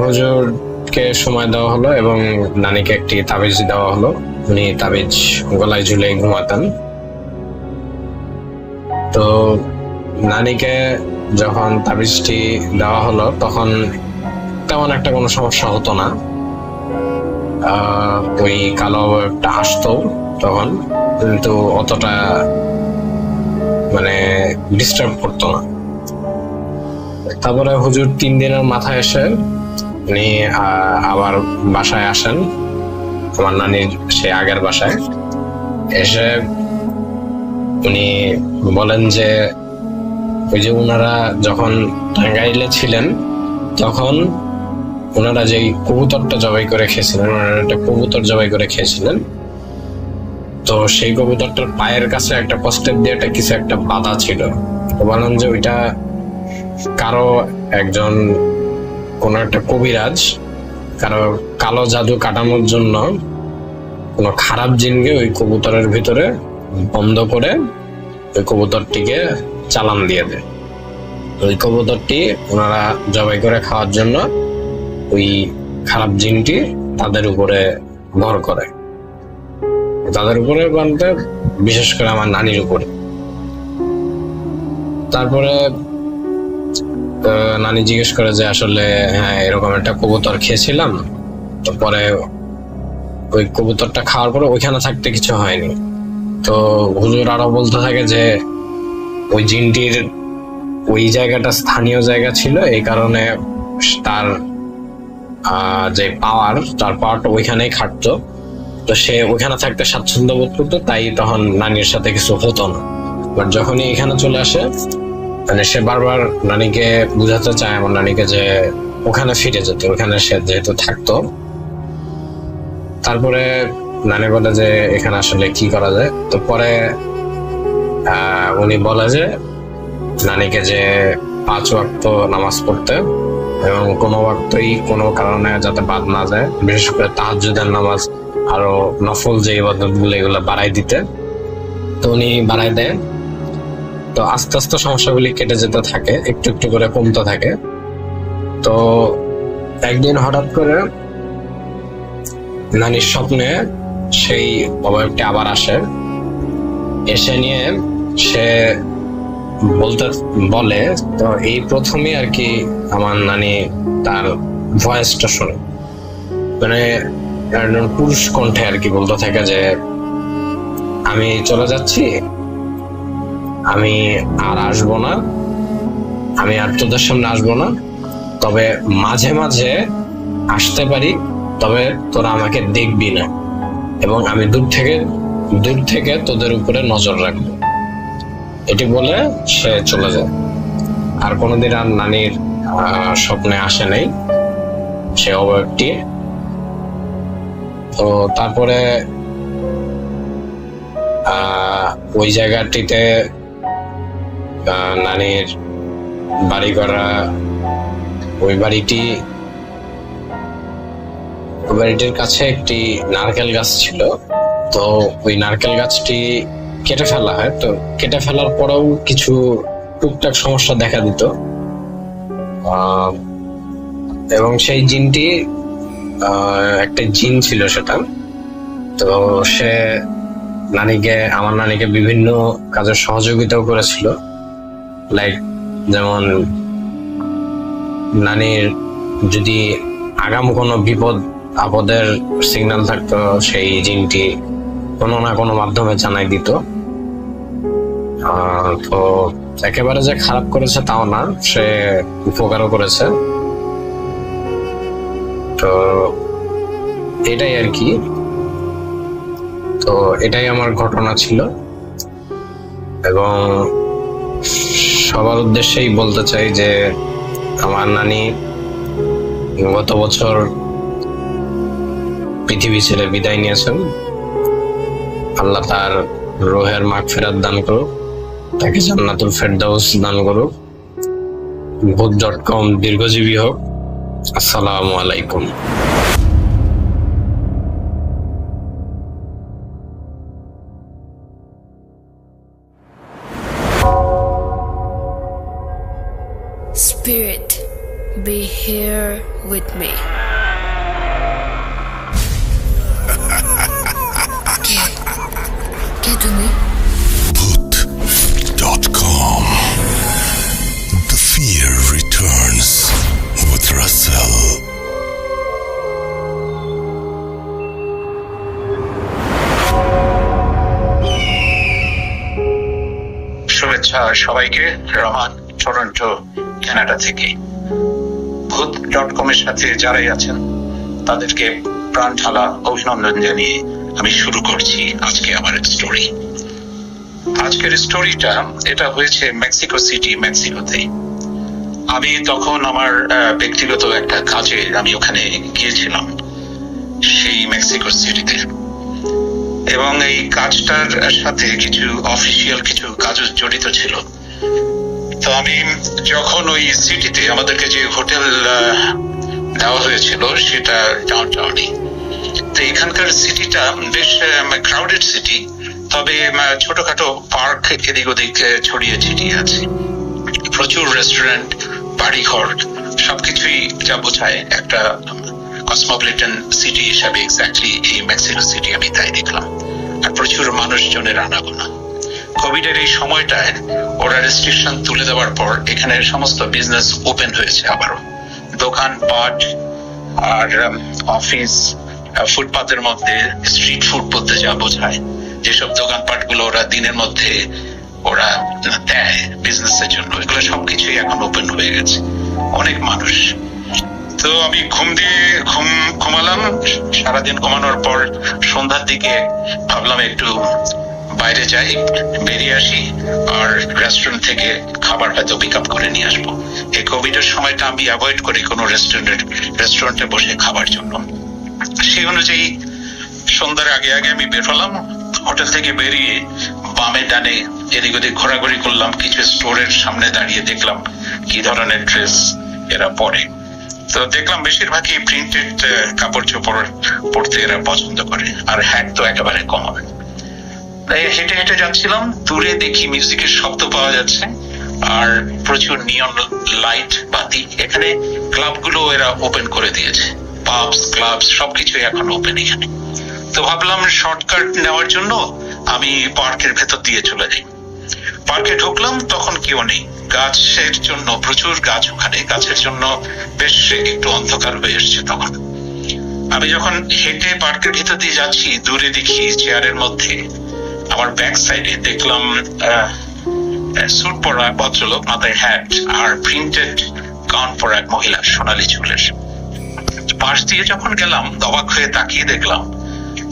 হুজুরকে সময় দেওয়া হলো এবং নানিকে একটি তাবিজ দেওয়া হলো। উনি তাবিজ গলায় ঝুলে ঘুমাতেন। তো নানিকে যখন তাবিজটি দেওয়া হলো তখন তেমন একটা কোনো সমস্যা হতো না। ওই কালো একটা আসতো তখন, কিন্তু অতটা মানে ডিস্টার্ব করতো না। তারপরে হুজুর 3 দিনের মাথায় এসে উনি আবার বাসায় আসেন, আমার নানির সে আগের বাসায় এসে উনি বলেন যে ওই যে ওনারা যখন টাঙ্গাইলে ছিলেন তখন ওনারা যে কবুতরটা জবাই করে খেয়েছিলেন, ওনারা একটা কবুতর জবাই করে খেয়েছিলেন। তো সেই কবুতরটার পায়ের কাছে একটা কষ্টের দিয়ে একটা কিছু একটা বাধা ছিল। তো বলেন যে ওইটা কারো একজন কোন একটা কবিরাজ কারো কালো জাদু কাটানোর জন্য কোন খারাপ জিনকে ওই কবুতরের ভিতরে বন্ধ করে ওই কবুতরটিকে চালান দিয়ে দেয়। ওই কবুতরটি ওনারা জবাই করে খাওয়ার জন্য ওই খারাপ জিনটি তাদের উপরে ভর করে, তাদের উপরে বলতে বিশেষ করে আমার নানির উপরে। তারপরে নানি জিজ্ঞেস করে যে আসলে হ্যাঁ এরকম একটা কবুতর খেয়েছিলাম, তো পরে ওই কবুতরটা খাওয়ার পরে ওইখানে থাকতে কিছু হয়নি। তো হুজুর আরো বলতে থাকে যে ওই জিনটির ওই জায়গাটা স্থানীয় জায়গা ছিল, এই কারণে তার যে তার পাওয়ারটা ওইখানেই খাটতো। তো সে ওইখানে থাকতে স্বাচ্ছন্দ্য বোধ করতো, তাই তখন নানির সাথে কিছু হতো না। বাট যখনই এখানে চলে আসে মানে সে বারবার নানিকে বুঝাতে চায় আমার নানিকে যে ওখানে ফিরে যেতে, ওখানে সে যেহেতু থাকতো। তারপরে নানি বলে যে এখানে আসলে কি করা যায়। তো পরে উনি বলে যে নানিকে যে 5 ওয়াক্ত নামাজ পড়তে এবং কোনো ওয়াক্তই কোনো কারণে যাতে বাদ না যায়, বিশেষ করে তাহাজ্জুদের নামাজ আরো নফল যে ইবাদত গুলো এগুলো বাড়াই দিতে। তো উনি বাড়াই দেয়। তো আস্তে আস্তে সমস্যাগুলি কেটে যেতে থাকে, একটু একটু করে কমতে থাকে। তো একদিন হঠাৎ করে নানির স্বপ্নে সেই অবয়বটি আবার আসে, এসে নিয়ে সে বলে। তো এই প্রথমে আর কি আমার নানি তার ভয়েসটা শোনে, মানে একজন পুরুষ কণ্ঠে আর কি বলতে থাকে যে আমি চলে যাচ্ছি, আমি আর আসবো না, আমি আর তোদের সামনে আসবো না, তবে মাঝে মাঝে আসতে পারি, তবে তোরা আমাকে দেখবি না এবং আমি দূর থেকে তোদের উপরে নজর রাখবো। এটি বলে সে চলে যায়। আর কোনোদিন আর নানির স্বপ্নে আসে নাই সে অবয়বটি। তো তারপরে ওই জায়গাটিতে নানির বাড়ি করা ওই বাড়িটির কাছে একটি নারকেল গাছ ছিল। তো ওই নারকেল গাছটি কেটে ফেলা হয়। তো কেটে ফেলার পরেও কিছু টুকটাক সমস্যা দেখা দিত এবং সেই জিনটি একটা জিন ছিল সেটা। তো সে আমার নানিকে বিভিন্ন কাজে সহযোগিতাও করেছিল। লাইক যেমন নানির যদি আগাম কোনো বিপদ আপদের সিগন্যাল থাকতো, সেই জিনটি কোনো না কোনো মাধ্যমে জানাই দিত। তো একেবারে যে খারাপ করেছে তাও না, সে উপকারও করেছে। তো এটাই আর কি। তো এটাই আমার ঘটনা ছিল এবং সবার উদ্দেশ্যেই বলতে চাই যে আমার নানি গত বছর পৃথিবী ছেড়ে বিদায় নিয়েছেন। আল্লাহ তার রোহের মাগফিরাত দান করুক, তাকে জান্নাতুল ফেরদাউস দান করুক। ভূত.com দীর্ঘজীবী হোক। আসসালামু আলাইকুম। Spirit, be here with me. কে তুমি? Bhoot.com. The fear returns with Russell. শুভেচ্ছা সবাইকে। রহমান, টরন্টো, কানাডা থেকে। ভূত.com এর সাথে যারাই আছেন তাদেরকে প্রাণ ঢালা অভিনন্দন জানিয়ে আমি শুরু করছি আজকে আমার স্টোরি। আজকের স্টোরিটা এটা হয়েছে মেক্সিকো সিটি, মেক্সিকোতে। আমি তখন আমার ব্যক্তিগত একটা কাজে আমি ওখানে গিয়েছিলাম, সেই মেক্সিকো সিটিতে। এবং এই কাজটার সাথে কিছু অফিসিয়াল কিছু কাজও জড়িত ছিল। তো আমি যখন ওই সিটিতে আমাদেরকে যে হোটেল দেওয়া হয়েছিল সেটা ডাউনটাউনে। তো এখানকার সিটিটা বেশ ক্রাউডেড সিটি, তবে ছোটখাটো পার্ক এদিক ওদিক ছড়িয়ে ছিটিয়ে আছে। প্রচুর রেস্টুরেন্ট, বাড়িঘর, সবকিছুই যা বোঝায় একটা কসমোপলিটন সিটি হিসাবে এক্স্যাক্টলি এই মেক্সিকো সিটি আমি তাই দেখলাম। আর প্রচুর মানুষজনের আনাগোনা। কোভিডের এই সময়টায় ওরা রেস্ট্রিকশন তুলে দেওয়ার পর এখানে সমস্ত বিজনেস ওপেন হয়েছে আবারও। দোকানপাট আর অফিস, ফুটপাতের মধ্যে স্ট্রিট ফুড বলতে যা বোঝায়, যেসব দোকানপাট গুলো ওরা দিনের মধ্যে ওরা দেয় বিজনেসের জন্য, এগুলো সবকিছুই এখন ওপেন হয়ে গেছে। অনেক মানুষ। তো আমি ঘুমালাম। সারাদিন ঘুমানোর পর সন্ধ্যার দিকে ভাবলাম একটু বাইরে যাই, বেরিয়ে আসি, আর রেস্টুরেন্ট থেকে খাবার হয়তো পিক আপ করে নিয়ে আসবো। এই কোভিডের সময়টা আমি অ্যাভয়েড করি কোনো রেস্টুরেন্টে বসে খাবার জন্য। সেই অনুযায়ী সন্ধ্যার আগে আগে আমি বের হলাম। হোটেল থেকে বেরিয়ে বামে ডানে এদিক ওদিক ঘোরাঘুরি করলাম। কিছু স্টোরের সামনে দাঁড়িয়ে দেখলাম কি ধরনের ড্রেস এরা পরে। তো দেখলাম বেশিরভাগই প্রিন্টেড কাপড় চোপড় পরতে এরা পছন্দ করে, আর হ্যাট তো একেবারে কমন। হেঁটে হেঁটে যাচ্ছিলাম, দূরে দেখি মিউজিকের শব্দ পাওয়া যাচ্ছে আর প্রচুর নিয়ন লাইট, বাতি। এখানে ক্লাবগুলো এরা ওপেন করে দিয়েছে, পাবস, ক্লাবস সবকিছু এখন ওপেন এখানে। তো ভাবলাম শর্টকাট নেওয়ার জন্য আমি পার্কের ভেতর দিয়ে চলে যাই। পার্কে ঢুকলাম, তখন কেউ নেই। গাছের জন্য প্রচুর গাছ ওখানে, গাছের জন্য বেশ একটু অন্ধকার হয়ে এসছে তখন। আমি যখন হেঁটে পার্কের ভিতর দিয়ে যাচ্ছি, দূরে দেখি চেয়ারের মধ্যে আমার ব্যাক সাইডে দেখলাম স্যুট পরা ভদ্রলোক, মাথায় হ্যাট আর প্রিন্টেড গাউন পরা এক মহিলা, সোনালী চুলের। পাশ দিয়ে যখন গেলাম অবাক হয়ে তাকিয়ে দেখলাম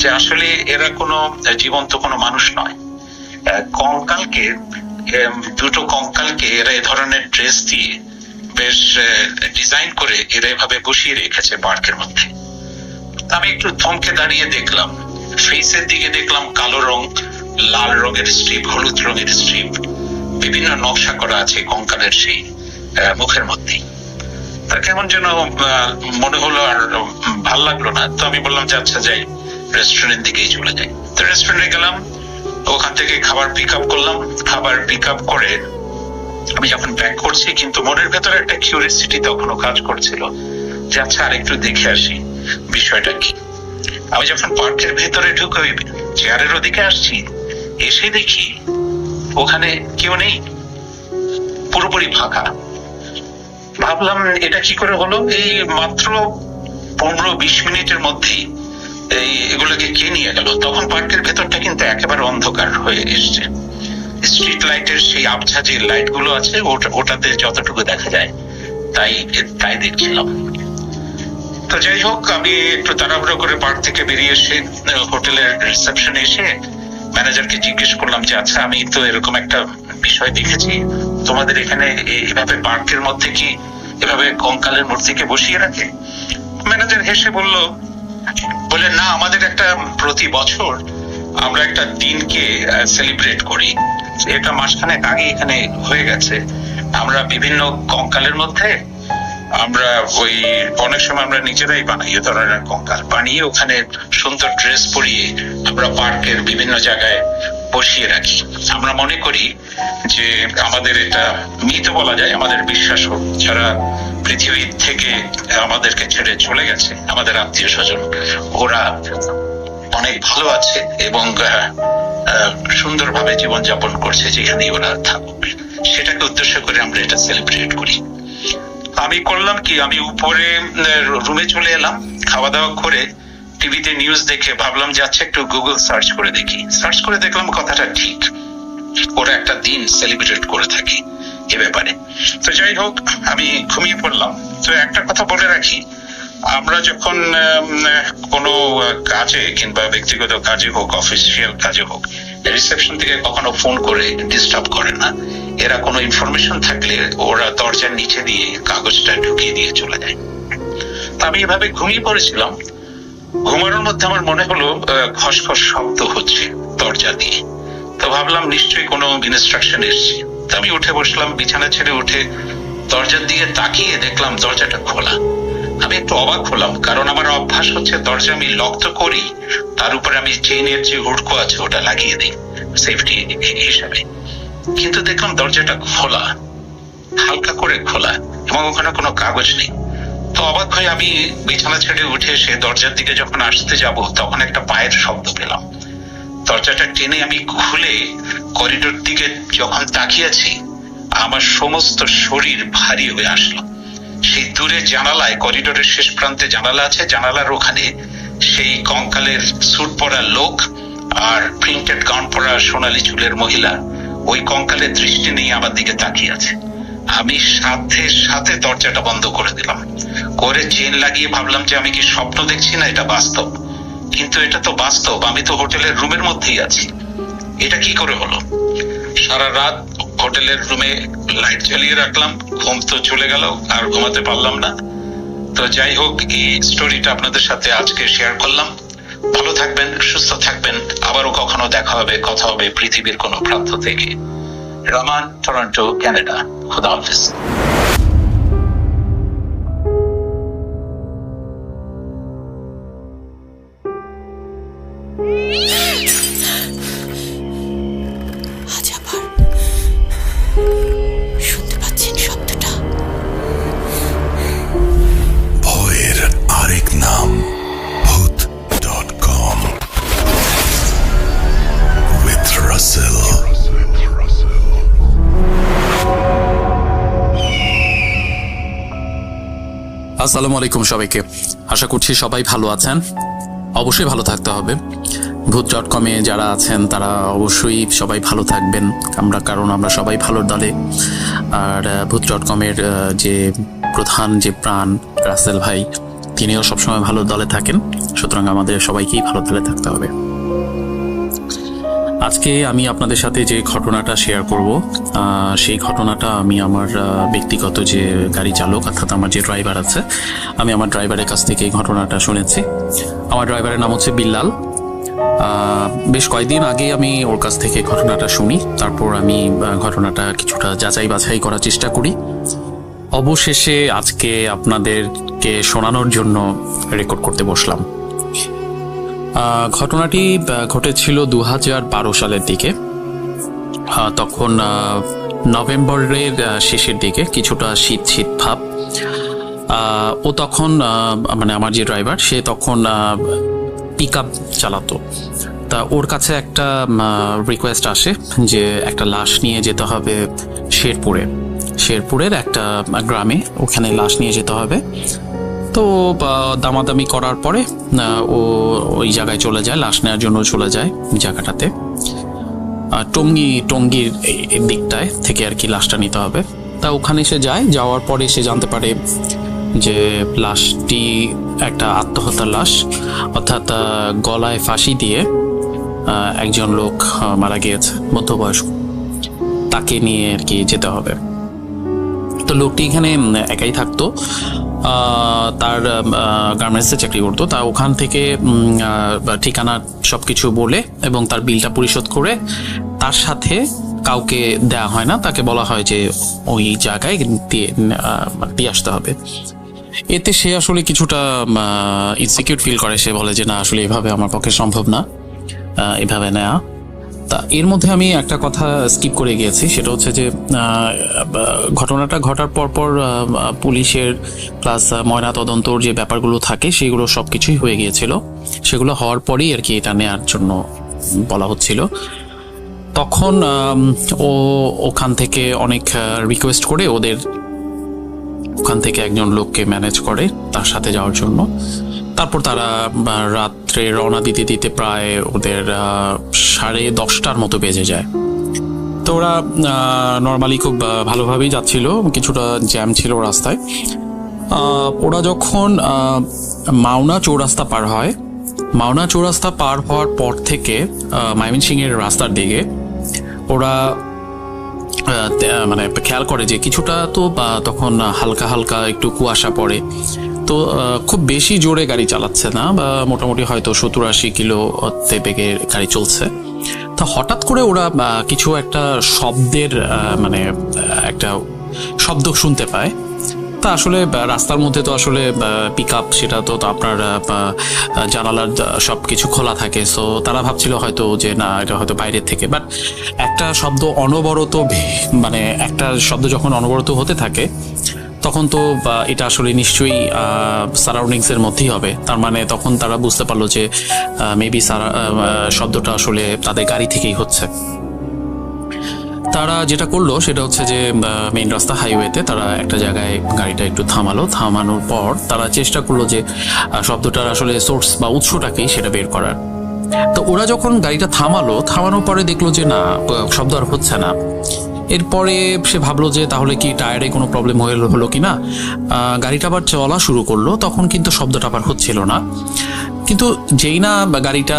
যে আসলে এরা কোনো জীবন্ত কোনো মানুষ নয়। দুটো কঙ্কালকে এরা এ ধরনের ড্রেস দিয়ে বেশ ডিজাইন করে এরা এভাবে বসিয়ে রেখেছে পার্কের মধ্যে। আমি একটু থমকে দাঁড়িয়ে দেখলাম, ফেসের দিকে দেখলাম কালো রং, লাল রঙের স্ট্রিপ, হলুদ রঙের স্ট্রিপ, বিভিন্ন নকশা করা আছে কঙ্কালের সেই মুখের মধ্যেই। তা কেমন যেন মনে হলো, আর ভাল লাগলো না। তো আমি বললাম যে আচ্ছা যাই, রেস্টুরেন্ট দিকেই চলে যাই। তো রেস্টুরেন্টে গেলাম, ওখান থেকে খাবার পিক আপ করলাম। খাবার পিক আপ করে আমি যখন ব্যাক করছি, কিন্তু মনের ভেতরে একটা কিউরিয়াসিটি তখনও কাজ করছিল যে আচ্ছা আর একটু দেখে আসি বিষয়টা কি। আমি যখন পার্কের ভেতরে ঢুকে ওই চেয়ারের ওদিকে আসছি, এসে দেখি ওখানে কেউ নেই, পুরোপুরি ফাঁকা। ভাবলাম এটা কি করে হলো, এই মাত্র 15-20 মিনিটের মধ্যেই এগুলোকে কে নিয়ে গেল। তখন পার্কের ভেতরটা কিন্তু একেবারে অন্ধকার হয়ে এসছে। স্ট্রিট লাইটের সেই আবছা যে লাইট গুলো আছে ওটাতে যতটুকু দেখা যায় তাই দেখছিলাম। তো যাই হোক, আমি একটু তাড়াহুড়ো করে পার্ক থেকে বেরিয়ে এসে হোটেলের রিসেপশনে এসে ম্যানেজারকে জিজ্ঞেস করলাম যে আচ্ছা আমি তো এরকম একটা বিষয় দেখেছি, তোমাদের এখানে এভাবে পার্কের মধ্যে কি এভাবে কঙ্কালের মূর্তিকে বসিয়ে রাখে? ম্যানেজার হেসে বলল বলে না, আমাদের একটা প্রতি বছর আমরা একটা দিনকে সেলিব্রেট করি, এটা মাসখানেক আগে এখানে হয়ে গেছে। আমরা বিভিন্ন কঙ্কালের মধ্যে আমরা ওই অনেক সময় আমরা নিজেরাই বানাই এ ধরনের কঙ্কাল বানিয়ে ওখানে সুন্দর ড্রেস পরিয়ে আমরা পার্কের বিভিন্ন জায়গায় বসিয়ে রাখি। আমরা মনে করি যে আমাদের এটা মিথ বলা যায়, আমাদের বিশ্বাস হোক, যারা পৃথিবী থেকে আমাদেরকে ছেড়ে চলে গেছে, আমাদের আত্মীয় স্বজন, ওরা অনেক ভালো আছে এবং সুন্দরভাবে জীবনযাপন করছে যেখানেই ওরা থাকুক, সেটাকে উদ্দেশ্য করে আমরা এটা সেলিব্রেট করি। আমি করলাম কি, আমি উপরে রুমে চলে এলাম, খাওয়া দাওয়া করে টিভিতে নিউজ দেখে ভাবলাম যে আচ্ছা একটু গুগল সার্চ করে দেখি। সার্চ করে দেখলাম কথাটা ঠিক, ওরা একটা দিন সেলিব্রেট করে থাকে এ ব্যাপারে। তো যাই হোক, আমি ঘুমিয়ে পড়লাম। তো একটা কথা বলে রাখি, আমরা যখন কোনো কাজে কিংবা ব্যক্তিগত কাজে হোক, অফিসিয়াল কাজে হোক, রিসেপশন থেকে কখনো ফোন করে ডিস্টার্ব করে না। এরা কোনো ইনফরমেশন থাকলে ওরা দরজার নিচে দিয়ে কাগজটা ঢুকিয়ে দিয়ে চলে যায়। আমি এভাবে ঘুমিয়ে পড়েছিলাম। ঘুমানোর মধ্যে আমার মনে হলো খসখস শব্দ হচ্ছে দরজা দিয়ে। তো ভাবলাম নিশ্চয়ই কোনো ইনস্ট্রাকশন এসছে। তো আমি উঠে বসলাম, বিছানা ছেড়ে উঠে দরজার দিকে তাকিয়ে দেখলাম দরজাটা খোলা। আমি একটু অবাক হলাম, কারণ আমার অভ্যাস হচ্ছে দরজা আমি লক তো করি, তার উপরে আমি চেইনের যে হুড়কো আছে ওটা লাগিয়ে দিই সেফটি হিসাবে। কিন্তু দেখলাম দরজাটা খোলা, হালকা করে খোলা, এবং ওখানে কোনো কাগজ নেই। তো অবাক হয়ে আমি বিছানা ছেড়ে উঠে সে দরজার দিকে যখন আসতে যাব, তখন একটা পায়ের শব্দ পেলাম। দরজাটা টেনে আমি খুলে করিডোর দিকে যখন তাকিয়েছি, আমার সমস্ত শরীর ভারী হয়ে আসলো। সেই দূরে জানালায়, করিডোরের শেষ প্রান্তে জানালা আছে, জানালার ওখানে সেই কঙ্কালের স্যুট পরা লোক আর প্রিন্টেড গাউন পরা সোনালী চুলের মহিলা ওই কঙ্কালের দৃষ্টি নিয়ে আমার দিকে তাকিয়ে আছে। আমি সাথে সাথে দরজাটা বন্ধ করে দিলাম, করে চেন লাগিয়ে ভাবলাম যে আমি কি স্বপ্ন দেখছি না এটা বাস্তব। কিন্তু এটা তো বাস্তব, আমি তো হোটেলের রুমের মধ্যেই আছি। এটা কি করে হলো? সারা রাত হোটেলের রুমে লাইট জ্বালিয়ে রাখলাম, ঘুম তো চলে গেল, আর ঘুমাতে পারলাম না। তো যাই হোক, এই স্টোরিটা আপনাদের সাথে আজকে শেয়ার করলাম। ভালো থাকবেন, সুস্থ থাকবেন, আবারও কখনো দেখা হবে, কথা হবে পৃথিবীর কোনো প্রান্ত থেকে। Rahman, Toronto, Canada. খুদা হাফেজ। আজ আবার শুনতে পাচ্ছেন শব্দটা? ভয়ের আরেক নাম ভূত.com with Russell. আসসালামু আলাইকুম সবাইকে। আশা করছি সবাই ভালো আছেন। অবশ্যই ভালো থাকতে হবে। ভূত.com-এ যারা আছেন তারা অবশ্যই সবাই ভালো থাকবেন, কারণ আমরা সবাই ভালোর দলে। আর ভূত.com-এর যে প্রধান যে প্রাণ রাসেল ভাই, তিনিও সবসময় ভালোর দলে থাকেন। সুতরাং আমাদের সবাইকেই ভালো দলে থাকতে হবে। আজকে আমি আপনাদের সাথে যে ঘটনাটা শেয়ার করব, সেই ঘটনাটা আমি আমার ব্যক্তিগত যে গাড়ি চালক, অর্থাৎ আমার যে ড্রাইভার আছে, আমি আমার ড্রাইভারের কাছ থেকে এই ঘটনাটা শুনেছি। আমার ড্রাইভারের নাম হচ্ছে বিল্লাল। বেশ কয়েকদিন আগে আমি ওর কাছ থেকে ঘটনাটা শুনি, তারপর আমি ঘটনাটা কিছুটা যাচাই বাছাই করার চেষ্টা করি। অবশেষে আজকে আপনাদেরকে শোনানোর জন্য রেকর্ড করতে বসলাম। ঘটনাটি ঘটেছিল 2012 সালের দিকে। তখন নভেম্বরের শেষের দিকে, কিছুটা শীত শীত ভাব। ও তখন মানে আমার যে ড্রাইভার, সে তখন পিক আপ চালাতো। তা ওর কাছে একটা রিকোয়েস্ট আসে যে একটা লাশ নিয়ে যেতে হবে শেরপুরের একটা গ্রামে, ওখানে লাশ নিয়ে যেতে হবে। তো দামাদামি করার পরে ও ওই জায়গায় চলে যায়, লাশ নেওয়ার জন্য চলে যায় জায়গাটাতে। টঙ্গীর দিকটায় থেকে আর কি লাশটা নিতে হবে। তা ওখানে সে যায়, যাওয়ার পরে সে জানতে পারে যে লাশটি একটা আত্মহত্যার লাশ, অর্থাৎ গলায় ফাঁসি দিয়ে একজন লোক মারা গিয়েছে, মধ্যবয়স্ক। তাকে নিয়ে আর কি যেতে হবে। তো লোকটি এখানে একাই থাকতো। তার গার্মেন্টসে চাকরি করতো, তা ওখান থেকে ঠিকানা সব কিছু বলে এবং তার বিলটা পরিশোধ করে তার সাথে কাউকে দেয়া হয় না, তাকে বলা হয় যে ওই জায়গায় দিয়ে আসতে হবে। এতে সে আসলে কিছুটা ইনসিকিউর ফিল করে, সে বলে যে না আসলে এভাবে আমার পক্ষে সম্ভব না এভাবে নেয়া। তা এর মধ্যে আমি একটা কথা স্কিপ করে গিয়েছি, সেটা হচ্ছে যে ঘটনাটা ঘটার পর পুলিশের প্লাস ময়না তদন্তর যে ব্যাপারগুলো থাকে সেগুলো সব কিছুই হয়ে গিয়েছিল। সেগুলো হওয়ার পরেই আর কি এটা নেওয়ার জন্য বলা হচ্ছিল। তখন ও ওখান থেকে অনেক রিকোয়েস্ট করে ওদের ওখান থেকে একজন লোককে ম্যানেজ করে তার সাথে যাওয়ার জন্য। তারপর তারা রাত্রে রওনা দিতে দিতে প্রায় ওদের 10:30টার মতো বেজে যায়। তো ওরা নর্মালি খুব ভালোভাবেই যাচ্ছিল, কিছুটা জ্যাম ছিল রাস্তায়। ওরা যখন মাওনা চৌরাস্তা পার হয়, মাওনা চৌরাস্তা পার হওয়ার পর থেকে ময়মনসিংহের রাস্তার দিকে ওরা মানে খেয়াল করে যে কিছুটা তো তখন হালকা হালকা একটু কুয়াশা পড়ে, তো খুব বেশি জোরে গাড়ি চালাচ্ছে না, বা মোটামুটি হয়তো 70-80 কিলোতে বেগে গাড়ি চলছে। তো হঠাৎ করে ওরা কিছু একটা শব্দের মানে একটা শব্দ শুনতে পায়। তা আসলে রাস্তার মধ্যে তো আসলে পিক আপ, সেটা তো আপনার জানালার সব কিছু খোলা থাকে, সো তারা ভাবছিল হয়তো যে না এটা হয়তো বাইরের থেকে। বাট একটা শব্দ অনবরত, মানে একটা শব্দ যখন অনবরত হতে থাকে তখন তো এটা আসলে নিশ্চয়ই সারাউন্ডিংস এর মধ্যেই হবে। তার মানে তখন তারা বুঝতে পারলো যে মেবি শব্দটা আসলে তাদের গাড়ি থেকেই হচ্ছে। তারা যেটা করলো সেটা হচ্ছে যে মেইন রাস্তা হাইওয়েতে তারা একটা জায়গায় গাড়িটা একটু থামালো। থামানোর পর তারা চেষ্টা করলো যে শব্দটার আসলে সোর্স বা উৎসটাকে সেটা বের করার। তো ওরা যখন গাড়িটা থামানোর পরে দেখলো যে না, শব্দ আর হচ্ছে না। এরপরে সে ভাবলো যে তাহলে কি টায়ারে কোনো প্রবলেম হলো কিনা। গাড়িটা আবার চলা শুরু করলো, তখন কিন্তু শব্দটা আবার হচ্ছিল না। কিন্তু যেই না গাড়িটা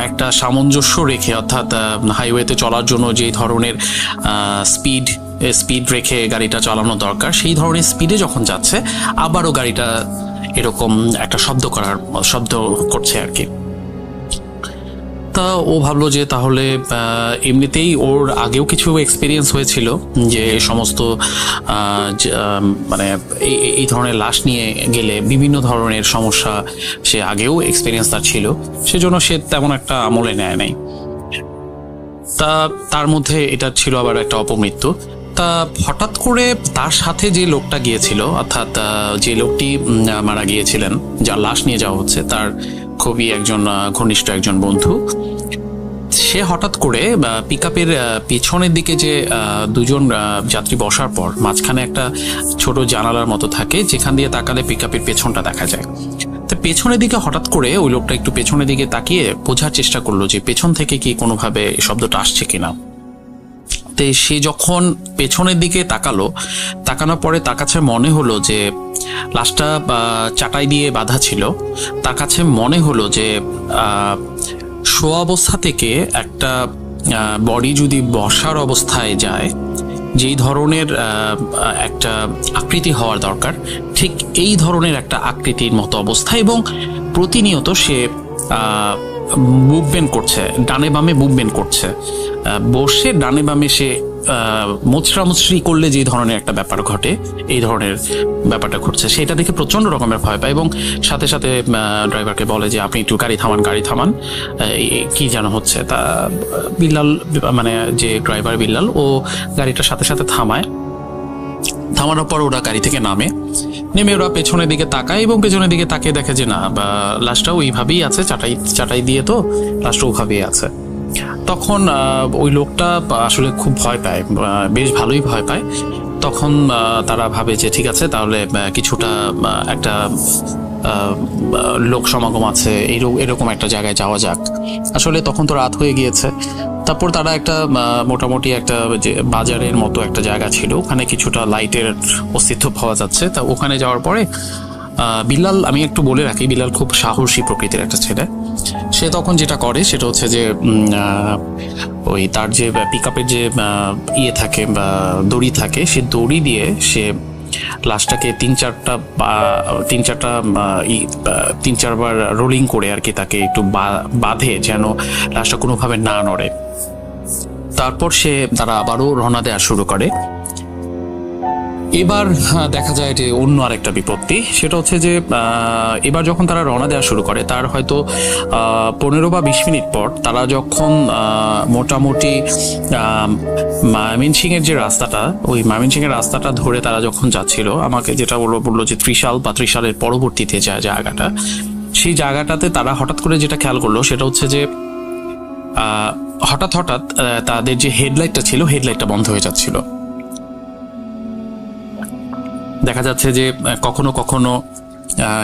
একটা সামঞ্জস্য রেখে, অর্থাৎ হাইওয়েতে চলার জন্য যেই ধরনের স্পিড রেখে গাড়িটা চালানো দরকার, সেই ধরনের স্পিডে যখন যাচ্ছে আবারও গাড়িটা এরকম একটা শব্দ করছে আর কি। তা ও ভাবলো যে তাহলে এমনিতেই ওর আগেও কিছু এক্সপিরিয়েন্স হয়েছিল যে সমস্ত মানে এই ধরনের লাশ নিয়ে গেলে বিভিন্ন ধরনের সমস্যা সে আগেও এক্সপিরিয়েন্স তার ছিল, সেজন্য সে তেমন একটা আমলে নেয় নাই। তা তার মধ্যে এটা ছিল আবার একটা অপমৃত্যু। তা হঠাৎ করে তার সাথে যে লোকটা গিয়েছিল, অর্থাৎ যে লোকটি মারা গিয়েছিলেন, যার লাশ নিয়ে যাওয়া হচ্ছে, তার খুবই একজন ঘনিষ্ঠ একজন বন্ধু, সে হঠাৎ করে পিকআপের পেছনের দিকে যে দুজন যাত্রী বসার পর মাঝখানে একটা ছোট জানালার মতো থাকে, যেখান দিয়ে তাকালে পিকআপের পেছনটা দেখা যায়। তো পেছনের দিকে হঠাৎ করে ওই লোকটা একটু পেছনের দিকে তাকিয়ে বোঝার চেষ্টা করলো যে পেছন থেকে কি কোনোভাবে শব্দটা আসছে কিনা। তো সে যখন পেছনের দিকে তাকানোর পরে তার কাছে মনে হলো যে লাশটা চাটাই দিয়ে বাঁধা ছিল। তার কাছে মনে হলো যে শোয়া অবস্থা থেকে একটা বডি যদি বসার অবস্থায় যায়, যেই ধরনের একটা আকৃতি হওয়ার দরকার, ঠিক এই ধরনের একটা আকৃতির মতো অবস্থা, এবং প্রতিনিয়ত সে মুভমেন্ট করছে, ডানে বামে মুভমেন্ট করছে, বসে ডানে বামে সে মোচড়ামুচড়ি করলে যে ধরনের একটা ব্যাপার ঘটে, এই ধরনের ব্যাপারটা ঘটছে। সেটা দেখে প্রচন্ড রকমের ভয় পায় এবং সাথে সাথে ড্রাইভারকে বলে যে আপনি একটু গাড়ি থামান, কি যেন হচ্ছে। তা বিল্লাল, মানে যে ড্রাইভার বিল্লাল, ও গাড়িটার সাথে সাথে থামানোর পর ওরা গাড়ি থেকে নেমে ওরা পেছনের দিকে তাকায় এবং পেছনের দিকে তাকিয়ে দেখে যে না, লাশটা ওইভাবেই আছে, চাটাই দিয়ে তো লাশটা ওইভাবেই আছে। তখন ওই লোকটা আসলে খুব ভয় পায়, বেশ ভালোই ভয় পায়। তখন তারা ভাবে যে ঠিক আছে, তাহলে কিছুটা একটা লোক সমাগম আছে, এরকম একটা জায়গায় যাওয়া যাক। আসলে তখন তো রাত হয়ে গিয়েছে। তারপর তারা একটা মোটামুটি একটা যে বাজারের মতো একটা জায়গা ছিল, ওখানে কিছুটা লাইটের অস্তিত্ব পাওয়া যাচ্ছে। তা ওখানে যাওয়ার পরে বিল্লাল, আমি একটু বলে রাখি, বিল্লাল খুব সাহসী প্রকৃতির একটা ছেলে। সে তখন যেটা করে সেটা হচ্ছে যে ওই তার যে পিকআপের যে ইয়ে থাকে বা দড়ি থাকে, সে দড়ি দিয়ে সে লাশটাকে তিন চারবার রোলিং করে আর কি তাকে একটু বাঁধে যেন লাশটা কোনোভাবে না নড়ে। তারপর তারা আবারও রওনা দেওয়া শুরু করে। এবার দেখা যায় যে অন্য আরেকটা বিপত্তি, সেটা হচ্ছে যে এবার যখন তারা রওনা দেওয়া শুরু করে তার হয়তো 15 বা 20 মিনিট পর তারা যখন মোটামুটি ময়মনসিংহের যে রাস্তাটা, ওই ময়মনসিংহের রাস্তাটা ধরে তারা যখন যাচ্ছিল, আমাকে যেটা বললো যে ত্রিশাল বা ত্রিশালের পরবর্তীতে যে জায়গাটা, সেই জায়গাটাতে তারা হঠাৎ করে যেটা খেয়াল করলো সেটা হচ্ছে যে হঠাৎ তাদের যে হেডলাইটটা ছিল, হেডলাইটটা বন্ধ হয়ে যাচ্ছিল। দেখা যাচ্ছে যে কখনো কখনো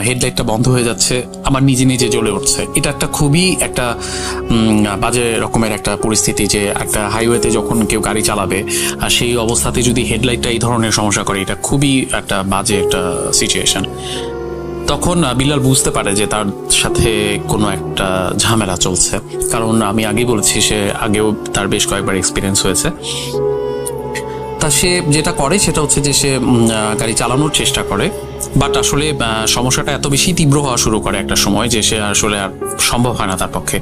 হেডলাইটটা বন্ধ হয়ে যাচ্ছে, আমার নিজে জ্বলে উঠছে। এটা একটা খুবই একটা বাজে রকমের একটা পরিস্থিতি, যে একটা হাইওয়েতে যখন কেউ গাড়ি চালাবে আর সেই অবস্থাতে যদি হেডলাইটটা এই ধরনের সমস্যা করে, এটা খুবই একটা বাজে একটা সিচুয়েশন। তখন বিলাল বুঝতে পারে যে তার সাথে কোনো একটা ঝামেলা চলছে, কারণ আমি আগেই বলেছি সে আগেও তার বেশ কয়েকবার এক্সপিরিয়েন্স হয়েছে। তা সে যেটা করে সেটা হচ্ছে যে সে গাড়ি চালানোর চেষ্টা করে, বাট আসলে সমস্যাটা এত বেশি তীব্র হওয়া শুরু করে একটা সময় যে সে আসলে আর সম্ভব হয় না তার পক্ষে।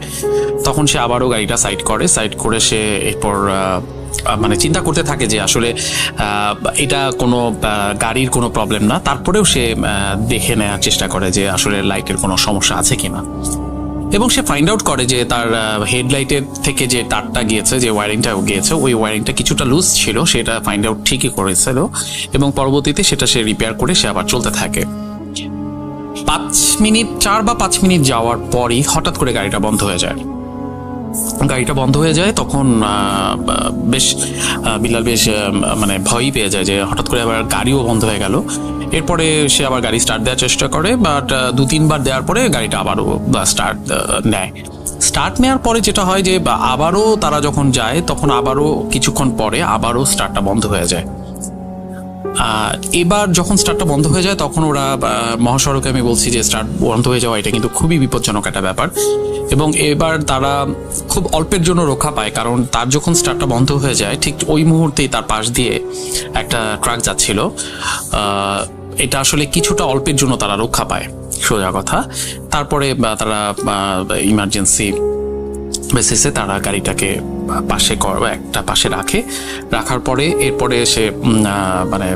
তখন সে আবারও গাড়িটা সাইড করে সে এরপর মানে চিন্তা করতে থাকে যে আসলে এটা কোনো গাড়ির কোনো প্রবলেম না। তারপরেও সে দেখে নেওয়ার চেষ্টা করে যে আসলে লাইটের কোনো সমস্যা আছে কিনা, এবং সে ফাইন্ড আউট করে যে তার হেডলাইটের থেকে যে তারটা গিয়েছে, যে ওয়ারিংটা গিয়েছে, ওই ওয়ারিংটা কিছুটা লুজ ছিল, সেটা ফাইন্ড আউট ঠিকই করেছিল, এবং পরবর্তীতে সেটা সে রিপেয়ার করে সে আবার চলতে থাকে। 4 বা 5 মিনিট যাওয়ার পরই হঠাৎ করে গাড়িটা বন্ধ হয়ে যায়। তখন বিলাল বেশ মানে ভয়ই পেয়ে যায় যে হঠাৎ করে আবার গাড়িও বন্ধ হয়ে গেল। এরপরে সে আবার গাড়ি স্টার্ট দেওয়ার চেষ্টা করে, বাট 2-3 বার দেওয়ার পরে গাড়িটা আবারও স্টার্ট নেওয়ার পরে যেটা হয় যে আবারও তারা যখন যায় তখন আবারও কিছুক্ষণ পরে আবারও স্টার্টটা বন্ধ হয়ে যায়। এবার যখন স্টার্টটা বন্ধ হয়ে যায় তখন ওরা মহাসড়কে, আমি বলছি যে স্টার্ট বন্ধ হয়ে যাওয়া এটা কিন্তু খুবই বিপজ্জনক একটা ব্যাপার, এবং এবার তারা খুব অল্পের জন্য রক্ষা পায়, কারণ তার যখন স্টার্টটা বন্ধ হয়ে যায় ঠিক ওই মুহূর্তেই তার পাশ দিয়ে একটা ট্রাক যাচ্ছিল। এটা আসলে কিছুটা অল্পের জন্য তারা রক্ষা পায়, সোজা কথা। তারপরে তারা ইমার্জেন্সি বেসিসে তারা গাড়িটাকে পাশে রাখার পরে এরপরে সে মানে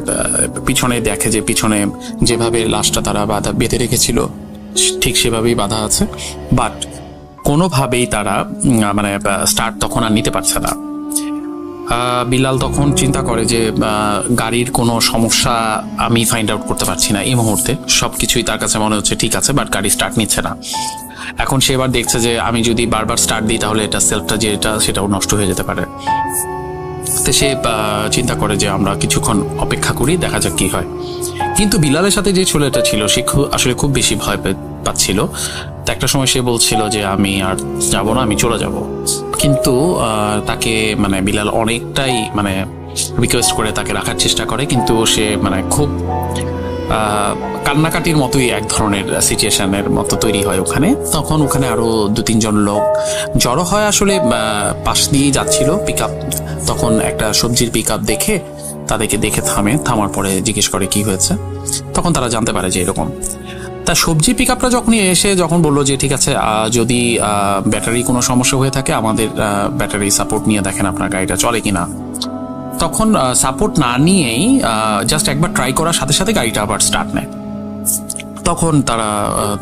পিছনে দেখে যে পিছনে যেভাবে লাশটা তারা বেঁধে রেখেছিল ঠিক সেভাবেই বাঁধা আছে, বাট কোনোভাবেই তারা মানে স্টার্ট তখন আর নিতে পারছে না। বিলাল তখন চিন্তা করে যে গাড়ির কোনো সমস্যা আমি ফাইন্ড আউট করতে পারছি না এই মুহূর্তে, সবকিছুই তার কাছে মনে হচ্ছে ঠিক আছে, বাট গাড়ি স্টার্ট নিচ্ছে না। এখন সে এবার দেখছে যে আমি যদি বারবার স্টার্ট দিই তাহলে এটা সেলফটা সেটাও নষ্ট হয়ে যেতে পারে। তো সে চিন্তা করে যে আমরা কিছুক্ষণ অপেক্ষা করি, দেখা যাক কি হয়। কিন্তু বিলালের সাথে যে ছেলেটা ছিল সে আসলে খুব বেশি ভয় পাচ্ছিল। তো একটা সময় সে বলছিল যে আমি আর যাব না, আমি চলে যাব। কিন্তু তাকে মানে বিলাল অনেকটাই মানে রিকোয়েস্ট করে তাকে রাখার চেষ্টা করে, কিন্তু সে মানে খুব কান্নাকাটির মতোই এক ধরনের সিচুয়েশনের মতো তৈরি হয় ওখানে। তখন ওখানে আরো 2-3 জন লোক জড়ো হয়, আসলে পাশ দিয়েই যাচ্ছিল পিকআপ। তখন একটা সবজির পিকআপ দেখে তাদেরকে দেখে থামার পরে জিজ্ঞেস করে কি হয়েছে। তখন তারা জানতে পারে যে এরকম। তা সবজি পিকআপটা যখন বললো যে ঠিক আছে, যদি ব্যাটারি কোনো সমস্যা হয়ে থাকে আমাদের ব্যাটারি সাপোর্ট নিয়ে দেখেন আপনার গাড়িটা চলে কিনা। তখন সাপোর্ট না নিয়েই জাস্ট একবার ট্রাই করার সাথে সাথে গাড়িটা আবার স্টার্ট নেয়। তখন তারা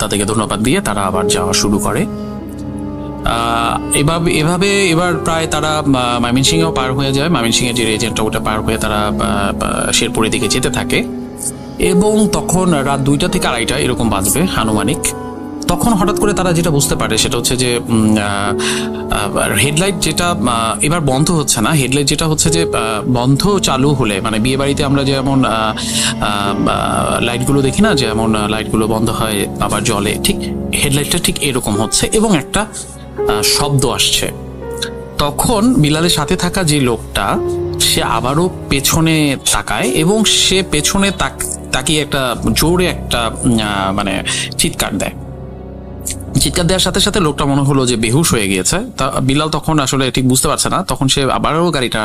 তাদেরকে ধন্যবাদ দিয়ে তারা আবার যাওয়া শুরু করে। এবার প্রায় তারা ময়মনসিংহও পার হয়ে যায়। ময়মনসিংহের যে এজেন্টটা ওটা পার হয়ে তারা শেরপুরের দিকে যেতে থাকে, এবং তখন রাত 2টা থেকে 2:30 এরকম বাজবে আনুমানিক। তখন হঠাৎ করে তারা যেটা বুঝতে পারে সেটা হচ্ছে যে হেডলাইট যেটা এবার বন্ধ হচ্ছে না, হেডলাইট যেটা হচ্ছে যে বন্ধ চালু হলে মানে বিয়ে বাড়িতে আমরা যেমন লাইটগুলো দেখি না, যেমন লাইটগুলো বন্ধ হয় আবার জ্বলে, ঠিক হেডলাইটটা ঠিক এরকম হচ্ছে এবং একটা শব্দ আসছে। তখন বিলালের সাথে থাকা যে লোকটা সে আবারও পেছনে তাকায় এবং সে পেছনে তাকিয়ে একটা জোরে একটা মানে চিৎকার দেয়, চিৎকার দেওয়ার সাথে সাথে লোকটা মনে হলো যে বেহুশ হয়ে গিয়েছে। তা বিলাল তখন আসলে ঠিক বুঝতে পারছে না, তখন সে আবারও গাড়িটা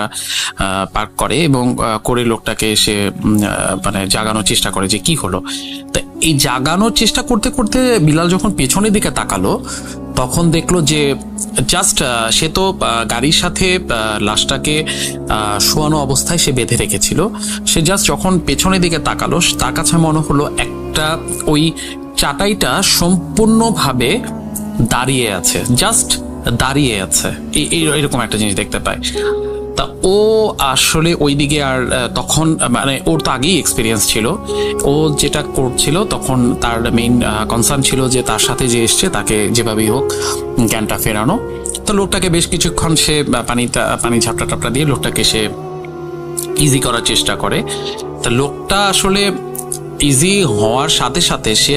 পার্ক করে এবং করে লোকটাকে সে মানে জাগানোর চেষ্টা করে যে কি হলো। তা এই জাগানোর চেষ্টা করতে করতে বিলাল যখন পেছনের দিকে তাকালো তখন দেখলো যে জাস্ট সে তো গাড়ির সাথে লাশটাকে শোয়ানো অবস্থায় সে বেঁধে রেখেছিল। সে জাস্ট যখন পেছনের দিকে তাকালো তার কাছে মনে হলো একটা ওই চাটাইটা সম্পূর্ণভাবে দাঁড়িয়ে আছে, জাস্ট দাঁড়িয়ে আছে, এরকম একটা জিনিস দেখতে পায়। তা ও আসলে ওইদিকে আর তখন মানে ওর তো আগেই এক্সপিরিয়েন্স ছিল, ও যেটা করছিল তখন তার মেইন কনসার্ন ছিল যে তার সাথে যে এসছে তাকে যেভাবেই হোক জ্ঞানটা ফেরানো। তো লোকটাকে বেশ কিছুক্ষণ সে পানি ঝাপটা টাপটা দিয়ে লোকটাকে সে ইজি করার চেষ্টা করে। তা লোকটা আসলে ইজি হওয়ার সাথে সাথে সে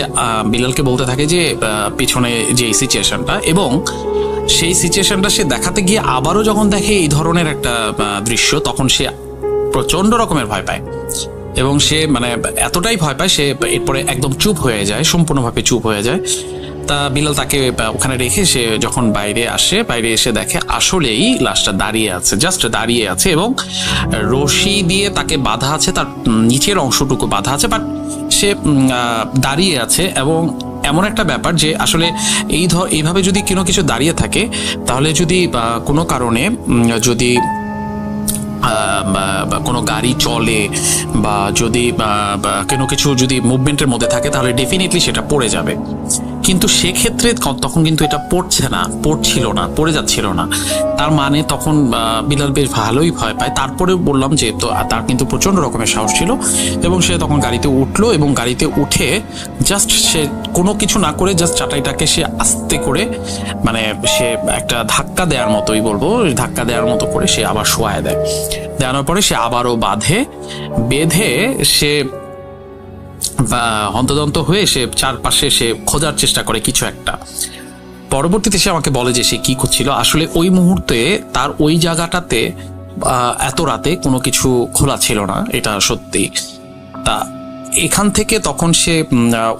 বিলালকে বলতে থাকে যে পিছনে যে সিচুয়েশনটা, এবং সেই সিচুয়েশনটা সে দেখাতে গিয়ে আবারও যখন দেখে এই ধরনের একটা দৃশ্য তখন সে প্রচন্ড রকমের ভয় পায় এবং সে মানে এতটাই ভয় পায় সে এরপরে একদম চুপ হয়ে যায়, সম্পূর্ণভাবে চুপ হয়ে যায়। তা বিলাল তাকে ওখানে রেখে সে যখন বাইরে আসে, বাইরে এসে দেখে আসলেই লাশটা দাঁড়িয়ে আছে, জাস্ট দাঁড়িয়ে আছে এবং রশি দিয়ে তাকে বাঁধা আছে, তার নিচের অংশটুকু বাঁধা আছে, বাট সে দাঁড়িয়ে আছে। এবং এমন একটা ব্যাপার যে আসলে এইভাবে যদি কোনো কিছু দাঁড়িয়ে থাকে তাহলে যদি কোনো কারণে যদি কোনো গাড়ি চলে বা যদি কোনো কিছু যদি মুভমেন্টের মধ্যে থাকে তাহলে ডেফিনেটলি সেটা পড়ে যাবে। কিন্তু সেক্ষেত্রে তখন কিন্তু এটা পড়ে যাচ্ছিল না। তার মানে তখন বিলাল বেশ ভালোই ভয় পায়। তারপরে বললাম যে তো তার কিন্তু প্রচন্ড রকমের সাহস ছিল এবং সে তখন গাড়িতে উঠলো এবং গাড়িতে উঠে জাস্ট সে কোনো কিছু না করে জাস্ট চাটাইটাকে সে আস্তে করে মানে সে একটা ধাক্কা দেওয়ার মতোই বলবো, ধাক্কা দেওয়ার মতো করে সে আবার শোয়ায় দেয়। দেওয়ানোর পরে সে আবারও বেঁধে সে হন্তদন্ত হয়ে সে চারপাশে সে খোঁজার চেষ্টা করে কিছু একটা। পরবর্তীতে সে আমাকে বলে যে সে কি করছিল। আসলে ওই মুহূর্তে তার ওই জায়গাটাতে এত রাতে কোনো কিছু খোলা ছিল না, এটা সত্যি। তা এখান থেকে তখন সে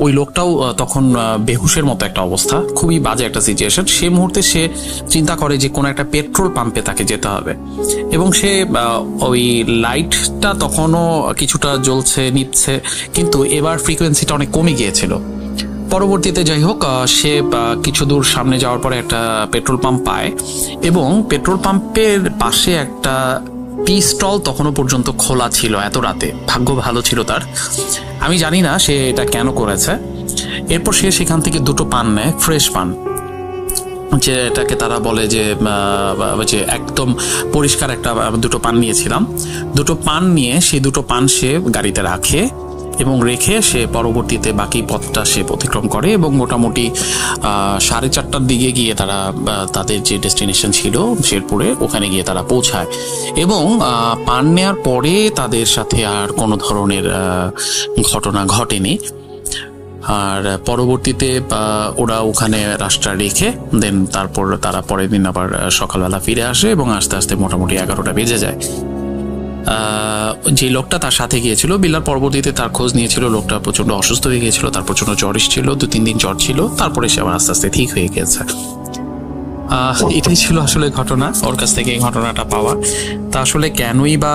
ওই লোকটাও তখন বেহুশের মতো একটা অবস্থা, খুবই বাজে একটা সিচুয়েশন। সে মুহূর্তে সে চিন্তা করে যে কোনো একটা পেট্রোল পাম্পে তাকে যেতে হবে এবং সে ওই লাইটটা তখনও কিছুটা জ্বলছে নিচ্ছে, কিন্তু এবার ফ্রিকোয়েন্সিটা অনেক কমে গিয়েছিল। পরবর্তীতে যাই হোক সে কিছু দূর সামনে যাওয়ার পরে একটা পেট্রোল পাম্প পায় এবং পেট্রোল পাম্পের পাশে একটা টি স্টল তখনও পর্যন্ত খোলা ছিল এত রাতে। ভাগ্য ভালো ছিল তার, আমি জানি না সে এটা কেন করেছে। এরপর সে সেখান থেকে দুটো পান নেয়, ফ্রেশ পান, যেটাকে তারা বলে যে একদম পরিষ্কার একটা দুটো পান নিয়েছিলাম। দুটো পান নিয়ে সেই দুটো পান সে গাড়িতে রাখে এবং রেখে সে পরবর্তীতে বাকি পথটা সে অতিক্রম করে এবং মোটামুটি 4:30টার দিকে গিয়ে তারা তাদের যে ডেস্টিনেশন ছিল শেরপুরে ওখানে গিয়ে তারা পৌঁছায় এবং পান নেওয়ার পরে তাদের সাথে আর কোনো ধরনের ঘটনা ঘটেনি। আর পরবর্তীতে ওরা ওখানে রাস্তা রেখে দেন তারপর তারা পরের দিন আবার সকালবেলা ফিরে আসে এবং আস্তে আস্তে মোটামুটি 11টা বেজে যায়। যে লোকটা তার সাথে গিয়েছিল বিলাল পরবর্তীতে তার খোঁজ নিয়েছিল, লোকটা প্রচন্ড অসুস্থ হয়ে গিয়েছিল, তার প্রচন্ড জ্বর ছিল, 2-3 দিন জ্বর ছিল, তারপরে সে আবার আস্তে আস্তে ঠিক হয়ে গেছে। এটাই ছিল আসলে ঘটনা, ওর কাছ থেকে এই ঘটনাটা পাওয়া। তা আসলে কেনই বা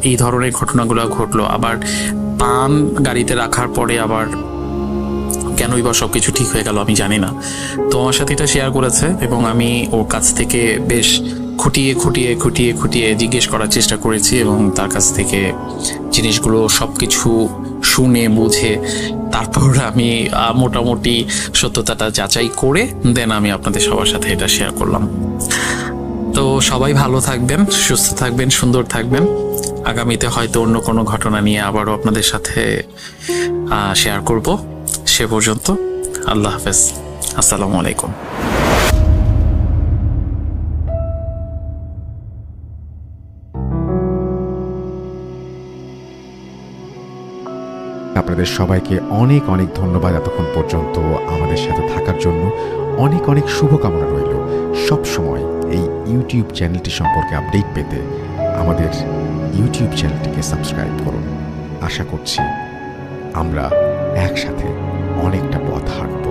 এই ধরনের ঘটনাগুলো ঘটলো, আবার পান গাড়িতে রাখার পরে আবার কেনই বা সবকিছু ঠিক হয়ে গেল আমি জানি না। তো আমার সাথে এটা শেয়ার করেছে এবং আমি ওর কাছ থেকে বেশ খুঁটিয়ে জিজ্ঞেস করার চেষ্টা করেছি এবং তার কাছ থেকে জিনিসগুলো সবকিছু শুনে বুঝে তারপর আমি মোটামুটি সত্যতাটা যাচাই করে দেন আমি আপনাদের সবার সাথে এটা শেয়ার করলাম। তো সবাই ভালো থাকবেন, সুস্থ থাকবেন, সুন্দর থাকবেন। আগামীতে হয়তো অন্য কোনো ঘটনা নিয়ে আবারও আপনাদের সাথে শেয়ার করব। সে পর্যন্ত আল্লাহ হাফেজ, আসসালামু আলাইকুম। আপনাদের সবাইকে অনেক অনেক ধন্যবাদ এতক্ষণ পর্যন্ত আমাদের সাথে থাকার জন্য। অনেক অনেক শুভকামনা রইল। সব সময় এই ইউটিউব চ্যানেলটি সম্পর্কে আপডেট পেতে আমাদের ইউটিউব চ্যানেলটিকে সাবস্ক্রাইব করুন। আশা করছি আমরা একসাথে অনেকটা পথ হাঁটব।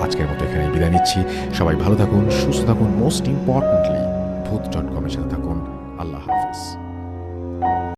আজকের মতো এখানে জানিয়ে বিদায় নিচ্ছি। সবাই ভালো থাকুন, সুস্থ থাকুন, মোস্ট ইম্পর্টেন্টলি ভূত.com-এর সাথে থাকুন। আল্লাহ হাফেজ।